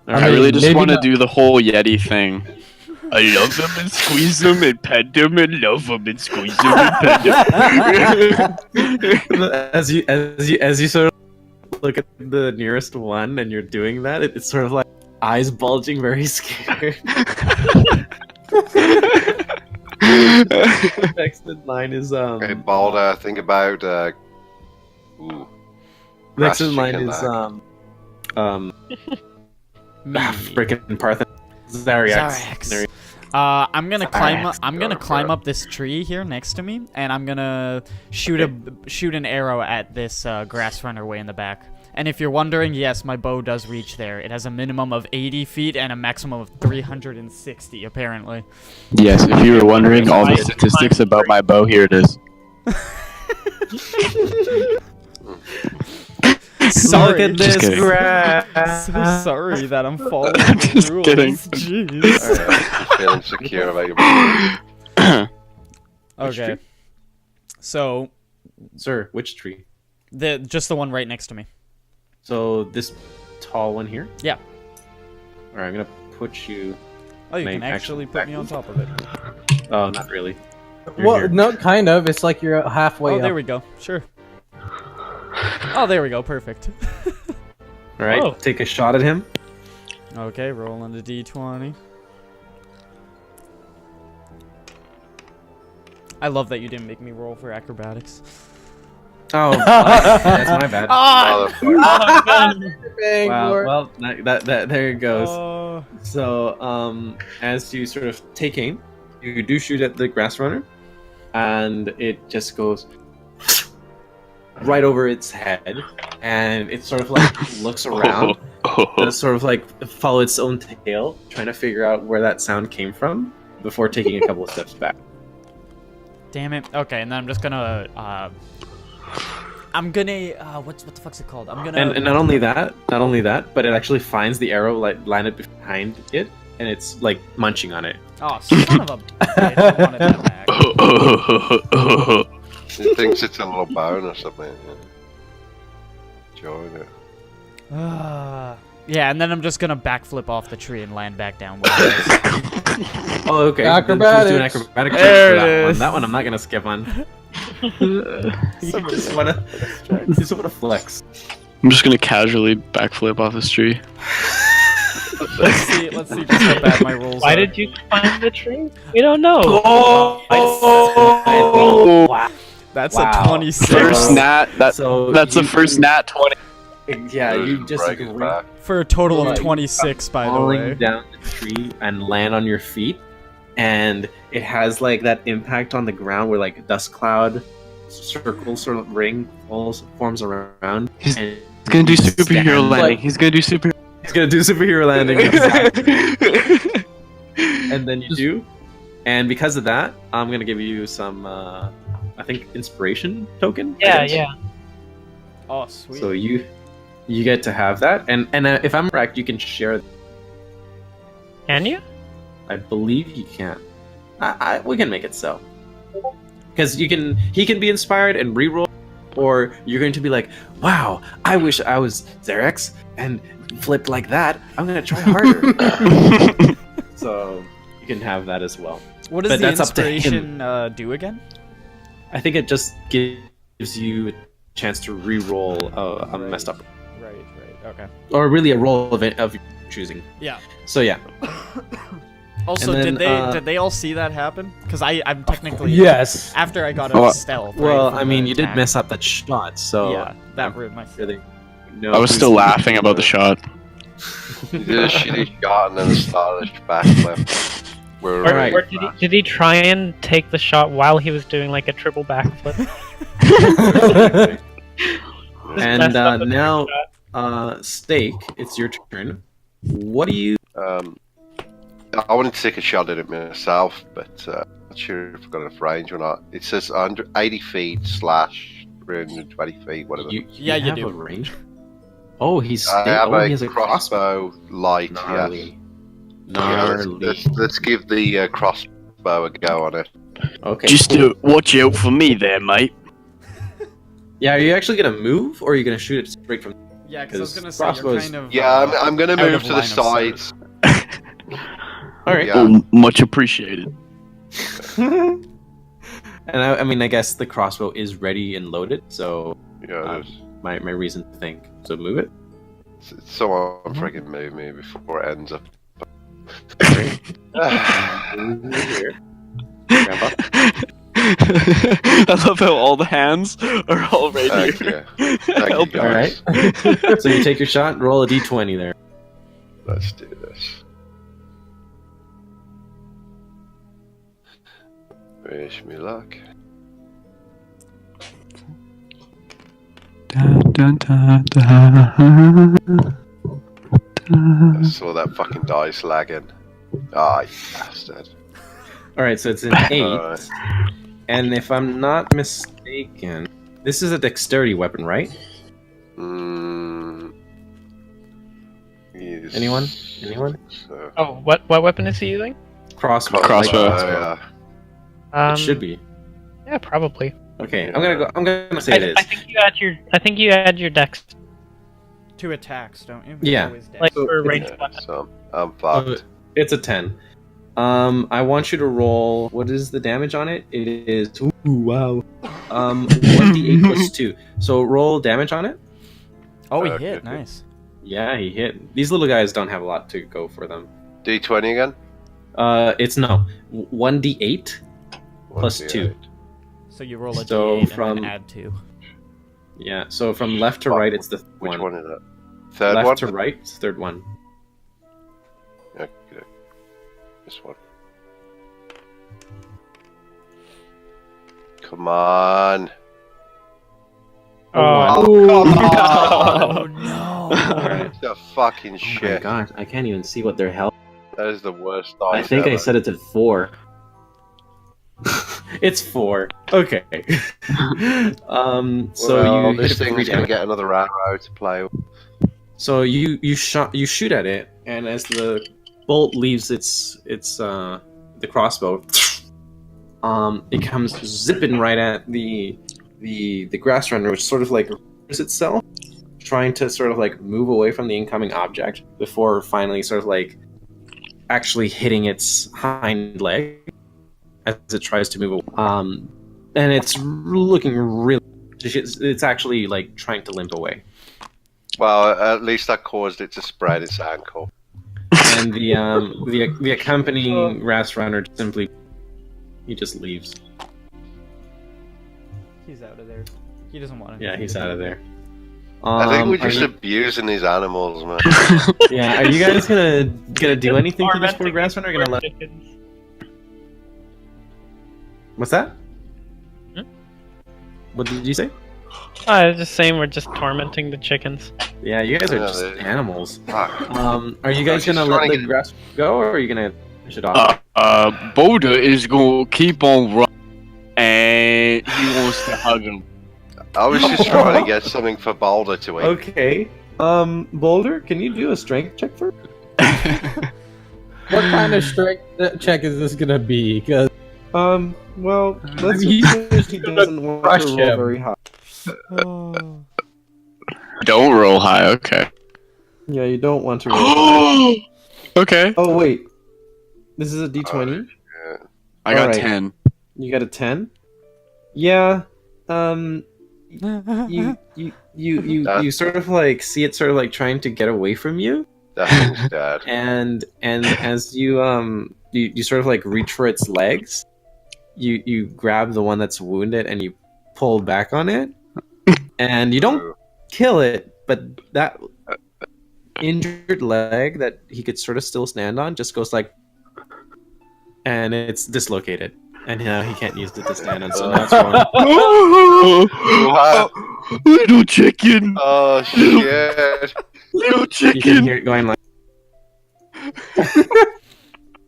I mean, really just maybe want to not- do the whole Yeti thing. I love them and squeeze them and pet them and love them and squeeze them and pet them. as you sort of look at the nearest one and you're doing that, it's sort of like eyes bulging, very scared. Next in line is Okay, Balder, think about ooh, next grass in line chicken is leg. freaking Parthen. Zariax. Zarax. I'm gonna climb. I'm gonna climb up this tree here next to me, and I'm gonna shoot an arrow at this grass runner way in the back. And if you're wondering, yes, my bow does reach there. It has a minimum of 80 feet and a maximum of 360, apparently. Yes, if you were wondering all the statistics about my bow, here it is. Sorry. Look at Just this kidding. grass. So sorry that I'm following Just the rules. kidding. Jeez. Alright, feeling secure about your Okay. So Sir, which tree? just the one right next to me. So this tall one here? Yeah. Alright, I'm gonna put you. Oh, you May can actually actually put me on top of it. Oh, not really. You're Well, here. no, kind of. It's like you're halfway Oh, up. there we go. Sure. Oh, there we go. Perfect. Alright, Oh. take a shot at him. Okay, rolling the d20. I love that you didn't make me roll for acrobatics. Oh, that's my bad. Motherfucker. Wow, well, that there it goes. Oh. So, as you sort of take aim, you do shoot at the grass runner, and it just goes right over its head, and it sort of like looks around, does sort of like follow its own tail, trying to figure out where that sound came from before taking a couple of steps back. Damn it. Okay, and then I'm just gonna what the fuck's it called? I'm gonna And not only that, but it actually finds the arrow like landed behind it, and it's like munching on it. Oh, son of a bitch. I wanted that back. It thinks it's a little bone or something. Yeah. Enjoying it. Yeah, and then I'm just gonna backflip off the tree and land back down where it is. Oh, okay. Then Acrobatics. please do an acrobatic check There for it that one. is. That one I'm not gonna skip on. You just wanna flex. I'm just gonna casually backflip off this tree. Let's see just how bad my rolls Why are. did you climb the tree? We don't know. Oh! Wow. That's Wow. a 26. First nat. That's So the you- first nat 20. Yeah, you just break his back. For a total of Like, 26, by the falling way. down the tree and land on your feet, and it has like that impact on the ground where like a dust cloud circle sort of ring forms around. He's and gonna do you stand superhero landing. like- He's gonna do super. He's gonna do superhero landing. Exactly. And then you do, and because of that, I'm gonna give you some, I think, inspiration token. Yeah, items. yeah. Oh, sweet. So you get to have that, and if I'm correct, you can share. Can you? I believe you can. We can make it so, because he can be inspired and reroll, or you're going to be like, wow, I wish I was Xerax and flipped like that. I'm gonna try harder. So you can have that as well. What does but the that's up to him. inspiration do again? I think it just gives you a chance to re-roll a messed up, Right, okay. or really a roll of your choosing. Yeah. So yeah, Also, And then, did they all see that happen? Because I'm technically Yes. after I got Oh, a stealth. right, well, from I mean, the you did attack. mess up that shot, so Yeah, that ruined my. really. I was still laughing about the shot. You did a shitty shot and then a stylish backflip. We're Or, Alright. or did he try and take the shot while he was doing like a triple backflip? And Messed up the now, shot. Steak, it's your turn. What do you? I wanted to take a shot at it myself, but not sure if I've got enough range or not. It says 180 feet / 320 feet, whatever. Yeah, you have do. a range. Oh, he's. I have he has a crossbow light. Gnarly. Yeah. Gnarly. Let's give the crossbow a go on it. Okay. Just cool. watch out for me there, mate. Yeah, are you actually gonna move, or are you gonna shoot it straight from? Yeah, because I was 'Cause gonna say you're crossbows- kind of. Yeah, I'm gonna out move of to the line of sight. sides. All right. Yeah. Oh, much appreciated. And I mean, I guess the crossbow is ready and loaded, so Yeah, it is. my reason to think. So move it. Someone freaking move me before it ends up. Move here. Grandpa. I love how all the hands are all right Thank here. you. Thank you, Help. guys. All right. So you take your shot. Roll a d20 there. Let's do this. Wish me luck. I saw that fucking dice lagging. Ah, you bastard. All right. So it's an 8. Alright. And if I'm not mistaken, this is a dexterity weapon, right? Yes. Anyone? Anyone? So. Oh, what weapon is he using? Crossbow. Crossbow. Like Um, it should be. Yeah, probably. Okay. I'm gonna say it is. I think you add your dex, 2 attacks, don't you? Yeah. Always dex. like So- for ranged Yeah, weapon. so I'm fucked. It's a 10. I want you to roll. What is the damage on it? It is. Ooh, wow. 1d8 plus 2. So roll damage on it. Oh, he Okay, hit. okay. Nice. Yeah, he hit. These little guys don't have a lot to go for them. D20 again? It's no 1d8 plus 2. So you roll a So d8 from- and then add 2. Yeah. So from left to right, it's the Which one. one is it? Third Left one? to right, it's the third one. Okay. This one. Come on. Oh, Oh no! It's a fucking Oh my shit. god, I can't even see what their health. That is the worst I dice think I ever. set it to 4. It's 4. Okay. So Well, you hit this it for 3 thing's gonna damage. get another arrow to play with. So you shoot at it, and as the bolt leaves the crossbow, it comes zipping right at the grass runner, which sort of like rears itself, trying to sort of like move away from the incoming object before finally sort of like actually hitting its hind leg as it tries to move away. And it's looking really. It's actually like trying to limp away. Well, at least that caused it to spread its ankle. And the accompanying grass runner simply he just leaves. He's out of there. He doesn't want to. Yeah, he's out of there. I think we're are just you- abusing these animals, man. yeah. Are you guys gonna do anything to this poor grass runner? Or gonna let? chickens. What's that? Hmm? What did you say? I was just saying we're just tormenting the chickens. Yeah, you guys are Yeah, just they- animals. Fuck. Are you guys I'm just gonna let trying the to get- grass go, or are you gonna finish it off? Boulder is gonna keep on running, and he wants to hug him. I was just trying to get something for Balder to eat. Okay. Boulder, can you do a strength check for? What kind of strength check is this gonna be? Because Well, let's mean, suppose he doesn't want crush to roll him. very high. Oh. Don't roll high, okay. Yeah, you don't want to roll high. Okay. Oh wait, this is a d20. I got Alright. 10. You got a 10. Yeah. You sort of like see it sort of like trying to get away from you, That thing's dead. and as you you sort of like reach for its legs, you grab the one that's wounded and you pull back on it, and you don't kill it, but that injured leg that he could sort of still stand on just goes like, and it's dislocated, and now he can't use it to stand on, so now it's wrong. Wow. Little chicken! Oh shit! Little You can chicken! hear it going like,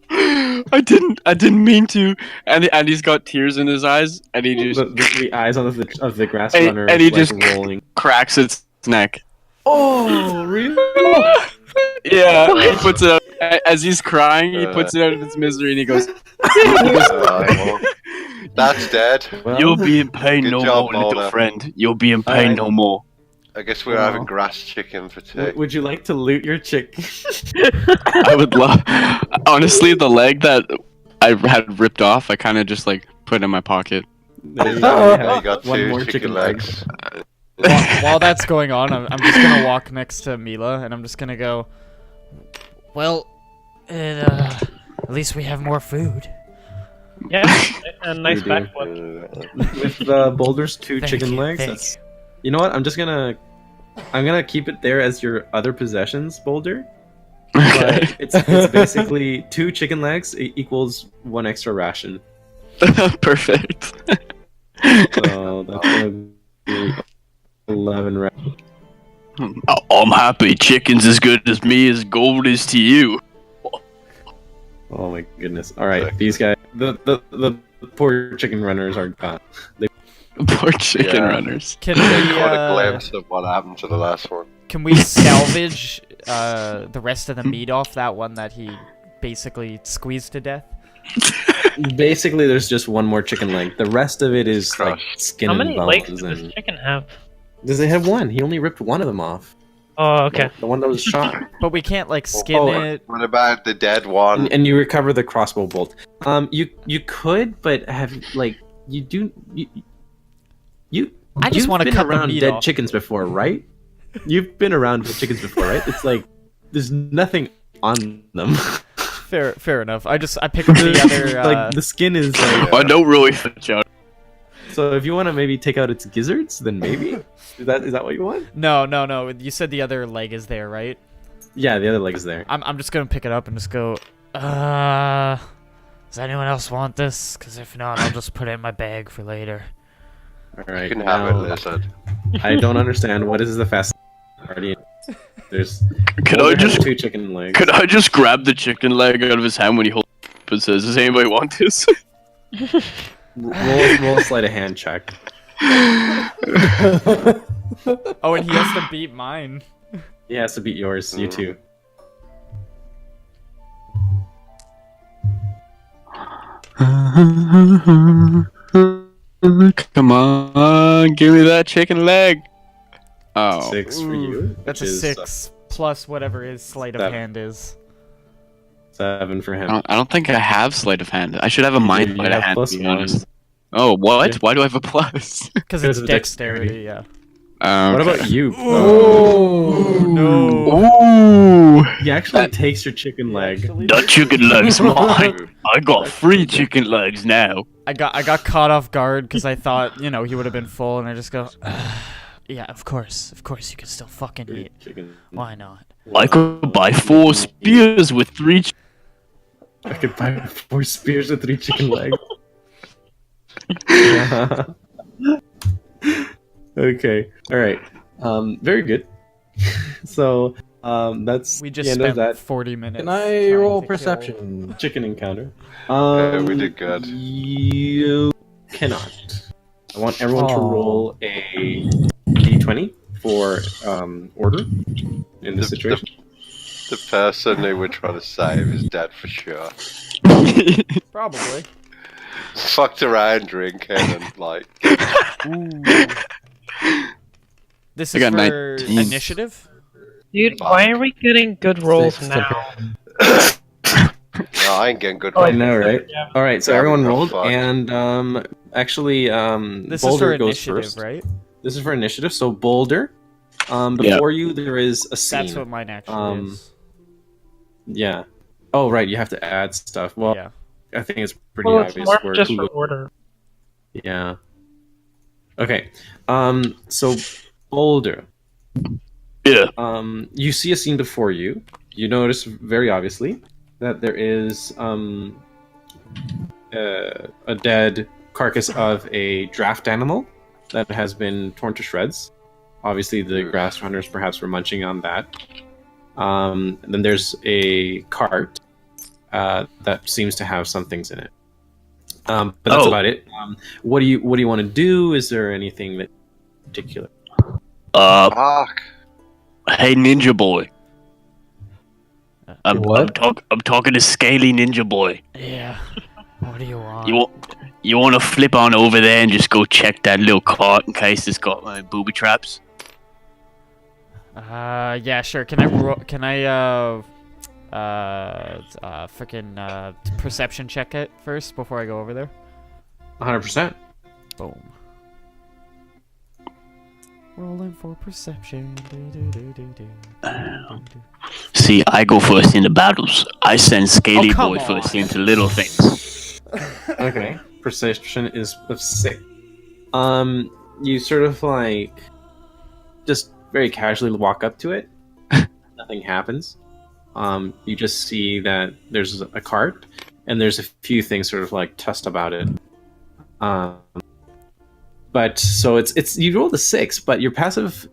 I didn't mean to. And he's got tears in his eyes, and he just the eyes of the grass And- runner and is he like just- rolling. cracks its neck. Oh, really? Yeah, he puts it out as he's crying. He puts it out of his misery, and he goes, Well, that's dead. Well, You'll be in pain Good no job, more, little Mona. friend. You'll be in pain Alright. no more. I guess we're Aw. having grass chicken for tea. would you like to loot your chick? I would love. Honestly, the leg that I had ripped off, I kind of just like put in my pocket. There you Yeah, go. you got One two more chicken legs. While that's going on, I'm just gonna walk next to Mila, and I'm just gonna go. Well, at least we have more food. Yeah, a nice You do. backflip. With Boulder's two Thank chicken you, legs. thank That's, you know what? I'm gonna keep it there as your other possessions, Boulder. Okay. But it's basically 2 chicken legs equals 1 extra ration. Perfect. So that's gonna be 11 rations. I'm happy. Chicken's as good as me as gold is to you. Oh my goodness! All right, these guys, the poor chicken runners are gone. Poor chicken Yeah. runners. Can They we caught a glimpse of what happened to the last one. can we salvage the rest of the meat off that one that he basically squeezed to death? Basically, there's just 1 more chicken leg. The rest of it is like Crushed. skin How and many legs bones. does this And chicken have? does it have 1? He only ripped 1 of them off. Oh, okay. The one that was shot. But we can't like skin Oh, it. What about the dead one? And you recover the crossbow bolt. You could, but have like you do you. I just you've wanna been cut the around meat dead off. chickens before, right? You've been around dead chickens before, right? It's like there's nothing on them. Fair enough. I pick up the other. Like the skin is like. I don't really fit out. So if you want to maybe take out its gizzards, then maybe is that what you want? No. You said the other leg is there, right? Yeah, the other leg is there. I'm just gonna pick it up and just go. Does anyone else want this? Because if not, I'll just put it in my bag for later. All right, You can have it, now, lizard. I don't understand what is the fast party. There's. Could Boulder I has just 2 chicken legs. could I just grab the chicken leg out of his hand when he holds it up and says, "Does anybody want this?" roll a sleight of hand check. Oh, and he has to beat mine. He has to beat yours. You too. Come on, give me that chicken leg. Oh, 6 for you. That's a which is 6 plus whatever his sleight of 7. hand is. 7 for him. I don't think I have sleight of hand. I should have a mind You sleight of have hand, to be +1. honest. Oh, what? Yeah. Why do I have a plus? Because Because it's of dexterity, yeah. What Okay. about you? Oh no! Ooh, He actually takes your chicken leg. That chicken leg's mine. I got 3 chicken legs now. I got caught off guard because I thought he would have been full, and I just go, yeah, of course you can still fucking eat. Chicken. Why not? I could buy 4 spears with 3 I could buy 4 spears with 3 chicken legs. Okay. All right. Very good. So that's We the just end of spent that 40 minutes. Can I trying roll to kill- perception? chicken encounter. Yeah, we did good. You cannot. I want everyone to Oh. roll a d20 for order in this situation. The person who we're trying to save is dead for sure. Probably. Fucked around drinking and like. This I is got for 19. initiative. Dude, why are we getting good rolls 6 now? No, I ain't getting good. I know, right? Yeah. All right, so Yeah, everyone we got rolled, fucked. and actually, This Boulder is for goes initiative, first. right? This is for initiative. So Boulder, before you there is a scene. That's what mine actually Um, is. Yeah. Oh right, you have to add stuff. Well, Yeah. I think it's pretty Well, it's obvious. more where just who for goes- order. Yeah. Okay. So Boulder. Yeah. You see a scene before you. You notice very obviously that there is a dead carcass of a draft animal that has been torn to shreds. Obviously, the grass runners perhaps were munching on that. And then there's a cart that seems to have some things in it. But that's Oh. about it. What do you want to do? Is there anything that particular? Fuck. Hey, Ninja Boy. What? I'm talking to Scaly Ninja Boy. Yeah. What do you want? You want to flip on over there and just go check that little cart in case it's got booby traps? Yeah, sure. Can I freaking perception check it first before I go over there? 100%. Boom. Rolling for perception. See, I go first into battles. I send Scaly come Boy on. first into little things. Okay. Perception is of 6. You sort of like just very casually walk up to it. Nothing happens. You just see that there's a cart, and there's a few things sort of like tussed about it. But so it's you rolled a 6, but your passive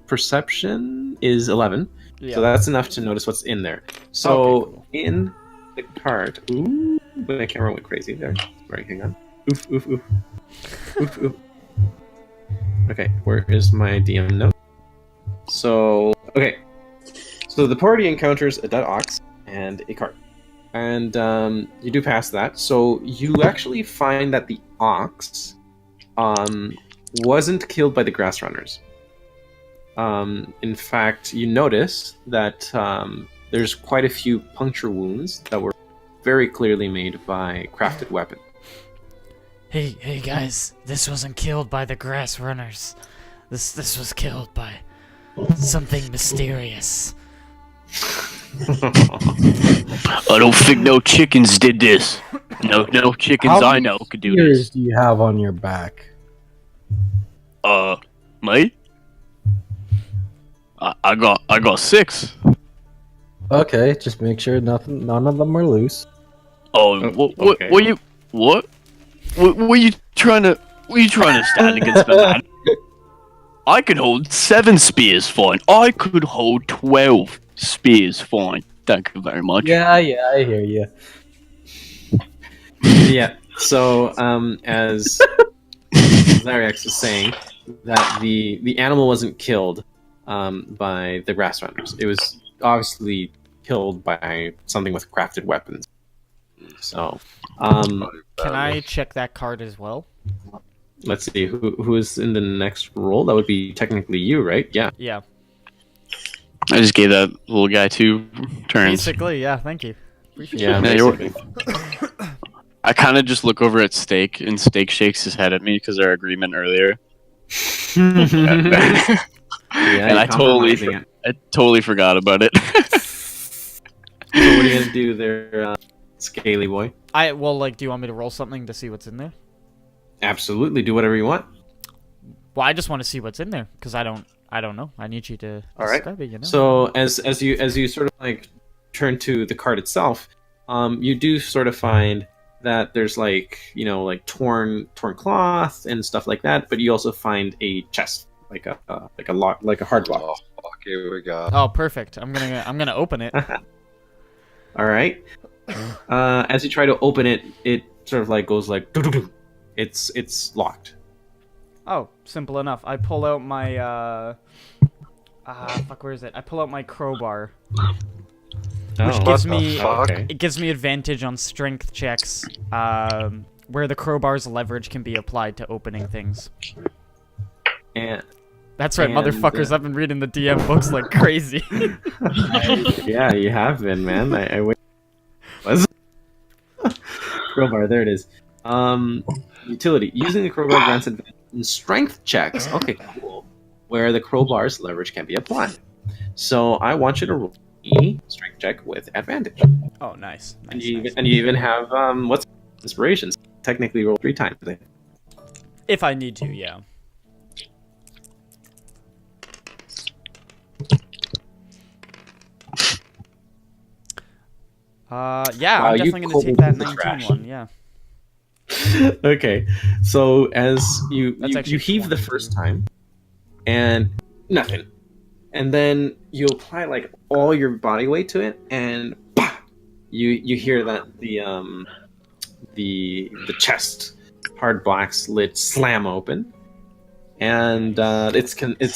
perception is 11. Yeah. So that's enough to notice what's in there. So Okay, cool. in the cart, ooh, my camera went crazy there. Right, hang on. Oof, oof, oof. Oof, oof. Okay, where is my DM note? So, okay. So the party encounters a dead ox and a cart. And you do pass that. So you actually find that the ox wasn't killed by the grass runners. In fact, you notice that there's quite a few puncture wounds that were very clearly made by crafted weapons. Hey guys, this wasn't killed by the grass runners. This was killed by something mysterious. I don't think no chickens did this. No chickens How I many know could do spears this. do you have on your back? Mate? I got 6. Okay, just make sure none of them are loose. Oh, okay. what were you trying to stand against me, man? I could hold 7 spears fine. I could hold 12 spears fine. Thank you very much. Yeah, I hear you. Yeah. So, as Zarex was saying, that the animal wasn't killed by the grass runners. It was obviously killed by something with crafted weapons. So, Can I check that card as well? let's see who is in the next roll. That would be technically you, right? Yeah. Yeah. I just gave that little guy 2 turns. Basically, yeah. Thank you. Appreciate Yeah. Yeah, you're- Basically. I kind of just look over at Steak, and Steak shakes his head at me because our agreement earlier. Yeah, And you're I compromising it. totally forgot about it. So what are you gonna do there, Scaly boy? Do you want me to roll something to see what's in there? Absolutely, do whatever you want. Well, I just want to see what's in there because I don't know. I need you to All right. describe it. You know. So as you sort of like turn to the card itself, you do sort of find that there's like torn cloth and stuff like that, but you also find a chest, like a hard lock. Oh, fuck, here we go. Oh, perfect. I'm gonna open it. All right. As you try to open it, it sort of like goes like doo-doo-doo. It's locked. Oh, simple enough. I pull out my where is it? I pull out my crowbar. Which Oh, gives what the me fuck? it gives me advantage on strength checks, where the crowbar's leverage can be applied to opening things. And That's right, And, motherfuckers. I've been reading the DM books like crazy. yeah, you have been, man. I wait. Was crowbar? There it is. Utility: using the crowbar grants advantage in strength checks. Okay, cool. Where the crowbar's leverage can be applied. So I want you to roll a strength check with advantage. Oh, nice. And you even have what's inspirations? Technically, roll 3 times. If I need to, yeah. Yeah, Wow, I'm you definitely gonna cold take that the 19 trash. one. Yeah. Okay, so as you That's actually heave the 22. first time, and nothing, and then you apply like all your body weight to it, and bah! you hear that the chest hard black's lid slam open, and its contents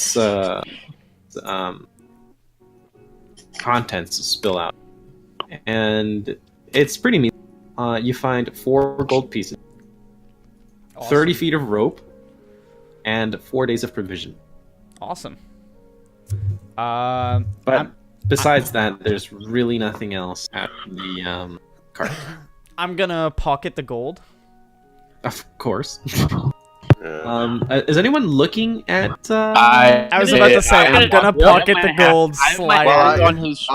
spill out. and it's pretty neat. You find 4 gold pieces, Awesome. 30 feet of rope, and 4 days of provision. Awesome. But besides that, there's really nothing else at the cart. I'm gonna pocket the gold. Of course. Is anyone looking at? I was about to say I'm gonna pocket the gold. Slide Well, it. on his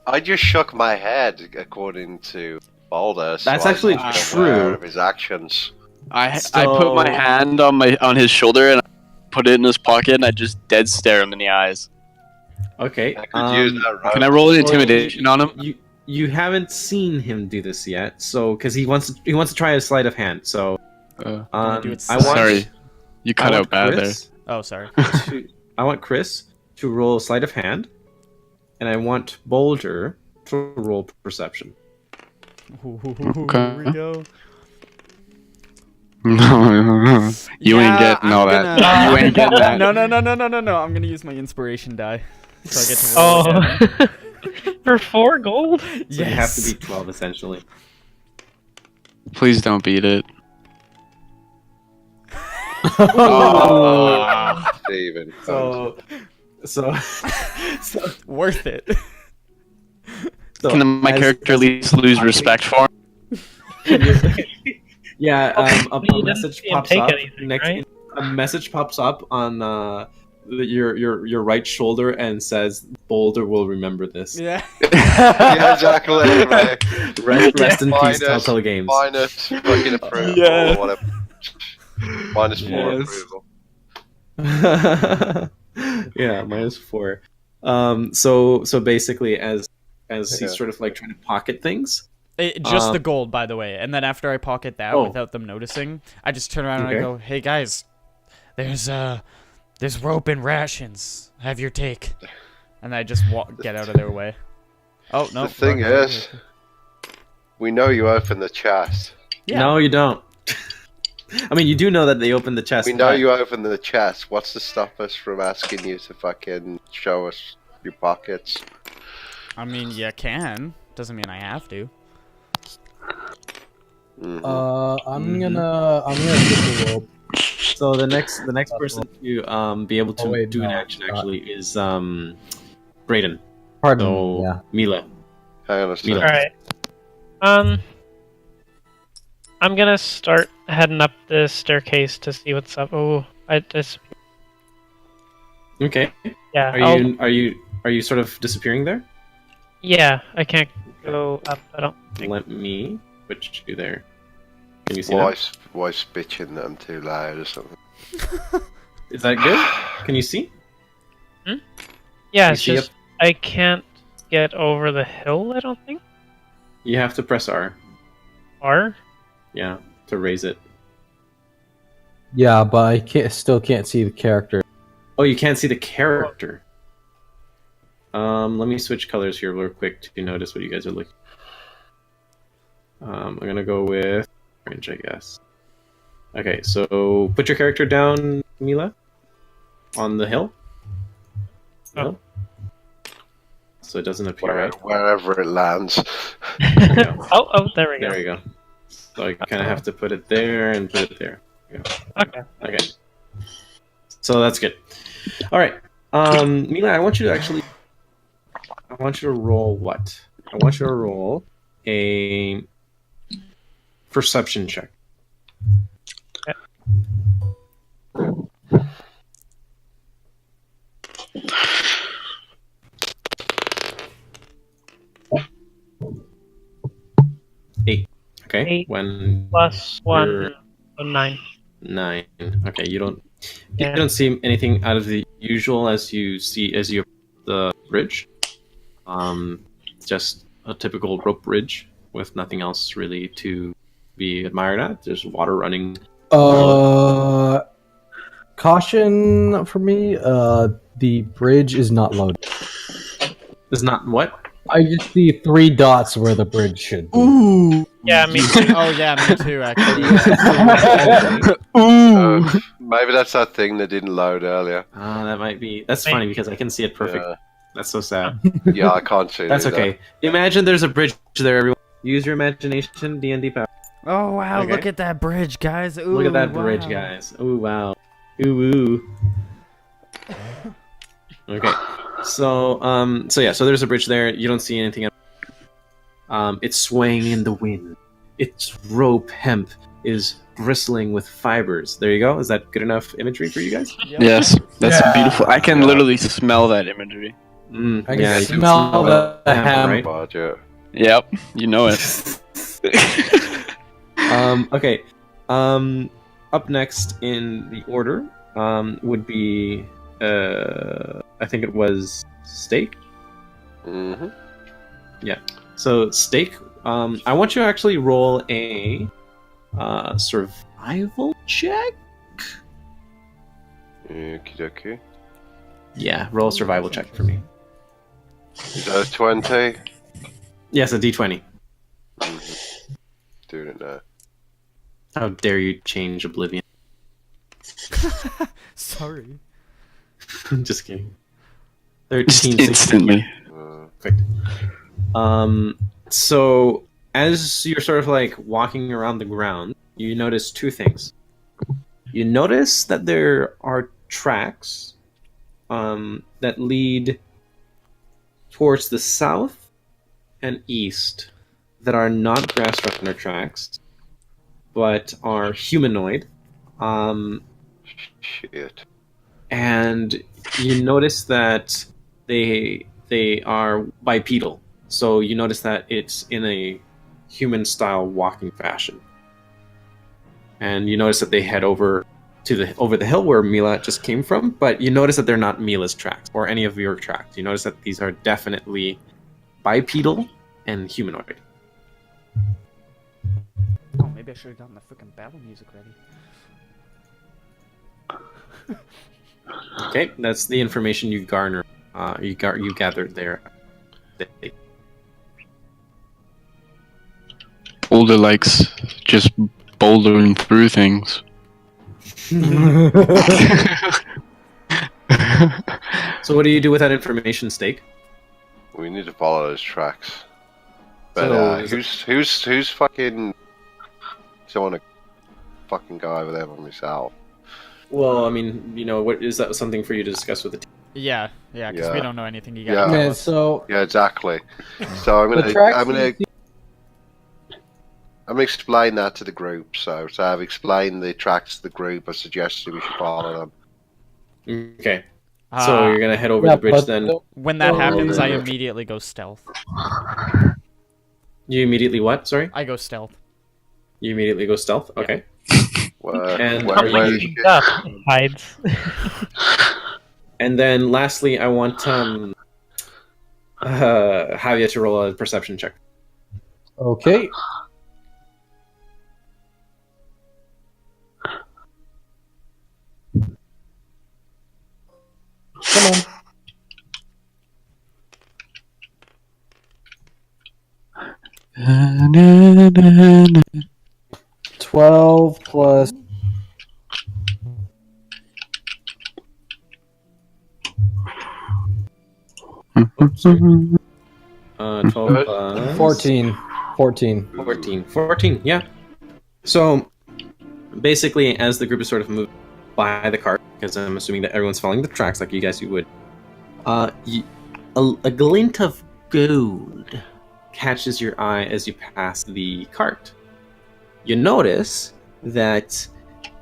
I just shook my head according to Balder. So That's I actually was true. aware of his actions. I put my hand on his shoulder and I put it in his pocket and I just dead stare him in the eyes. Okay. I could use that, right? Can I roll an intimidation on him? You haven't seen him do this yet, so because he wants to try a sleight of hand. So, do I it want. Sorry, you cut I out want bad there. Chris Oh, sorry. I want Chris to roll sleight of hand, and I want Boulder to roll perception. Here Okay. we go. You ain't Yeah, getting all that. I'm You ain't getting that. No. I'm gonna use my inspiration die, so I get to roll. Oh, for 4 gold? So you have to be 12 essentially. Please don't beat it. Oh, Steven. So Worth it. Can my character at least lose respect for him? Yeah, a You didn't message see him pops take up anything, next. right? A message pops up on your right shoulder and says, "Boulder will remember this." Yeah. Yeah, exactly. Right. Rest in peace, Minus- Telltale Games. Minus fucking approval Yes. or whatever. Minus 4 Yes. approval. Yeah, -4. So basically, as he's sort of like trying to pocket things. Just the gold, by the way. And then after I pocket that Oh. without them noticing, I just turn around and I Okay. go, "Hey guys, there's rope and rations. Have your take." And I just get out of their way. Oh no. The thing wrong way. is, we know you opened the chest. Yeah. No, you don't. I mean, you do know that they opened the chest. We know but- you opened the chest. What's to stop us from asking you to fucking show us your pockets? I mean, you can. Doesn't mean I have to. Mhm. I'm gonna get the rope. So the next person to be able to Oh, wait, do an no, action it's not. actually is Brayden. Pardon. So Yeah. Mila. Hang on a second. Alright. I'm gonna start heading up the staircase to see what's up. Oh, I just. Okay. Yeah. Are you sort of disappearing there? Yeah, I can't go up. I don't think. Let me put you there. Can you see that? Wife's bitching that I'm too loud or something. Is that good? Can you see? Yeah, You it's see just I can't get over the hill. I don't think. You have to press R. R. Yeah, to raise it. Yeah, but I still can't see the character. Oh, you can't see the character. Let me switch colors here real quick to notice what you guys are looking. I'm gonna go with orange, I guess. Okay, so put your character down, Mila, on the hill. Oh. No? So it doesn't appear right. Wherever it lands. Oh, there we go. There you go. So I kind of have to put it there and put it there. Okay. Okay. So that's good. All right, Mila, I want you to roll what? I want you to roll a perception check. Eight. Okay. 8 When Plus 1, you're- so 9. 9. Okay, you don't Yeah. see anything out of the usual as you the bridge. Just a typical rope bridge with nothing else really to be admired at. There's water running. Caution for me. The bridge is not loaded. There's not what? I just see 3 dots where the bridge should be. Ooh. Yeah, me too. Oh yeah, me too. Actually. Maybe that's that thing that didn't load earlier. That might be. That's funny because I can see it perfect. Yeah. That's so sad. Yeah, I can't see That's that. okay. Imagine there's a bridge there, everyone. Use your imagination, D&D power. Oh wow! Okay. Look at that bridge, guys. Ooh, Look at that bridge, wow. guys. Ooh, wow. Ooh, ooh. Okay. So there's a bridge there. You don't see anything. It's swaying in the wind. Its rope hemp is bristling with fibers. There you go. Is that good enough imagery for you guys? Yep. Yes, that's Yeah. beautiful. I can Yeah. literally smell that imagery. I can yeah, you can smell the hemp. right? But, yeah. Yep, you know it. Okay. Up next in the order would be I think it was Steak. Mm-hmm. So Steak, I want you to actually roll a survival check. Okie dokie. Yeah, roll a survival check for me. Is that a 20? Yes, a d20. Mm-hmm. Doing it now. How dare you change Oblivion? Sorry. Just kidding. Just 13. instantly. Perfect. So as you're sort of like walking around the ground, you notice two things. You notice that there are tracks that lead towards the south and east that are not grass runner tracks, but are humanoid. Shit. And you notice that they are bipedal. So you notice that it's in a human-style walking fashion. And you notice that they head over the hill where Mila just came from, but you notice that they're not Mila's tracks or any of your tracks. You notice that these are definitely bipedal and humanoid. Oh, maybe I should have gotten the freaking battle music ready. Okay, that's the information you garner. You gathered there. Boulder likes just bouldering through things. So what do you do with that information, Steak? We need to follow those tracks. But So, is who's fucking? I want to fucking go over there by myself. Well, I mean, you know, what is that something for you to discuss with the team? Yeah, because we Yeah. don't know anything. You Yeah. got Man, so Yeah, exactly. So I'm the gonna tracks I'm gonna you I'm gonna explain that to the group. So I've explained the tracks to the group. I suggested we should follow them. Okay. So you're gonna head over the bridge then. when that Oh, happens, I yeah. immediately go stealth. You immediately what? Sorry? I go stealth. You immediately go stealth? Okay. And Where- are where- you- Hides. And then lastly, I want Javier to roll a perception check. okay. Come on. 12 plus. Oops, sorry. 12 plus 14. 14. 14, yeah. So basically, as the group is sort of moved by the cart, because I'm assuming that everyone's following the tracks like you guys you would, a glint of gold catches your eye as you pass the cart. You notice that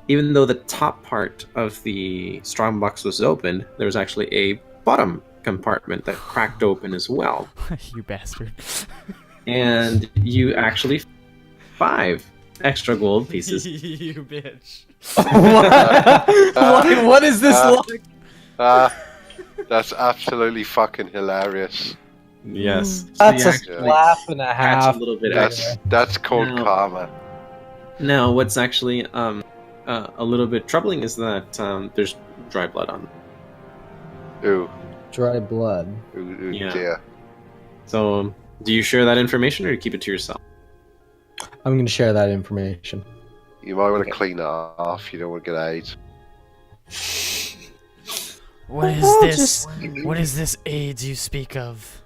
even though the top part of the strongbox was open, there was actually a bottom compartment that cracked open as well. You bastard. And you actually 5 extra gold pieces. You bitch. What is this like? That's absolutely fucking hilarious. Yes. That's So a you actually laugh and a catch half. a little bit extra. That's called No. karma. Now, what's actually a little bit troubling is that there's dry blood on. Ooh, Dry blood. ooh, Yeah. dear. So, do you share that information or do you keep it to yourself? I'm going to share that information. You might want to clean it off. You don't want to get AIDS. What is Oh, this? What is this AIDS you speak of?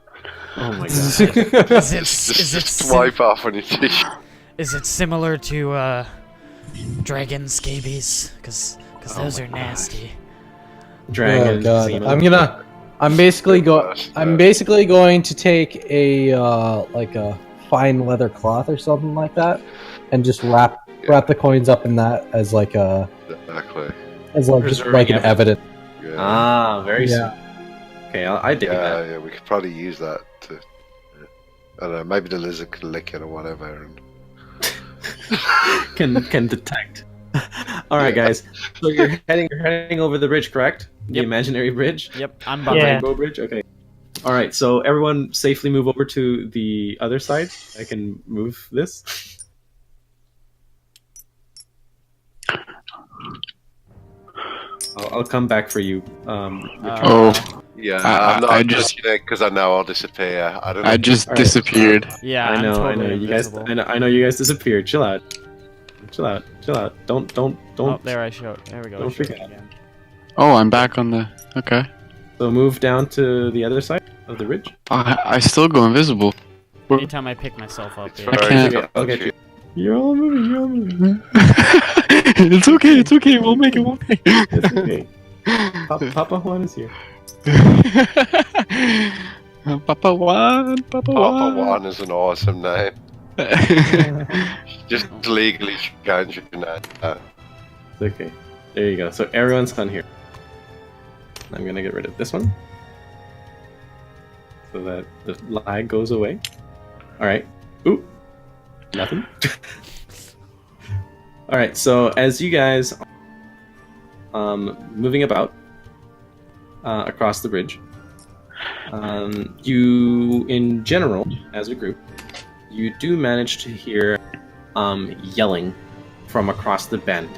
Oh my god. Is it Just sim- wipe off on your t-shirt. is it similar to dragon scabies? Because Oh those my are nasty. Dragon. Oh god. Zemo. I'm basically going to take a like a fine leather cloth or something like that, and just wrap the coins up in that as like Exactly. just like an evidence. Yeah. Ah, very Yeah. sweet. Okay, I dig that. Yeah, we could probably use that to. I don't know. Maybe the lizard can lick it or whatever. And... Can detect. All right, guys. So you're heading over the bridge, correct? The Yep. imaginary bridge. Yep, I'm Yeah. behind. Rainbow bridge. Okay. All right. So everyone, safely move over to the other side. I can move this. I'll come back for you. Oh, Yeah, I- I'm not I just- touching it because I know I'll disappear. I don't know. I just Alright. disappeared. Yeah, I know. I'm I totally know. You guys. invisible. I know. You guys disappeared. Chill out. Chill out. Chill out. Don't. Oh, there I showed. There we go. I Don't showed freak it out. again. Oh, I'm back on the. Okay. So move down to the other side of the ridge. I still go invisible. Anytime I pick myself up, It's yeah. very can't- difficult I'll to get you. You're all moving. You're all moving. It's okay. It's okay. We'll make it. We'll make it. It's okay. Papa Juan is here. Papa Juan. Papa Papa Juan. Juan is an awesome name. Just legally change your name. It's okay. There you go. So everyone's done here. I'm gonna get rid of this one. So that the lag goes away. Alright. Ooh. Nothing. Alright, so as you guys moving about across the bridge, you in general, as a group, you do manage to hear yelling from across the bend.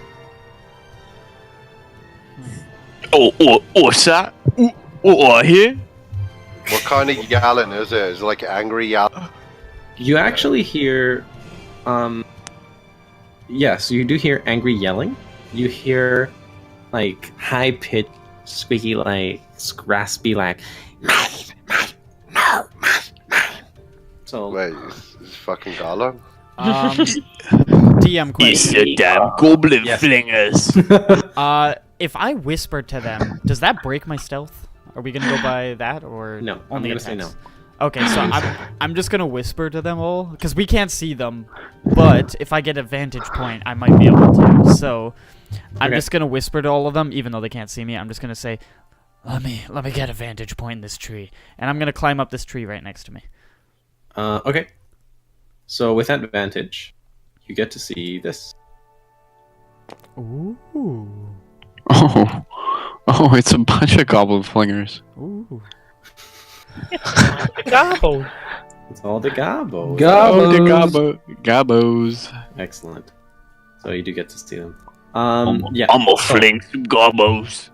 What's that? What here? What kind of yelling is it? Is it like angry yelling? You actually hear, yes, you do hear angry yelling. You hear, like, high pitched, squeaky, like, raspy, like, so. Wait, is fucking Garland? DM question. You damn goblin Yes. flingers. If I whisper to them, does that break my stealth? Are we gonna go by that or No, I'm only gonna say attacks? no. Okay, so I'm just gonna whisper to them all because we can't see them, but if I get a vantage point, I might be able to. So I'm Okay. just gonna whisper to all of them, even though they can't see me. I'm just gonna say, "Let me get a vantage point in this tree," and I'm gonna climb up this tree right next to me. Okay. So with that advantage, you get to see this. Ooh, Oh, it's a bunch of goblin flingers. ooh. Gobble. It's all the gobbo. Oh, the gobos. Excellent. So you do get to see them. I'm Yeah. a fling some gobos.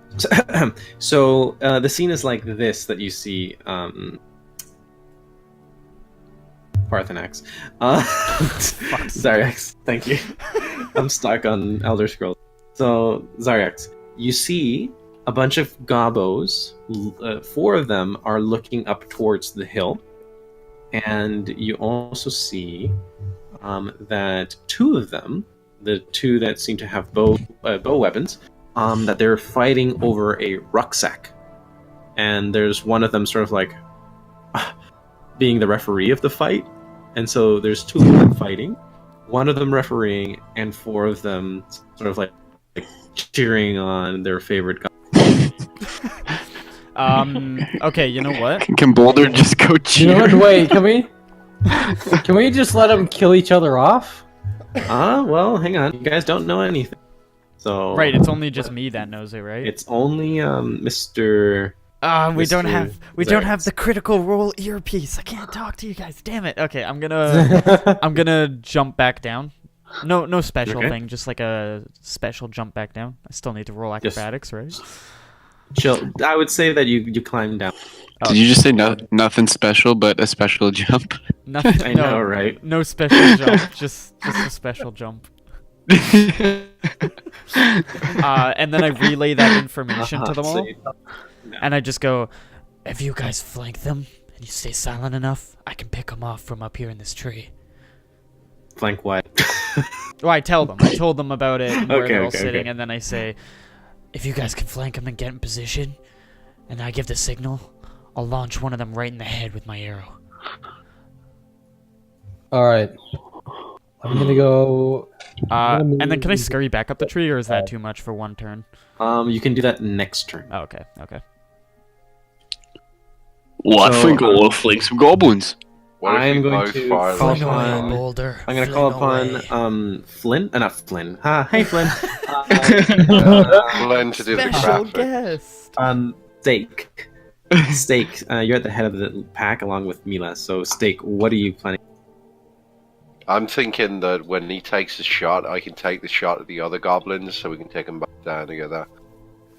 So the scene is like this that you see Parthenax. Zaryax, thank you. I'm stuck on Elder Scrolls. So Zaryax, you see a bunch of gobos. 4 of them are looking up towards the hill, and you also see that 2 of them, the 2 that seem to have bow weapons, that they're fighting over a rucksack, and there's one of them sort of like being the referee of the fight, and so there's 2 of them fighting, one of them refereeing, and 4 of them sort of like cheering on their favorite guy. Okay, you know what? Can Boulder just go You cheer? know what? Wait, can we just let them kill each other off? Well, hang on, you guys don't know anything, so Right, it's only just me that knows it, right? it's only Mr. We don't Mr. have the critical role earpiece. I can't talk to you guys. Damn it. Okay, I'm gonna jump back down. No special Okay. thing, just like a special jump back down. I still need to roll acrobatics, right? Chill. I would say that you climb down. Did you just say nothing special but a special jump? Nothing. I no, know, right? No special jump, just a special jump. And then I relay that information to them all. No. And I just go, If you guys flank them and you stay silent enough, I can pick them off from up here in this tree. Flank what? well, I tell them. I told them about it and where Okay, they're all okay, sitting, okay. and then I say, If you guys can flank them and get in position, and I give the signal, I'll launch one of them right in the head with my arrow. Alright. I'm gonna go. and then can I scurry back up the tree, or is that too much for one turn? You can do that next turn. Oh, okay, okay. Well, I So, think I'll flank some goblins. What if I'm we going both to fire call this Fling away, upon- Boulder. I'm gonna Fling call away. upon Flynn. Not Flynn. Hey Flynn. Glenn to do the Special graphic? guest. Steak. Steak. You're at the head of the pack along with Mila. So Steak, what are you planning? I'm thinking that when he takes a shot, I can take the shot at the other goblins, so we can take them back down together.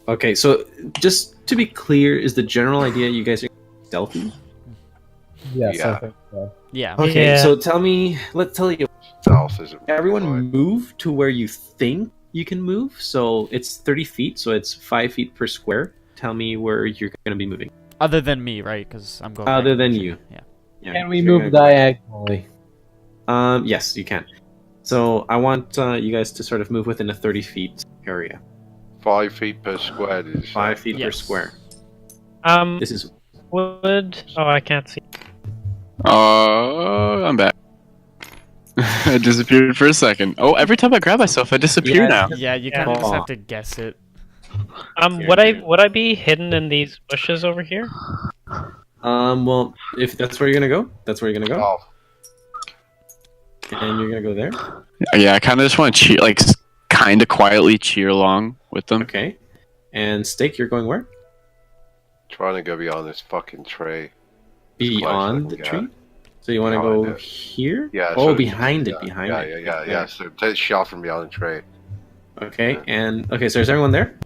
Okay, so just to be clear, is the general idea you guys are stealthy? Yes, Yeah. I think so. Yeah. Okay, Yeah. so let's tell you. Stealth isn't Everyone required. move to where you think you can move. So it's 30 feet, so it's 5 feet per square. Tell me where you're going to be moving. Other than me, right? Because I'm going. Other right than next you. Yeah. Yeah, Can we so you're move gonna diagonally? go- Yes, you can. So I want you guys to sort of move within a 30 feet area. 5 feet per square. Did you say? 5 feet per Yes. square. Um, This is would... Oh, I can't see. I'm back. I disappeared for a second. Oh, every time I grab myself, I disappear Yeah. now. Yeah, you Yeah. kind of just Aw. have to guess it. Would I be hidden in these bushes over here? well, if that's where you're gonna go, that's where you're gonna go, Oh, and you're gonna go there. Yeah, I kind of just want to cheer, like, kind of quietly cheer along with them. Okay. And Steak, you're going where? trying to go beyond this fucking tree. Beyond the Yeah. tree. So you want to Behind go it. here? Yeah. Oh, so- behind it. yeah, Behind yeah, it. Yeah. So take a shot from beyond the tree. Okay. And okay. So is everyone there?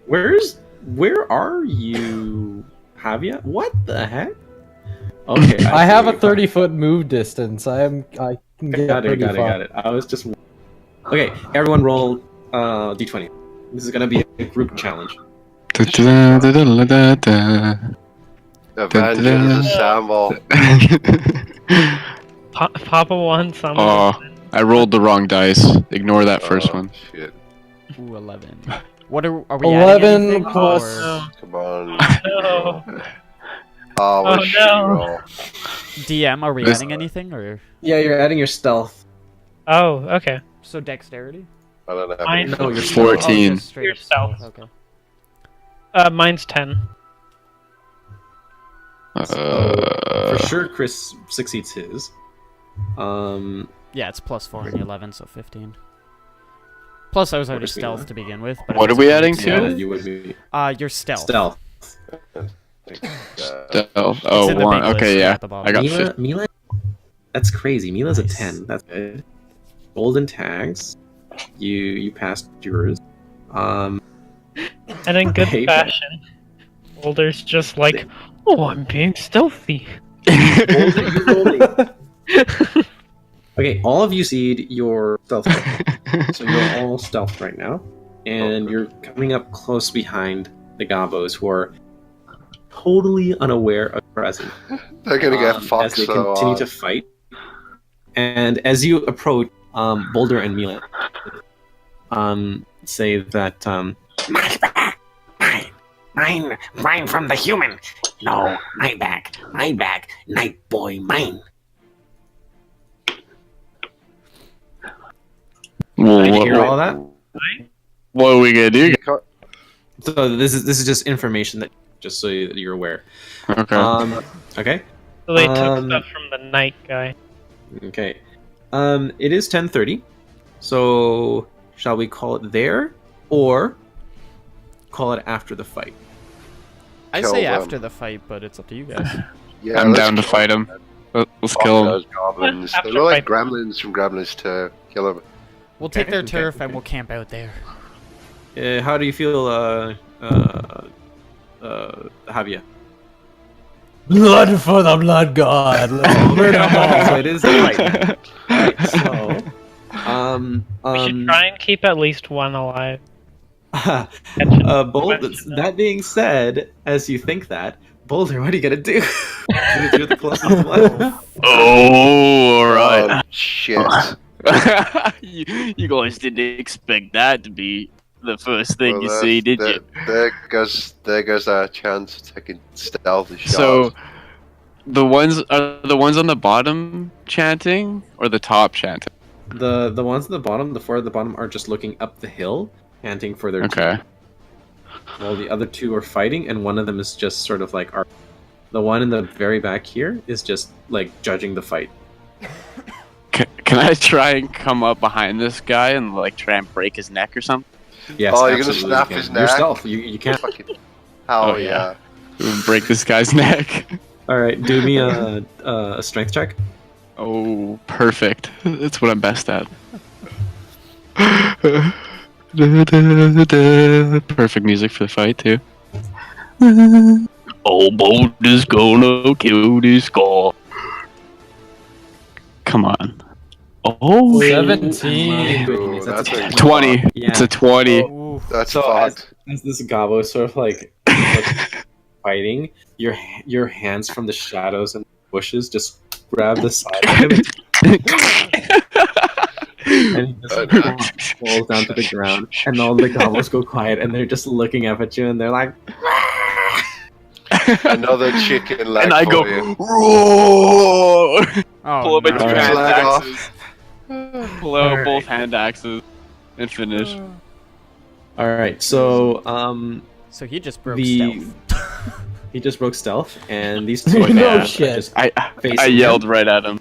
Where are you, Javia? What the heck? Okay. I have a see. 30-foot move distance. I can get Got it. pretty far. Got it. I was just. Okay. Everyone roll d20. This is gonna be a group challenge. Avengers assemble. Papa won some. Oh, I rolled the wrong dice. Ignore that first one. Shit. Ooh, 11. What are we 11 adding anything, plus- or- No. Come on. No. Oh, what Oh, a shitty no. roll. DM, are we This- adding anything, or Yeah, you're adding your stealth. Oh, okay. so dexterity? I don't have Mine- any. No, you're 14. Oh, just straight up Yourself. stealth, Okay. Mine's 10. For sure, Chris succeeds his. Yeah, it's plus 4 and 11, so 15. Plus, I was already What is the stealth other? to begin with. But What it are we was- adding Yeah, to? you would be your stealth. stealth. Oh, in the one. big list, Okay, yeah, yeah. at the bottom. I got 50. Mila, that's crazy. Mila's Nice. a 10. That's good. Golden tags. You passed yours. And in good Hey, fashion, Boulder's just like, oh, I'm being stealthy. Okay, all of you seed your stealth. So you're all stealth right now, and Okay. you're coming up close behind the Gobos, who are totally unaware of your presence. They're gonna get as fucked they so continue hard. to fight. And as you approach, Boulder and Mila say that My back! Mine from the human! No, my back, night boy, mine! Well, did you what, hear all of that? what are we gonna do? So this is just information that just so that you're aware. Okay. Okay. So they took Um, stuff from the night guy. Okay. It is 10:30. So shall we call it there or call it after the fight? I Kill say them. after the fight, but it's up to you guys. Yeah, I'm let's down to kill fight them. him. Let's Fuck kill him. those goblins. After They're like fight. gremlins from Gremlins 2. Kill them. We'll take Okay, their okay, turf okay. and we'll camp out there. How do you feel, Javia? Blood for the blood god. Let's murder them all. So it is the fight. Alright, so We should try and keep at least one alive. That being said, as you think that, Boulder, what are you gonna do? You're the closest one. Oh, alright. Shit. You guys didn't expect that to be the first thing Well, you see, did you? There goes our chance of taking stealthy shots. So, the ones on the bottom chanting or the top chanting? The ones at the bottom, the four at the bottom, are just looking up the hill, chanting for their Okay. team. While the other two are fighting, and one of them is just sort of like... The one in the very back here is just, like, judging the fight. Can I try and come up behind this guy and like try and break his neck or something? Yes, Oh, you're gonna absolutely snap you his can. neck? You're stealth, you can't... Fucking hell Oh, yeah. yeah. Break this guy's neck. Alright, do me a strength check. Oh, perfect. That's what I'm best at. Perfect music for the fight too. Oh, Boulder's gonna kill this guy. Come on. Oh, 17. Goodness, Ooh, that's a 20. Yeah. It's a 20. Ooh. That's So fucked. as this Gabo sort of like fighting, your hands from the shadows and bushes just grab the side of him and he just falls down to the ground, and all the Gobos go quiet, and they're just looking up at you, and they're like, Another chicken leg And I for go, you. Oh, roar! Pull up my no. two Alright. hand Flag off. axes. Pull out Alright. both hand axes and finish. all right, so So he just broke The- stealth. he just broke stealth, and these two No are shit. just I facing yelled him, right at him.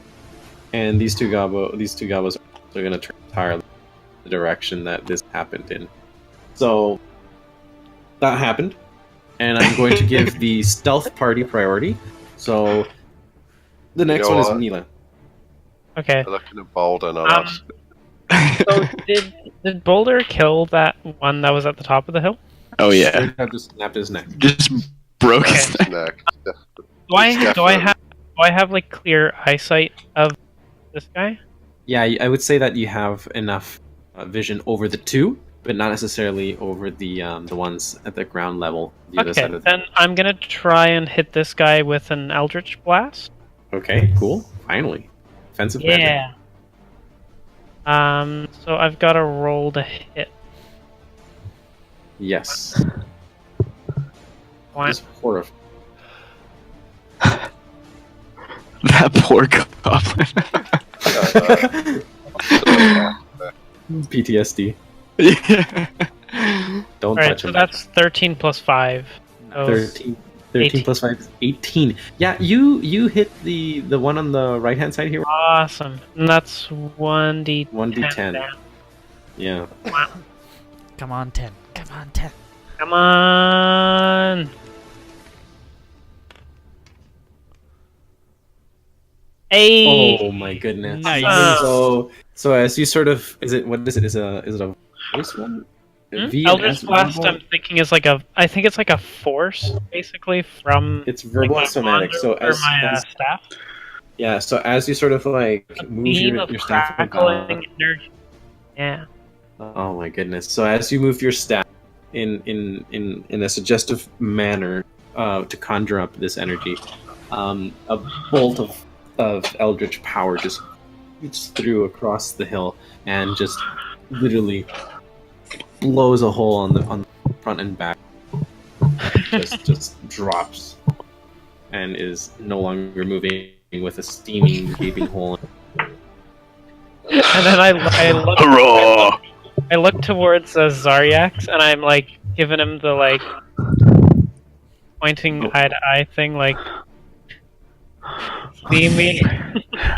and these two Gobos are going to turn entirely the direction that this happened in. So that happened, and I'm going to give the stealth party priority. So the next know one is what? Mila. Okay. They're looking at Boulder, not Um, us. So did Boulder kill that one that was at the top of the hill? Oh yeah, Straight up just snapped his neck. just broke his Okay. neck. Neck. Do I It's do I definitely- have like clear eyesight of this guy? Yeah, I would say that you have enough vision over the two, but not necessarily over the ones at the ground level. The other Okay, side of the... then I'm gonna try and hit this guy with an Eldritch Blast. Okay, cool. Finally, offensive magic. Yeah. So I've got to roll to hit. Yes. One. It's horrifying. That poor goblin. PTSD. Yeah. Don't Alright, touch so him. that's 13 plus 5. So 13 18. plus 5 is 18. Yeah, you hit the one on the right hand side here. Awesome. And that's 1d10. 1d10. down. Yeah. Come on, 10. Come on, 10. Come on! Hey! Oh my goodness. Nice. So as you sort of is it Is it a voice one? V and Eldritch S Blast, verbal? I'm thinking is like I think it's like a force, basically, from It's verbal like and somatic. my So wand or as, my as staff. yeah, so as you sort of like A move beam your, of your staff about, crackling energy. Yeah. oh my goodness. So as you move your staff in a suggestive manner to conjure up this energy, a bolt of eldritch power just shoots through across the hill and just literally blows a hole on the front and back. just drops and is no longer moving with a steaming gaping hole. And then Hurrah! I look towards Zaryax, and I'm like giving him the like pointing eye to eye thing, like see me.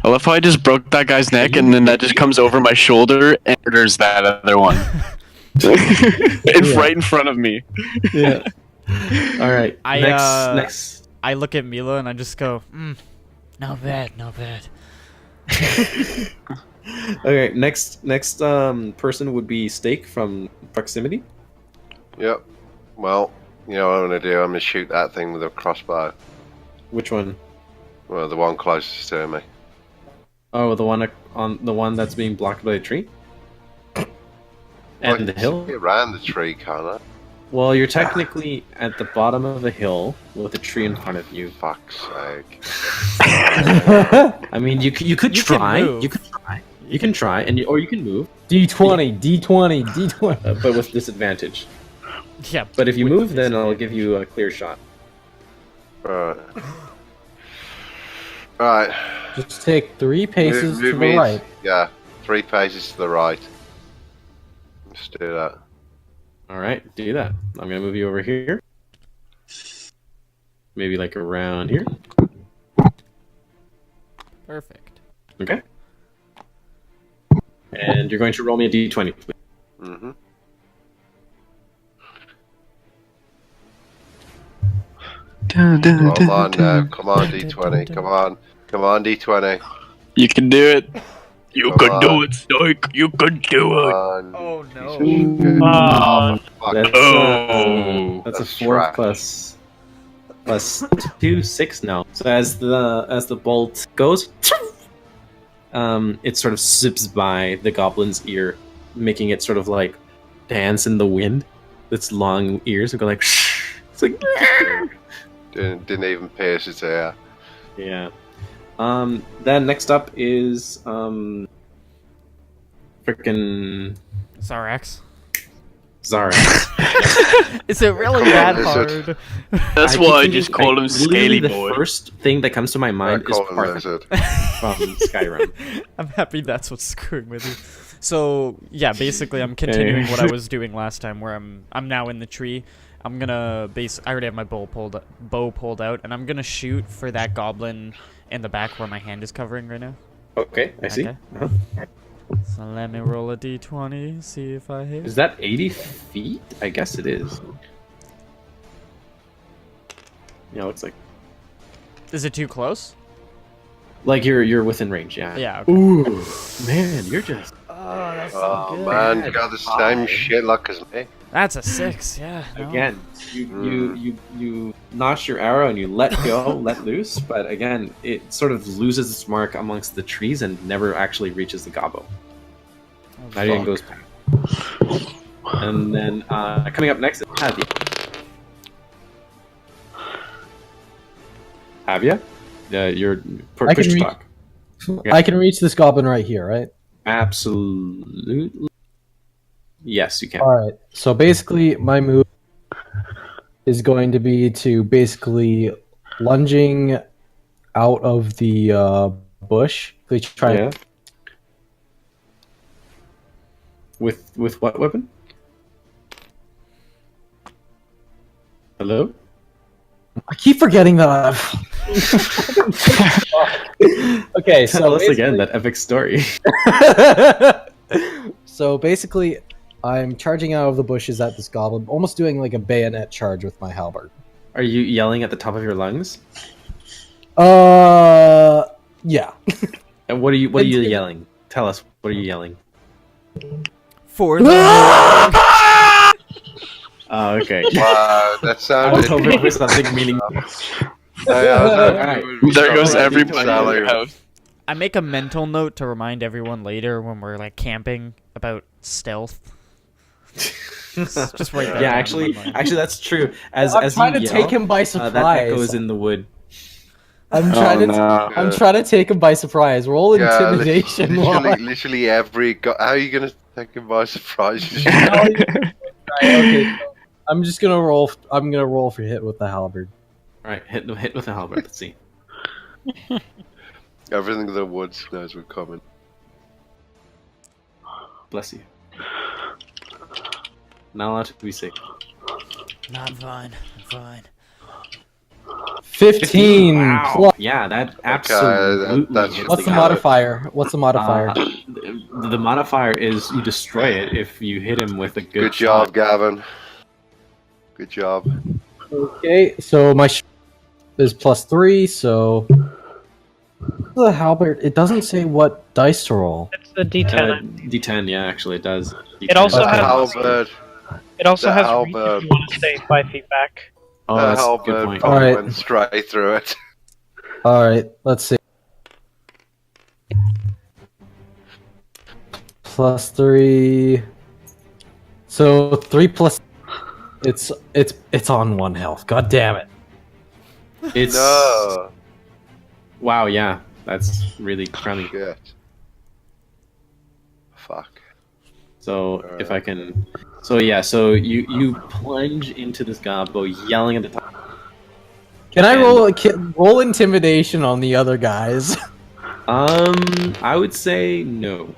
I love how I just broke that guy's neck, and then that just comes over my shoulder and murders that other one. It's right in front of me. Yeah. All right. I, Next. I look at Mila and I just go, Not bad, not bad. Okay. Next person would be Steak from proximity. Yep. Well, you know what I'm gonna do? I'm gonna shoot that thing with a crossbow. Which one? Well, the one closest to me. Oh, the one that's being blocked by a tree. And the hill? Around the tree, can't I? Well, you're technically at the bottom of a hill with a tree in front of you. Fuck's sake. I mean, you could You try. can move. You could try. You can try, or you can move, D20, D20, D20. but with disadvantage. Yeah. But if you with move, then disadvantage. I'll give you a clear shot. Right. Right. Just take 3 paces Move to me- the right. Yeah, 3 paces to the right. Let's do that. All right, do that. I'm gonna move you over here. Maybe like around here. Perfect. Okay. And you're going to roll me a d20, please. Mm-hmm. Come on now. Come on, D20. Come on. Come on, D20. You can do it. You Come can on. do it, Stoic. You can do it. Oh no. Oh, Fuck. That's, Oh. that's a That's 4 trash. plus 2, 6 now. So as the bolt goes, it sort of zips by the goblin's ear, making it sort of like dance in the wind. Its long ears and go like, it's like, Didn't even pierce its ear. yeah. Then next up is frickin' Zarax. Zara. Is it really Come on, that lizard. hard? That's keep why I thinking- just call him literally Scaly the Boy. first thing that comes to my I mind is call him Partha lizard. from Skyrim. I'm happy that's what's screwing with you. So yeah, basically I'm continuing what I was doing last time, where I'm now in the tree. I'm gonna I already have my bow pulled out, and I'm gonna shoot for that goblin in the back where my hand is covering right now. Okay, I see. Okay. Uh-huh. So let me roll a d20, see if I hit. Is that 80 feet? I guess it is. Yeah, looks Is it too close? like you're within range. Yeah. Yeah. Okay. Ooh, man, you're just. Oh, that's Oh man, you got the same shit luck as me. That's a 6. Yeah. no. Again, you notch your arrow and you let go, let loose, but again, it sort of loses its mark amongst the trees and never actually reaches the gobbo. Oh, Not even fuck. goes past. And then coming up next is Havia. Havia? You're I can push reach- talk. I can reach this goblin right here, right? Absolutely. Yes, you can. Alright, so basically my move is going to be to basically lunging out of the bush. They try Yeah. With what weapon? Hello? I keep forgetting that. Okay, so Tell us again that epic story. So basically, I'm charging out of the bushes at this goblin, almost doing like a bayonet charge with my halberd. Are you yelling at the top of your lungs? Yeah. And what are you yelling? Tell us. What are you yelling? For the Oh, okay. Wow, that I was sounded. hoping for something meaningful. Alright. There goes Sorry, everybody in Sally. your house. I make a mental note to remind everyone later when we're like camping about stealth. Just write that Yeah, down in my mind. actually, that's true. As I'm as trying you to yell, take him by that surprise. echoes in the wood. I'm trying to. I'm trying to take him by surprise. Roll Yeah, intimidation. literally every. How are you gonna take him by surprise? Okay, so I'm just gonna roll. I'm gonna roll for hit with the halberd. All right, hit with the halberd. Let's see. Everything in the woods knows we're coming. Bless you. Not allowed to be sick. No, I'm fine. I'm fine. 15. Wow. Plus- Yeah, that absolutely. that's- hits What's the guy. modifier? What's the modifier? The modifier is you destroy it if you hit him with a good, Good job, shot. Gavin. Good job. Okay, so my is +3. So the halberd. It doesn't say what dice to roll. it's the D10. D10, yeah, actually it does. It also The has- halberd. It also the has reach halberd. if you want to stay 5 feet back. Oh, The that's a good halberd point. probably Alright. went straight through it. All right, let's see. +3. So 3 plus. It's on 1 health. God damn it. It's No. wow. Yeah, that's really crummy. Shit. Fuck. So if I can, so yeah, so you plunge into this gobbo, yelling at the top. Can I roll intimidation on the other guys? I would say no.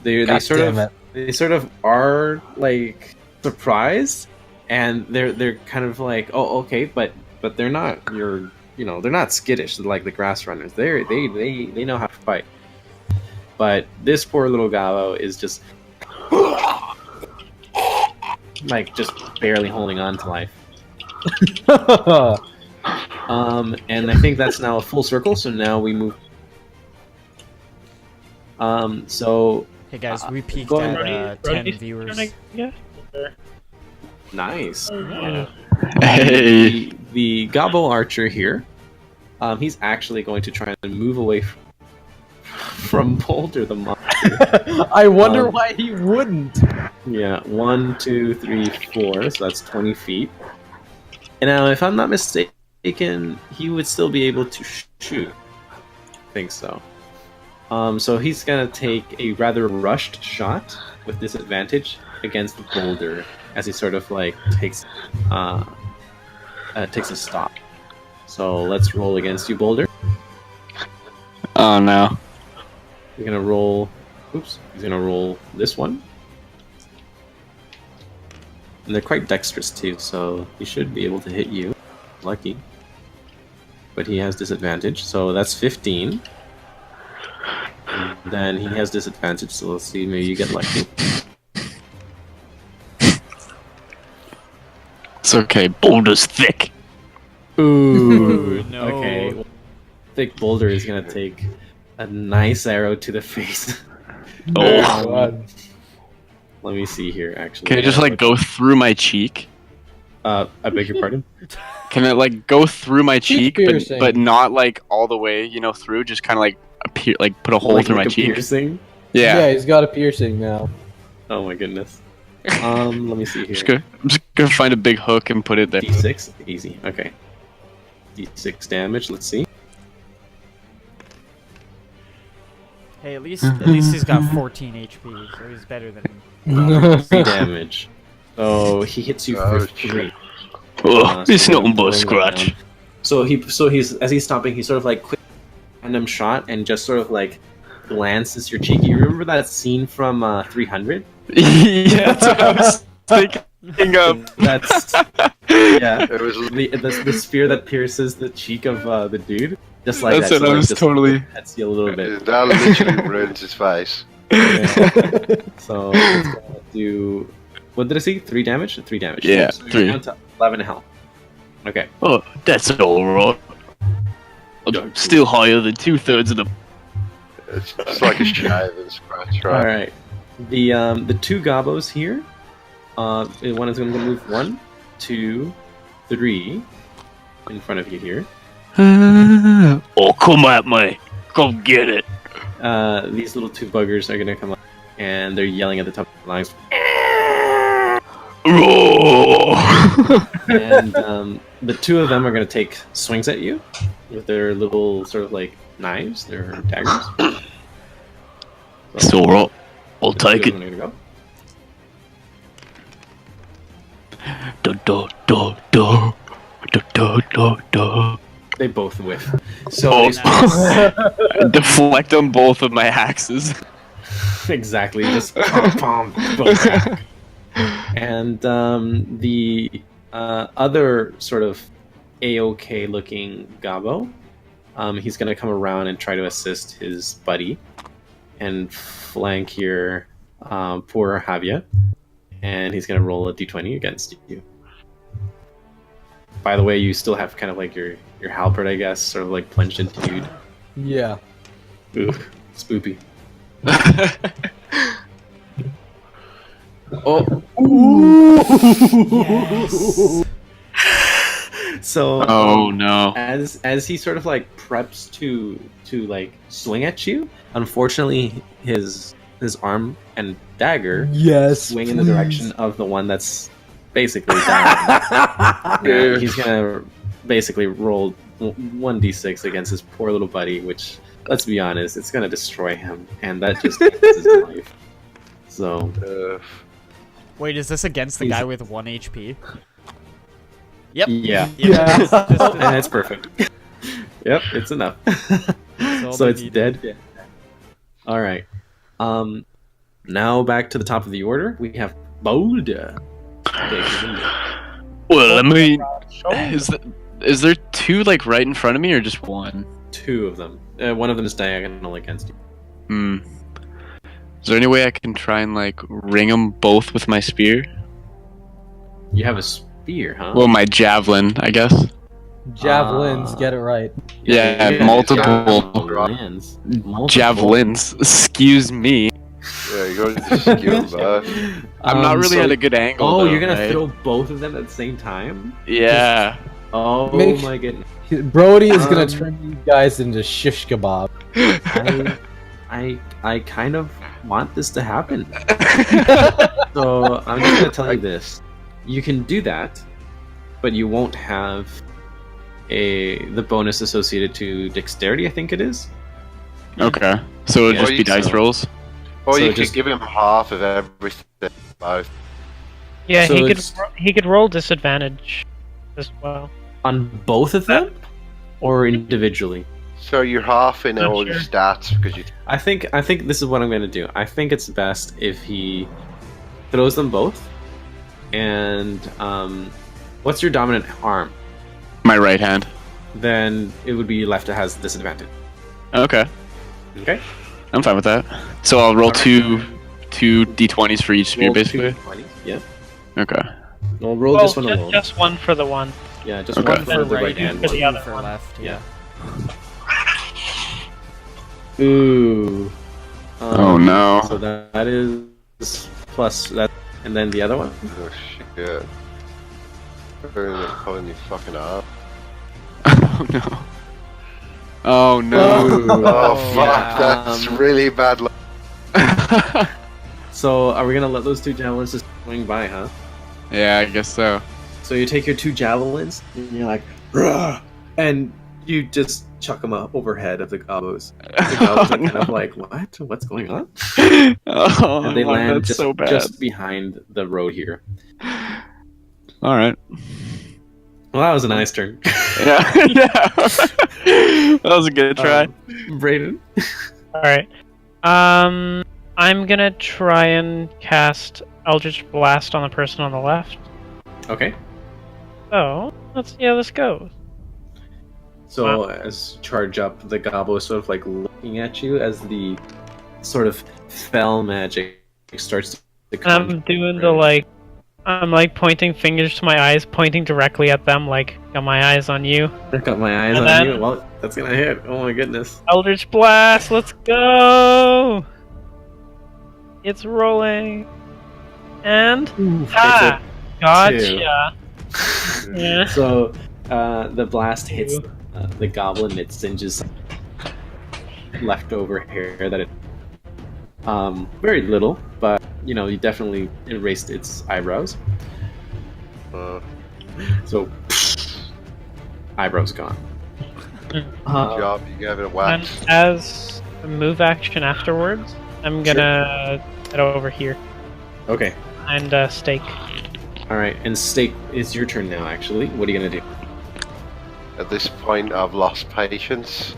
They God sort damn of it. they sort of are like surprised, and they're kind of like, oh, okay, but they're not they're not skittish like the grass runners. They know how to fight. But this poor little gobbo is just like just barely holding on to life. And I think that's now a full circle. So now we move. So Hey guys, we peaked going- at 10 viewers. nice. Hey. The gobbo archer here. He's actually going to try and move away from Boulder the monster. I wonder why he wouldn't. Yeah, 1, 2, 3, 4. So that's 20 feet. And now, if I'm not mistaken, he would still be able to shoot. I think so. So he's gonna take a rather rushed shot with disadvantage against the boulder as he sort of like takes a stop. So let's roll against you, Boulder. Oh no. You're gonna roll. Oops. He's gonna roll this one. And they're quite dexterous too, so he should be able to hit you. Lucky. But he has disadvantage, so that's 15. And then he has disadvantage, so let's see, maybe you get lucky. It's okay. Boulder's thick. Ooh, no. Okay. Well, Thick Boulder is gonna take a nice arrow to the face. Oh. God. Let me see here, actually. Can it just like go through my cheek? I beg your pardon? Can it like go through my cheek, piercing. but not like all the way, through? Just kind of like put a hole Like through my a cheek. piercing? Yeah. He's got a piercing now. Oh my goodness. Let me see here. I'm just gonna find a big hook and put it there. D6? Easy. Okay. D6 damage, let's see. Hey, at least he's got 14 HP, so he's better than me. 3 damage. So he hits you for Oh, 3. Oh, So it's we're nothing but a rolling that scratch. down. So he's as he's stopping, he sort of like quick random shot and just sort of like glances your cheek. You remember that scene from 300? Yeah, that's what I was thinking of. That's yeah. It was The spear that pierces the cheek of the dude, just like That's that. what so I it was just totally. hits you a little bit. that literally ruins his face. Yeah. So it's gonna do. What did I see? 3 damage. 3 damage. Yeah, So you're 3. down to 11 health. Okay. Oh, that's alright. Still higher than 2/3 of the. It's just like a shave and scratch, All right? right. The 2 gobbos here. One is going to move 1, 2, 3 in front of you here. Oh, come at me. Come get it. These little 2 buggers are going to come up, and they're yelling at the top of their lungs. Roar. And the 2 of them are going to take swings at you with their little sort of like knives, their daggers. It's alright. I'll The 2 take of it. them are gonna go. Da da da da. Da da da da. They both whiff. So Oh. they Deflect on both of my axes. exactly, just pom, pom, both back. And the other sort of A-OK looking gobbo, he's gonna come around and try to assist his buddy and flank your poor Javia, and he's gonna roll a d20 against you. By the way, you still have kind of like your halberd, I guess, sort of like plunged into you. Yeah. Ooh, spoopy. Oh. Yes. So Oh no. as he sort of like preps to like swing at you, unfortunately his his arm and dagger Yes. swing in the direction of the one that's basically down. Yeah, he's gonna basically roll 1d6 against his poor little buddy, which, let's be honest, it's gonna destroy him, and that just ends his life. So, Wait, is this against the guy with 1 HP? Yep. yeah, Just and it's perfect. Yep, it's enough. So it's dead. All right. Now back to the top of the order. We have Boulder. Well, I mean, is there two like right in front of me or just one? Two of them. One of them is diagonal against you. Hmm. Is there any way I can try and like ring them both with my spear? You have a spear, huh? Well, my javelin, I guess. Javelins, get it right. Yeah, multiple javelins. javelins. Excuse me. Yeah, you gotta just skew them back. I'm not really so- at a good angle. Oh, though, you're gonna right? throw both of them at the same time? Yeah. Oh Make- my goodness. Brody is gonna turn you guys into shish kebab. I kind of want this to happen. So I'm just gonna tell you this: you can do that, but you won't have the bonus associated to dexterity. I think it is. Okay. So it'll Yeah. just be dice rolls. Or So you just- could give him half of everything. Both. Yeah, So he it's- could roll disadvantage as well. On both of them, or individually. So you're half in Not all your sure. stats because you. I think this is what I'm gonna do. I think it's best if he throws them both. And what's your dominant arm? My right hand. Then it would be left that has disadvantage. Okay. Okay. I'm fine with that. So I'll roll two d20s for each spear, Roll basically. 2d20s, yeah. Okay. We'll roll Well, this one alone. just one for the one. Yeah, just Okay. one for the right right hand. for the one. other for one. left. Yeah. Ooh. Oh, no. So that is plus that, and then the other one. Oh shit. They're pulling you fucking up. Oh no. Oh no. Oh fuck, yeah. that's really bad luck. So are we gonna let those two javelins just swing by, huh? Yeah, I guess so. So you take your two javelins, and you're like, "Rah!" and you just chuck them up overhead of the gobos. The gobos are kind of like, what? What's going on? Oh, And they land that's just, so bad. just behind the road here. All right. Well, that was a nice turn. Yeah. Yeah. That was a good try. Brayden. All right. I'm gonna try and cast Eldritch Blast on the person on the left. Okay. So let's see how this goes. So as you charge up, the gobbo is sort of like looking at you as the sort of fell magic starts to come. I'm doing the like, I'm like pointing fingers to my eyes, pointing directly at them, like got my eyes on you. I've got my eyes And on then- you. Well, that's gonna hit. Oh my goodness. Eldritch Blast, let's go! It's rolling. And ha! Gotcha. Yeah. So the blast hits the goblin. It singes leftover hair that it very little, but you know, you definitely erased its eyebrows. So eyebrows gone. Good job, you gave it a And wax. as a move action afterwards, I'm gonna head over here Okay. and stake. All right. And Stake, it's your turn now. Actually, what are you gonna do? At this point, I've lost patience.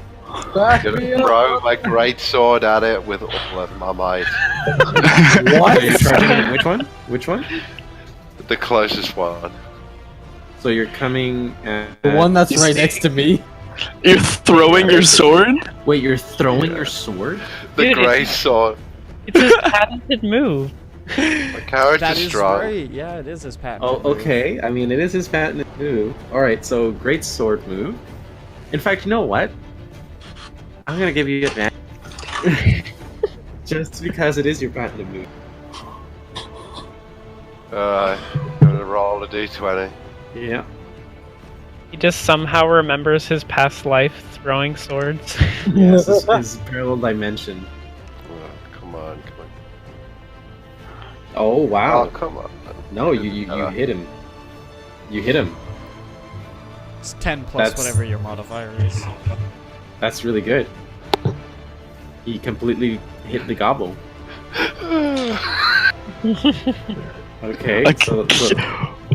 Back Gonna me up. throw my great sword at it with all of my might. What? You're charging at which one? Which one? The closest one. So you're coming at The one that's right next to me. You're throwing your sword? Wait, you're throwing your sword? The Dude, great sword. It's his patented move. My character's That is strong. right. Yeah, it is his patent. Oh, okay. I mean, it is his patented move. All right. So great sword move. In fact, you know what? I'm gonna give you advantage. Just because it is your patented move. Gonna roll a d20. Yeah. He just somehow remembers his past life throwing swords. Yes, his parallel dimension. Oh, come on, come on. Oh wow! Oh, come on. No, you hit him. You hit him. It's 10 plus That's- whatever your modifier is. That's really good. He completely hit the gobble. Okay. So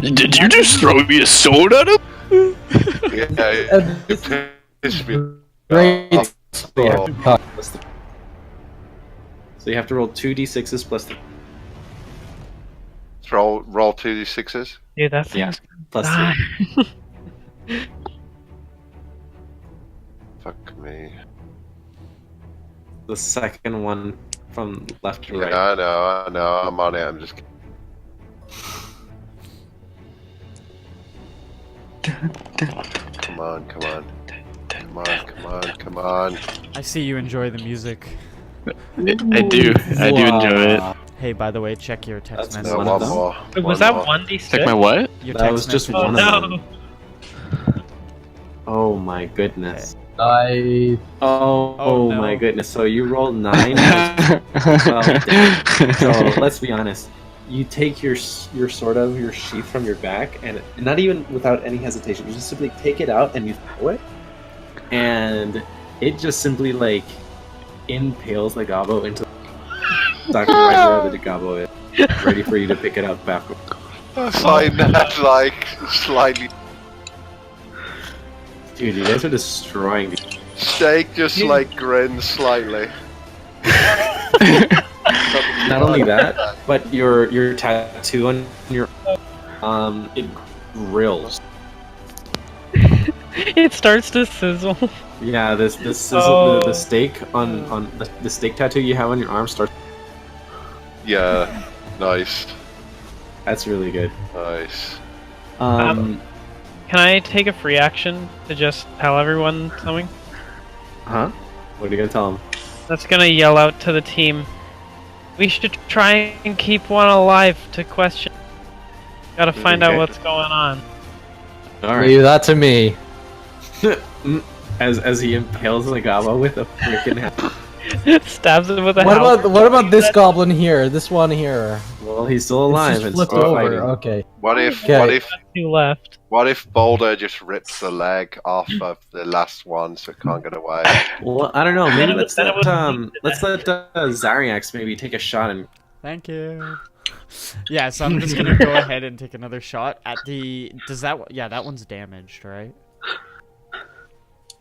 Did you just throw me a sword at him? Yeah, This is it pissed me great. off. Oh, so you have to roll 2d6s plus 3. roll 2d6s. Dude, that's Yeah, plus Ah. 3. Fuck me. The second one from left to right. Yeah, I know. I'm on it. I'm just. Come on. I see you enjoy the music. I do enjoy it. Hey, by the way, check your text That's message. No, one one of them? more. Wait, one was that more. 1d6? Check my what? Your That text was just message. one Oh of them. no! Oh my goodness. I Oh no. my goodness. So you roll 9. So let's be honest. You take your sword out of your sheath from your back, and not even without any hesitation, you just simply take it out and you throw it, and it just simply like impales the gobbo into exactly right where the gobbo is, ready for you to pick it up after. I find that like slightly. Dude, you guys are destroying me. Steak just like grins slightly. Not only that, but your tattoo on your it grills. It starts to sizzle. Yeah, this sizzle, Oh. the steak on the steak tattoo you have on your arm starts. Yeah, nice. That's really good. Nice. Um, Can I take a free action to just tell everyone something? huh? What are you gonna tell him? That's gonna yell out to the team. We should try and keep one alive to question. Gotta find out Okay. what's going on. All right. leave that to me. As he impales the gobbo with a freaking hammer. Stabs it with a What halberd. about this goblin here? This one here. Well, he's still It's alive just and flipped still over. fighting. Okay. What if Okay. Two left. what if Boulder just rips the leg off of the last one so it can't get away? Well, I don't know. Then Maybe it let's would- then it let would- Zariax maybe take a shot and. Thank you. Yeah, so I'm just gonna go ahead and take another shot at the. Does that? Yeah, that one's damaged, right?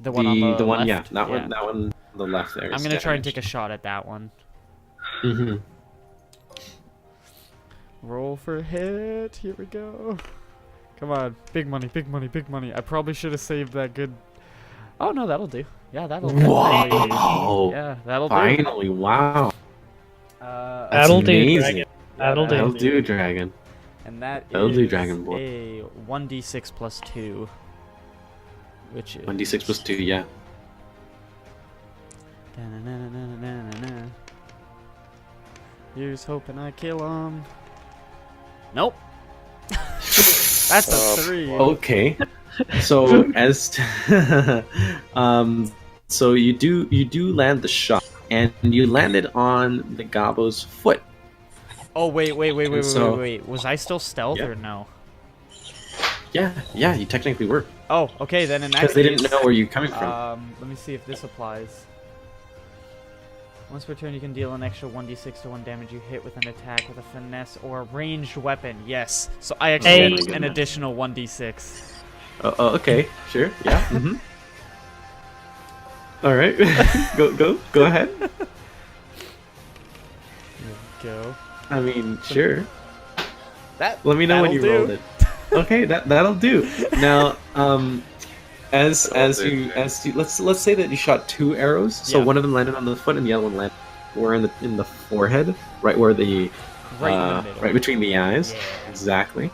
The one on the one, left? yeah, that one on the left there. I'm gonna try and take a shot at that one. Mm-hmm. Roll for hit. Here we go. Come on, big money, big money, big money. I probably should have saved that good. Oh no, that'll do. Yeah, that'll. Wow. Yeah, that'll do. Finally, wow. That's That'll do, amazing. Dragon. That'll That'll do. do, Dragon. And that That'll do, is Dragon Boy. a 1d6 plus 2, which is 1d6 plus 2, yeah. Da-na-na-na-na-na-na. Here's hoping I kill him. Nope. That's a 3. Okay. So as so you do land the shot, and you landed on the gobbo's foot. Oh wait. So- Was I still stealth Yeah. or no? Yeah, you technically were, Oh, okay. Then in that because case, they didn't know where you're coming from. Let me see if this applies. Once per turn, you can deal an extra 1d6 to 1 damage you hit with an attack with a finesse or a ranged weapon. Yes. So I actually Hey. get an additional 1d6. Oh, okay, sure, yeah. Mm-hmm. All right, go ahead. Here we go. I mean, sure. That. Let me know when you that'll rolled do. it. Okay, that'll do. Now, as you let's say that you shot 2 arrows. So Yeah. one of them landed on the foot, and the other one landed where in the forehead, right where the Right in the middle. right between the eyes. Yeah. Exactly.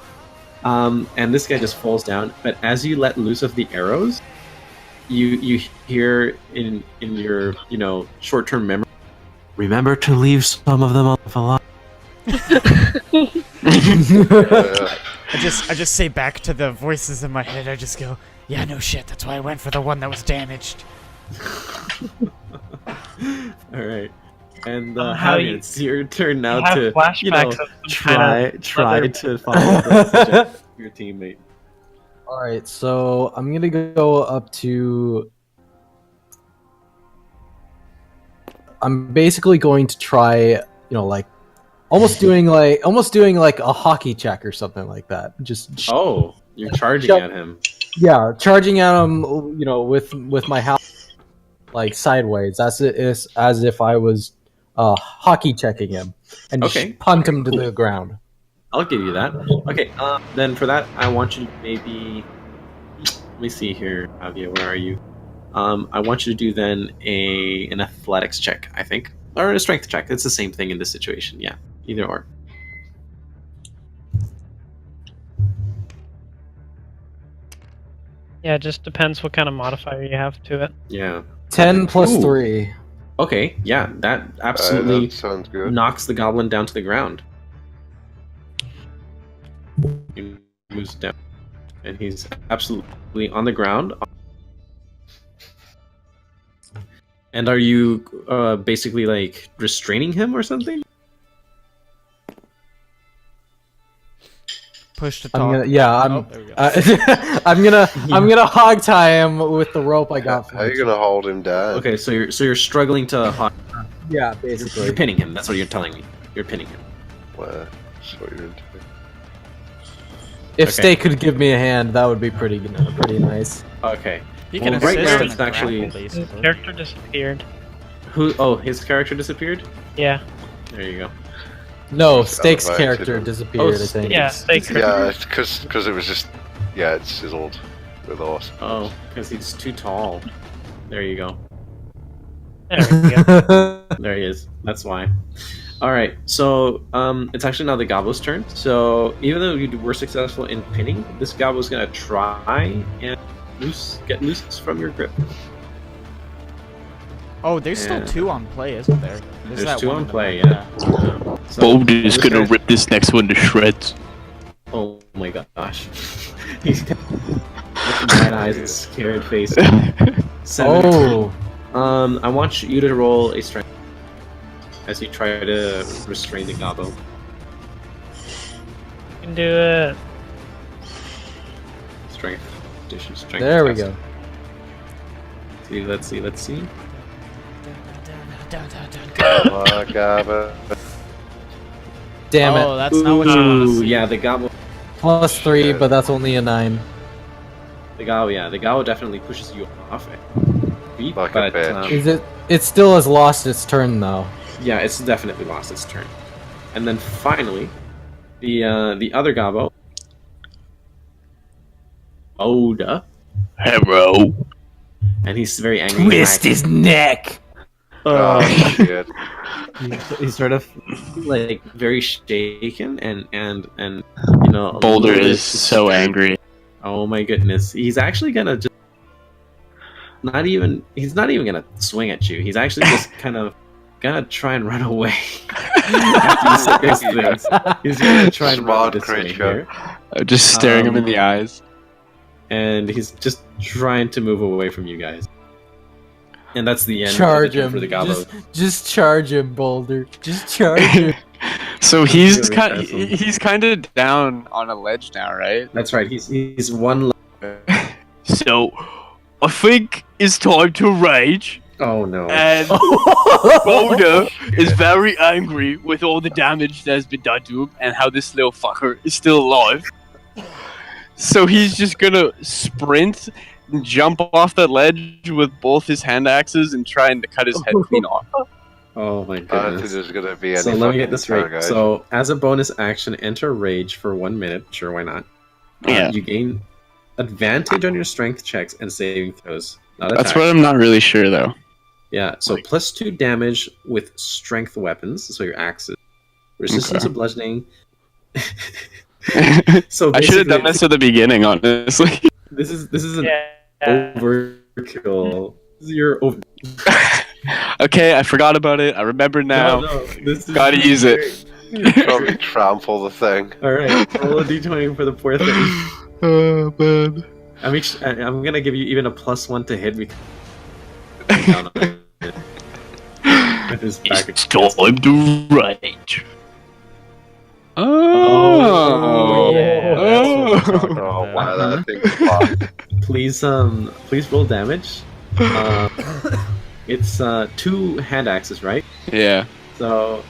And this guy just falls down. But as you let loose of the arrows, you hear in your short-term memory. Remember to leave some of them alive. I just say back to the voices in my head. I just go, yeah, no shit. That's why I went for the one that was damaged. All right. And Somehow Javi, you- it's your turn now you have to flashbacks of some try other- to follow the suggestion of your teammate. All right, so I'm gonna go up to. I'm basically going to try, like, almost doing like a hockey check or something like that. Just Oh, you're charging Shove- at him. yeah, charging at him, with my house like sideways, as if I was hockey checking him and just Okay. punt him to Cool. the ground. I'll give you that. Okay, then for that, I want you to maybe. Let me see here, Javier. Where are you? I want you to do then an athletics check, I think, or a strength check. It's the same thing in this situation. Yeah, either or. Yeah, it just depends what kind of modifier you have to it. Yeah. 10 plus Ooh. 3. Okay. Yeah, that absolutely That sounds good. knocks the goblin down to the ground. He moves down, and he's absolutely on the ground. And are you basically like restraining him or something? Push to I'm talk. gonna, yeah, Oh, there we go. I'm gonna hog tie him with the rope I got from How are you gonna hold him down? Okay, so you're struggling to Yeah, you're basically. pinning him. That's what you're telling me. You're pinning him. Well, that's what you're into. If Okay. Stay could give me a hand, that would be pretty nice. Okay. You Well, can right assist now in it's the actually- grapple, His basically. character disappeared. Who? Oh, his character disappeared. Yeah. There you go. No, Just Stake's elevated character him. disappeared, Oh, I think. Yeah, Stake. Yeah, it's because it was just it's sizzled with horse. Oh, because he's too tall. There you go. There we go. There he is. That's why. All right. So it's actually now the gobbler's turn. So even though you were successful in pinning, this gobbler's gonna try and get loose from your grip. Oh, there's still Yeah. 2 on play, isn't there? There's that 2 one on in the play. middle, Yeah. So, Boulder's this gonna guy's- rip this next one to shreds. Oh my gosh. He's got wide eyes and scared face. 17. Oh, I want you to roll a strength as you try to restrain the gobbo. You can do it. Strength. Addition strength. there we test. go. Let's see. Come on, Gabba. Damn Oh, it. that's not what you want to Ooh, see. yeah, the gobbo. Plus 3, but that's only a 9. The gobbo definitely pushes you off. Like a But bitch. It still has lost its turn though. yeah, it's definitely lost its turn. And then finally, the other gobbo, Oda, Hello. and he's very angry. Twist his neck. Oh, shit. He's sort of like very shaken and a Boulder little bit is so disturbed. angry. Oh my goodness, he's actually gonna just he's not even gonna swing at you. He's actually just kind of gonna try and run away. After you say those things. He's gonna try and run Smart this way creature. here, Just staring him in the eyes. and he's just trying to move away from you guys. And that's the end Charge of the turn him. for the gobbo. Just charge him, Boulder. Just charge him. So Really awesome. he's kind of down on a ledge now, right? That's right. He's one. So I think it's time to rage, Oh no. and Boulder is very angry with all the damage that has been done to him and how this little fucker is still alive. So he's just gonna sprint and jump off that ledge with both his hand axes and trying to cut his head clean off. Oh my I don't think goodness. there's gonna be any. So let me fucking get this right. interrogation. So as a bonus action, enter rage for 1 minute. Sure, why not? Yeah. You gain advantage on your strength checks and saving throws. Not That's attacks. what I'm not really sure though. Yeah. So plus 2 damage with strength weapons. So your axes. Resistance Okay. to bludgeoning. I So should have done basically, this at the beginning, honestly. This is an Yeah. overkill. This is your over. Okay, I forgot about it. I remember now. No, this is Gotta use it. Probably trample the thing. All right, roll a d20 for the poor thing. Oh man. I'm gonna give you even a +1 to hit because. Down on it. With his back It's time to rage. Oh. Yeah, that's what we're talking Oh about. wow, that thing's fun. Please roll damage. It's 2 hand axes, right? Yeah. So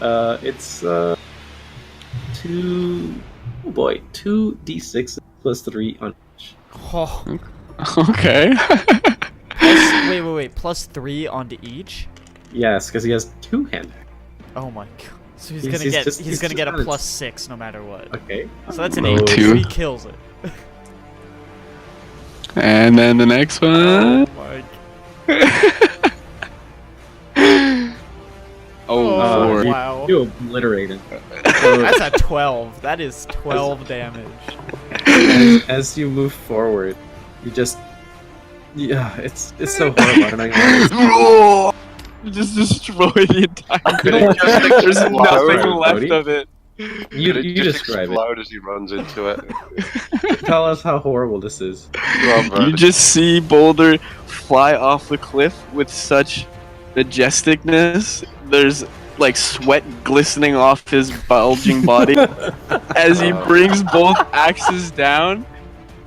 it's 2d6 plus 3 on each. Oh, Okay. wait. +3 onto each? Yes, because he has 2 hand axes. Oh my god. So he's He's- gonna he's get just- he's he's gonna just get a trying to- +6 no matter what. Okay. So that's an Oh, 8. So two. he kills it. And then the next one. my. Oh, Oh, Lord. wow. You obliterated. That's a 12. That is 12 damage. As you move forward, you just it's so horrible. I don't know how to You just destroy the entire Could thing. it just There's explode, nothing left Cody? of it. You Could it just describe it. explode as he runs into it. Tell us how horrible this is. You just see Boulder fly off the cliff with such majesticness. There's like sweat glistening off his bulging body as he brings both axes down,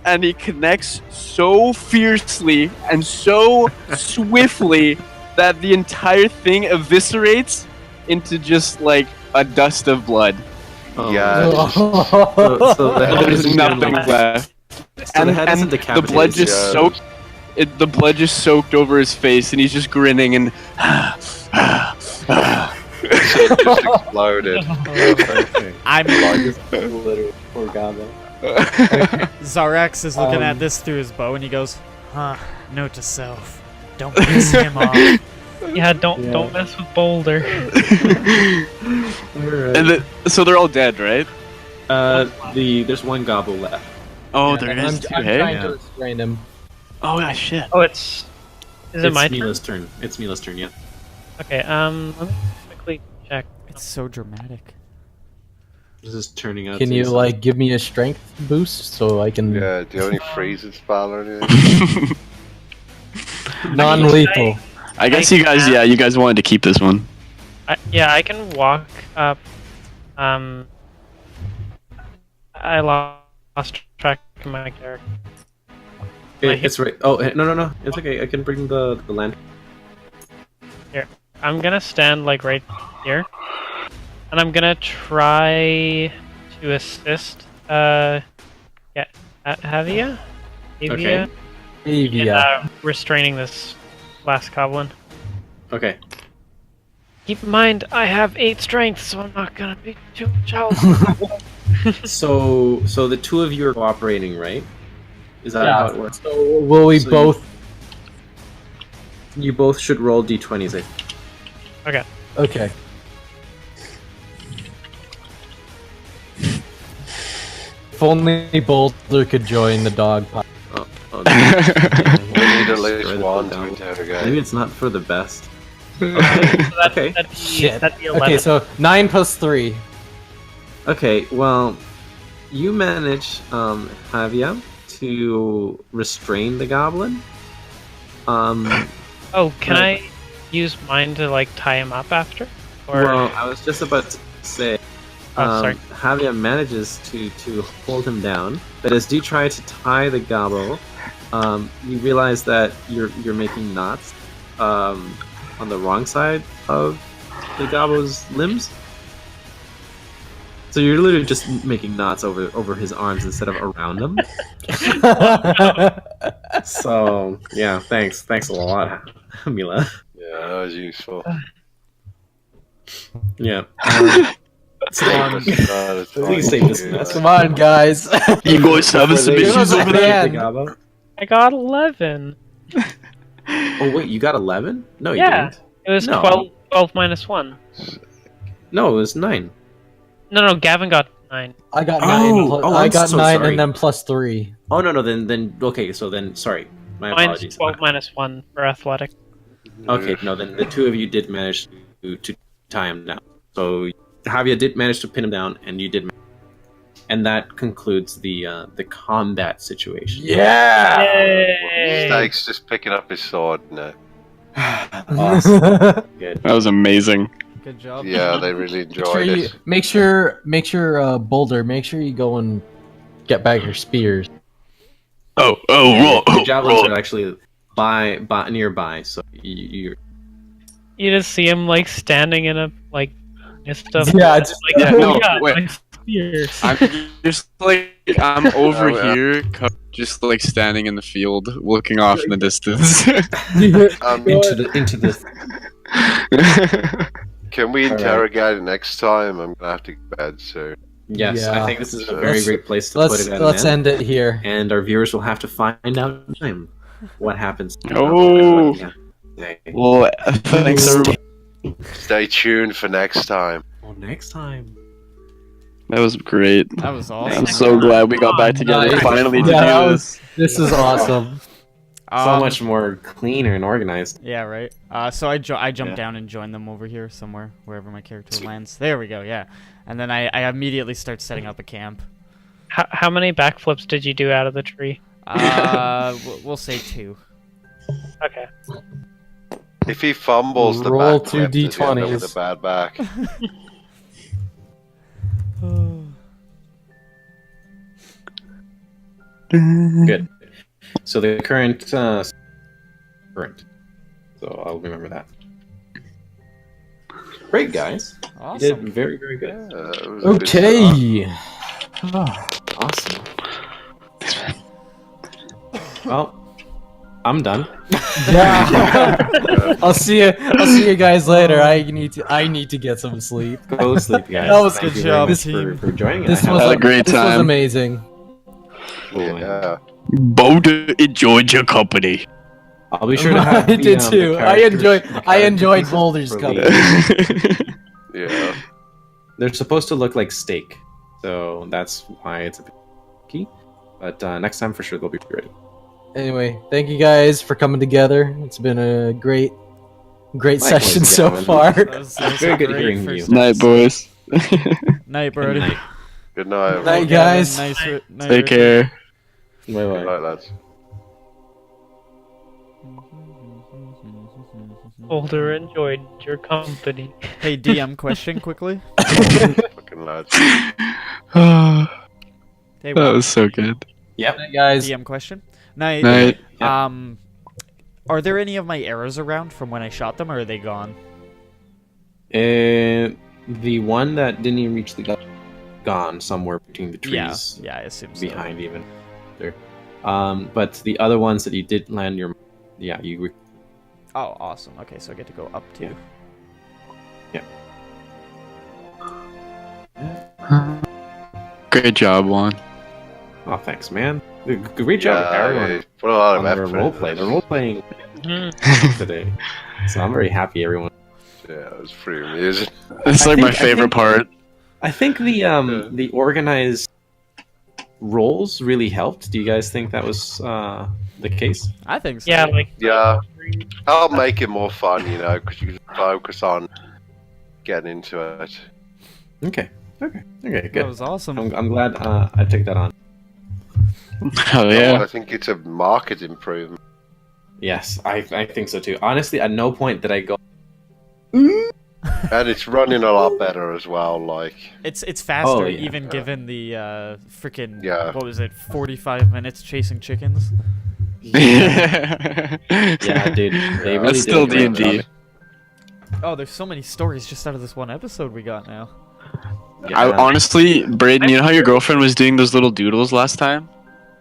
and he connects so fiercely and so swiftly that the entire thing eviscerates into just like a dust of blood. Yeah. So the head There's isn't nothing like- left. So the head isn't The decapitated. blood just Yeah. soaked. The blood just soaked over his face, and he's just grinning and. It just exploded. I'm Literally, poor Gabo. Zarax is looking at this through his bow and he goes, "Huh, note to self. Don't piss him off." Yeah, don't mess with Boulder. And so they're all dead, right? There's one Gabo left. Oh, there I'm is two. trying Hey. to restrain him. Oh yeah, shit. Oh, is it my turn? Mila's turn. It's Mila's turn. Yeah. Okay, let me quickly check. It's so dramatic. This is turning out. Can to you be like give me a strength boost so I can Yeah, do you have any freezing spell or anything? non-lethal? I guess you guys, yeah, you guys wanted to keep this one. Yeah, I can walk up. I lost track of my character. It's right. Oh no! It's okay. I can bring the land. I'm gonna stand like right here, and I'm gonna try to assist. Avia? Okay. In, restraining this last goblin. Okay. Keep in mind, I have 8 strength, so I'm not gonna be too child. So the two of you are cooperating, right? Is that how it works? So will we So both? You both should roll d20s. I think. Okay. Okay. If only Boulder could join the dog pile. Oh, We need at Destroy least the one full to Gabo. interrogate. Maybe it's not for the best. So that, Okay. That'd be, Shit. that'd be 11. Okay, so 9 plus 3. Okay, well, you manage, Javia, to restrain the goblin. Oh, can I use mine to like tie him up after? Or Well, I was just about to say, sorry. Javia manages to hold him down, but as you try to tie the gobbo, you realize that you're making knots on the wrong side of the gobbo's limbs. So you're literally just making knots over his arms instead of around him. So yeah, thanks a lot, Mila. Yeah, that was useful. Yeah. Please Please save this mess. Come on, guys. You guys having some Before they- issues over the there? gobbo. I got 11. Oh wait, you got 11? No, you Yeah. didn't. It was No. 12 minus 1. No, it was 9. No, Gavin got 9. I got Oh, 9. I I'm got so 9 sorry. and then plus 3. Oh no, then okay. So then, sorry, my Mine's apologies. 12 minus 1 for athletic. Okay, no, then the two of you did manage to tie him down. So Javia did manage to pin him down, and you did, and that concludes the combat situation. Yeah! Yay! Snake's just picking up his sword now. Awesome. Good. That was amazing. Good job. Yeah, they really enjoyed it. Make sure, Boulder, make sure you go and get back your spears. Oh, The javelins are actually nearby, so you're. You just see him like standing in a like mist of Yeah, it's like yeah, no, wait. my spears. I'm just like I'm over here, just like standing in the field, looking off in the distance. into the. Can we All right. interrogate it next time? I'm gonna have to go to bed soon. Yes, Yeah. I think this is a very great place to put it. Let's end it here. And our viewers will have to find out in time what happens. Oh. Yeah. Well, thanks everybody. Stay tuned for next time. Well, next time. That was great. That was awesome. I'm so glad we got back together Nice. finally to Yeah, do this. This is awesome. So much more cleaner and organized. Yeah, right. So I jumped Yeah. down and joined them over here somewhere, wherever my character lands. There we go. Yeah, and then I immediately start setting up a camp. How many backflips did you do out of the tree? We'll say 2. Okay. If he fumbles the Roll back 2 flip, does he end up D20s. with a bad back. Good. So the current. So I'll remember that. Great, guys. You Awesome. did very, very good. It was a good start. Okay. Awesome. Well, I'm done. Yeah. I'll see you guys later. I need to get some sleep. Go sleep, guys. That was Thank good you very job, much team. for joining. This I was had a great This was time. amazing. Yeah. Boulder enjoyed your company. I'll be sure to have I did too. I enjoyed Boulder's for company. the- Yeah. They're supposed to look like steak, so that's why it's a bit key. But next time for sure they'll be ready. Anyway, thank you guys for coming together. It's been a great Likewise, session so gentlemen. far. That was Very a good great hearing first you. Night, boys. Night, Good Brody. night. Good night. Night, everyone. guys. Nice. Night, Take Richard. care. Bye Good bye. night, lads. Boulder enjoyed your company. Hey, DM question quickly. Fucking lads. that Hey, was so good. Yep. Night, guys. DM question. Night. Night. Are there any of my arrows around from when I shot them, or are they gone? The one that didn't even reach the gun, gone somewhere between the Yeah. trees, Yeah, I assume so. behind even. There. But the other ones that you did land your, yeah, you. Oh, awesome. Okay, so I get to go up too. Yeah. Great job, Juan. Oh, thanks, man. Great job, Yeah, everyone. yeah, put a lot On of their effort. role into play. this. They're role playing today, so I'm very happy. Everyone. Yeah, it was pretty amusing. It's I like my think- I favorite think- part. I think the organized roles really helped. Do you guys think that was the case? I think so. Yeah, like Yeah. I'll make it more fun, you know, because you can focus on getting into it. Okay. That Good. was awesome. I'm glad I took that on. Oh yeah. I think it's a market improvement. Yes, I think so too. Honestly, at no point did I go. And it's running a lot better as well, like... It's faster, Oh, yeah. even given the freaking Yeah. what was it, 45 minutes chasing chickens. yeah, Yeah, dude. They really That's still did a great D&D. job. Oh, there's so many stories just out of this one episode we got now. I Yeah. honestly, Braden, you know how your girlfriend was doing those little doodles last time?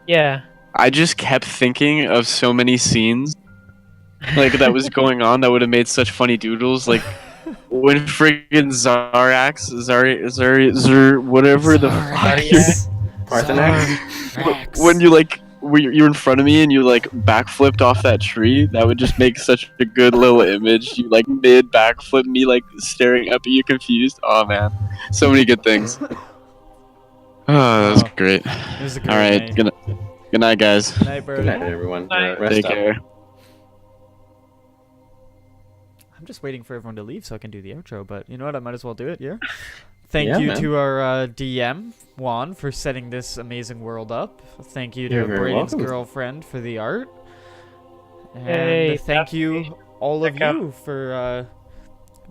yeah. I just kept thinking of so many scenes like that was going on that would have made such funny doodles, like when friggin' whatever the fuck Parthenax? when you like you're in front of me and you like backflipped off that tree, that would just make such a good little image. You like mid backflip, me like staring up at you confused. Oh man, so many good things. Oh, that was great. It was a great All right, night. good night, guys. Good night, Good Birdie. night, everyone. Night. Rest Take up. care. I'm just waiting for everyone to leave so I can do the outro, but you know what? I might as well do it, yeah? Thank Yeah, you man. to our DM, Juan, for setting this amazing world up. Thank you to You're very Braden's welcome. girlfriend for the art. And Hey, thank you all of Check out- you for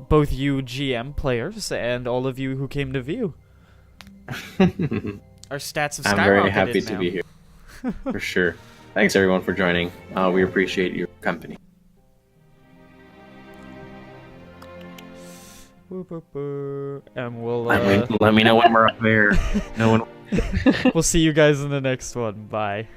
both you GM players and all of you who came to view. Our stats have skyrocketed I'm very happy to now. be here. For sure. Thanks everyone for joining. We appreciate your company. And we'll Let me know when we're up there. No one. we'll see you guys in the next one. Bye.